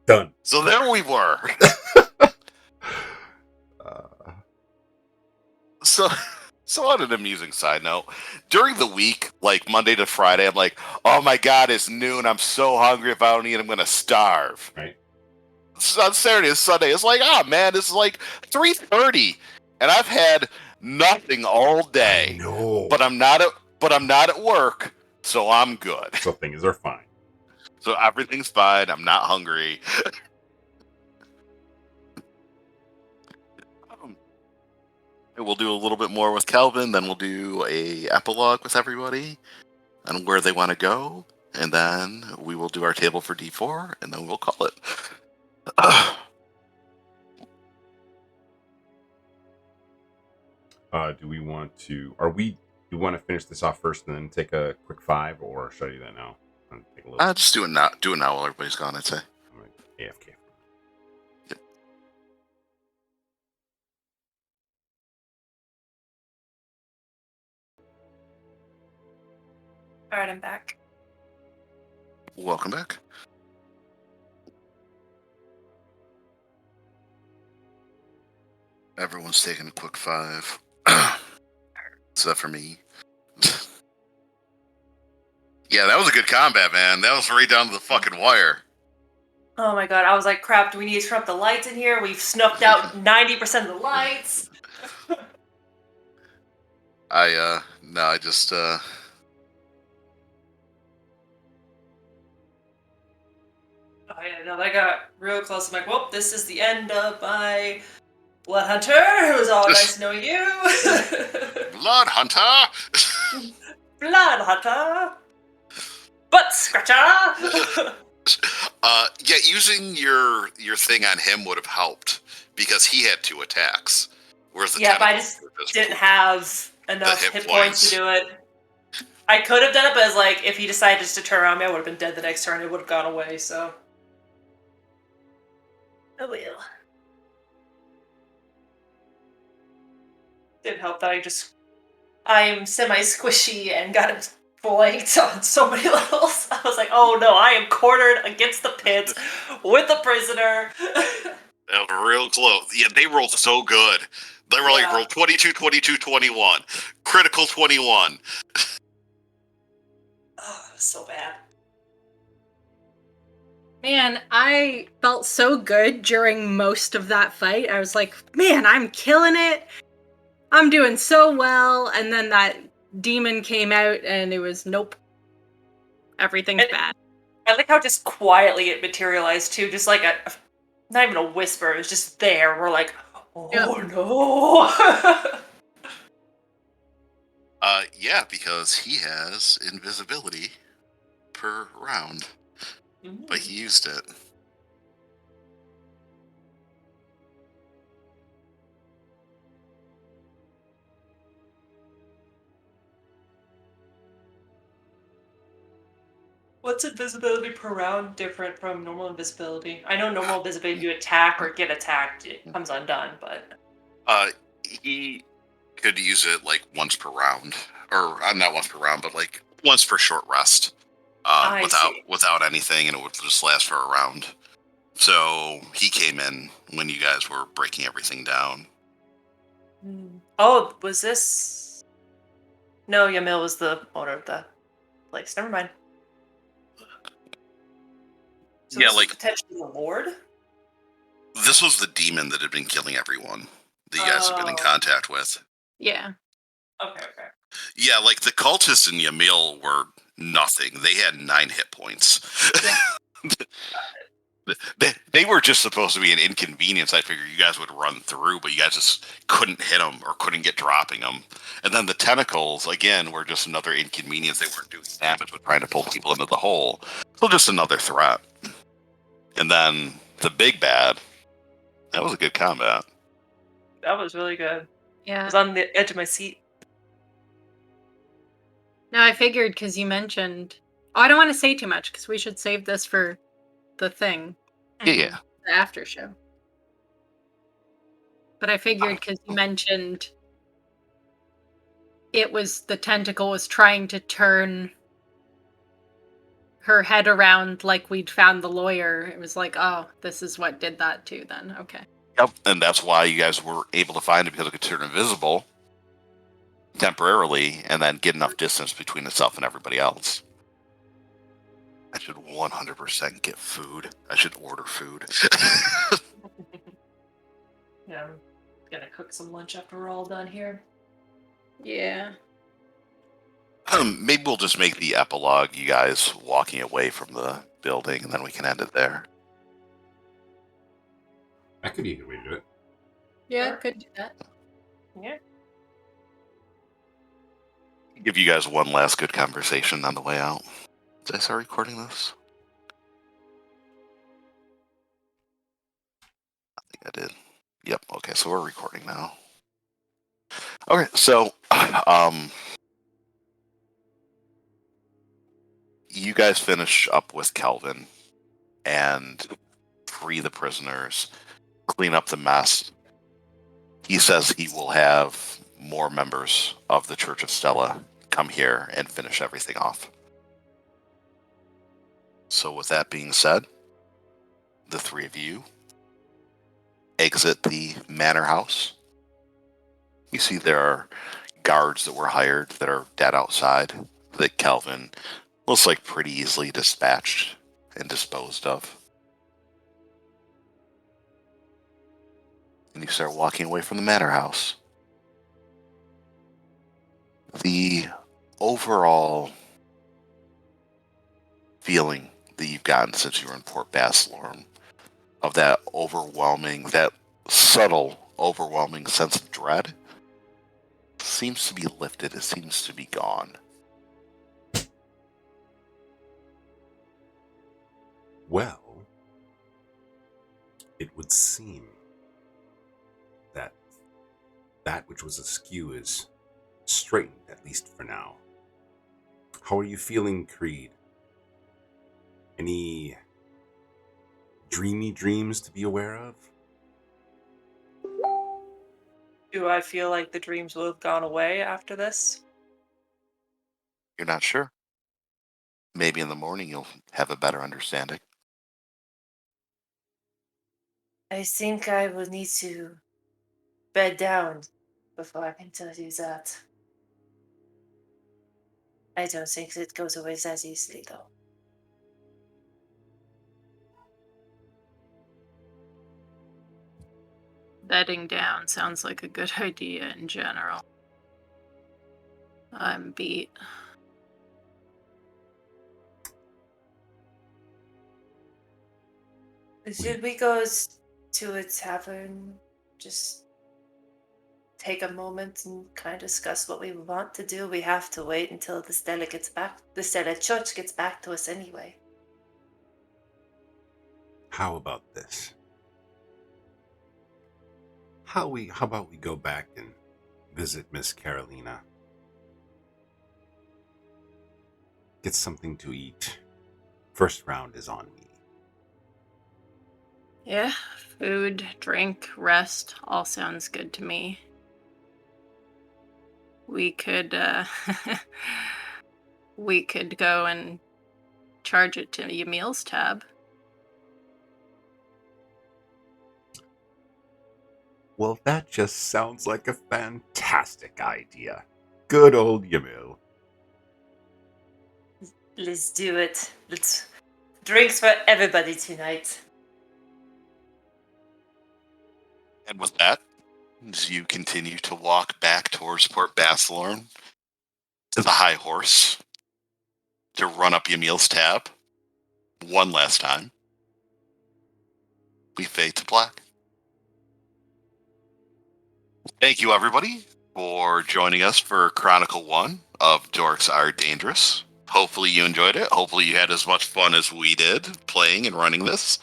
Done. so there we were. So on an amusing side note, during the week, like Monday to Friday, I'm like, oh my God, it's noon. I'm so hungry. If I don't eat, I'm going to starve. Right. So on Saturday and Sunday, it's like, oh man, this is like 3:30, and I've had nothing all day. No. But I'm not at work, so I'm good. So things are fine. So everything's fine. I'm not hungry. And we'll do a little bit more with Calvin, then we'll do a epilogue with everybody and where they want to go, and then we will do our table for D4, and then we'll call it. Do we want to finish this off first and then take a quick 5, or should I do that now? Take a little Just do it now. Do it now while everybody's gone, I'd say. I'm like AFK. All right, I'm back. Welcome back. Everyone's taking a quick 5. Except for me. Yeah, that was a good combat, man. That was right down to the fucking wire. Oh my God, I was like, crap, do we need to turn up the lights in here? We've snuffed out 90% of the lights. I Oh yeah, no, I got real close. I'm like, well, this is the end of my Blood Hunter. It was all nice knowing you. Blood Hunter! Blood Hunter! Butt Scratcher! Yeah, using your thing on him would have helped because he had 2 attacks. Whereas the Yeah, but I tentacles just were didn't have enough hit hit points to do it. I could have done it, but it's like, if he decided just to turn around me, I would have been dead the next turn. It would have gone away, so. Oh, well. Didn't help that I'm semi-squishy and got it flanked on so many levels. I was like, oh no, I am cornered against the pit with a prisoner. That was real close. Yeah, they rolled so good. They were like, roll 22, 22, 21. Critical 21. Oh, it was so bad. Man, I felt so good during most of that fight. I was like, man, I'm killing it. I'm doing so well. And then that demon came out and it was, nope. Everything's bad. I like how just quietly it materialized too, just like not even a whisper, it was just there. We're like, oh no. Yeah, because he has invisibility per round. But he used it. What's invisibility per round different from normal invisibility? I know normal invisibility, you attack or get attacked, it comes undone, but... He could use it like once per round. Or, not once per round, but like once per short rest. Without anything, and it would just last for a round. So, he came in when you guys were breaking everything down. Oh, was this... No, Yamil was the owner of the place. Never mind. So Yeah, this like... is potentially the Lord? This was the demon that had been killing everyone that you guys have been in contact with. Yeah. Okay. Yeah, like the cultists in Yamil were nothing. They had 9 hit points. Yeah. They were just supposed to be an inconvenience. I figured you guys would run through, but you guys just couldn't hit them or couldn't get dropping them. And then the tentacles, again, were just another inconvenience. They weren't doing damage, but trying to pull people into the hole. So just another threat. And then the big bad, that was a good combat. That was really good. Yeah. I was on the edge of my seat. No, I figured because you mentioned... Oh, I don't want to say too much because we should save this for the thing. Yeah. The after show. But I figured because you mentioned it was the tentacle was trying to turn her head around like we'd found the lawyer. It was like, oh, this is what did that too then. Okay. Yep, and that's why you guys were able to find it, because it could turn invisible temporarily and then get enough distance between itself and everybody else. I should 100% get food. I should order food. Yeah, I'm gonna cook some lunch after we're all done here. Yeah. Maybe we'll just make the epilogue you guys walking away from the building, and then we can end it there. That could be a good way to do it. Yeah, could do that. Yeah. Give you guys one last good conversation on the way out. Did I start recording this? I think I did. Yep, okay, so we're recording now. Okay, so, you guys finish up with Kelvin and free the prisoners, clean up the mess. He says he will have more members of the Church of Stella come here and finish everything off. So with that being said, the 3 of you exit the manor house. You see there are guards that were hired that are dead outside that Kelvin looks like pretty easily dispatched and disposed of. And you start walking away from the manor house. The overall feeling that you've gotten since you were in Port Baslorum of that subtle, overwhelming sense of dread seems to be lifted. It seems to be gone. Well, it would seem that that which was askew is straightened, at least for now. How are you feeling, Creed? Any dreamy dreams to be aware of? Do I feel like the dreams will have gone away after this? You're not sure. Maybe in the morning you'll have a better understanding. I think I will need to bed down before I can tell you that. I don't think it goes away as easily, though. Bedding down sounds like a good idea in general. I'm beat. Should we go to a tavern? Just take a moment and kind of discuss what we want to do. We have to wait until the Stella gets back. The Stella Church gets back to us anyway. How about this? How about we go back and visit Miss Carolina? Get something to eat. First round is on me. Yeah, food, drink, rest, all sounds good to me. We could, we could go and charge it to your meals tab. Well, that just sounds like a fantastic idea. Good old Yamil. Let's do it. Let's drinks for everybody tonight. And with that, as you continue to walk back towards Port Basselorn to the High Horse to run up Yamil's tab one last time, we fade to black. Thank you, everybody, for joining us for Chronicle I of Dorks Are Dangerous. Hopefully you enjoyed it. Hopefully you had as much fun as we did playing and running this.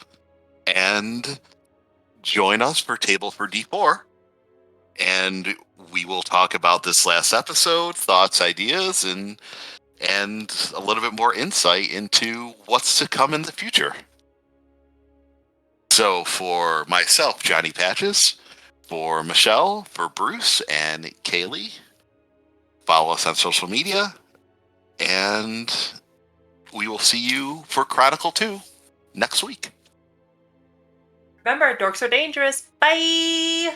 And join us for Table for D4. And we will talk about this last episode, thoughts, ideas, and a little bit more insight into what's to come in the future. So for myself, Johnny Patches, for Michelle, for Bruce, and Kaylee, follow us on social media, and we will see you for Chronicle 2 next week. Remember, dorks are dangerous. Bye!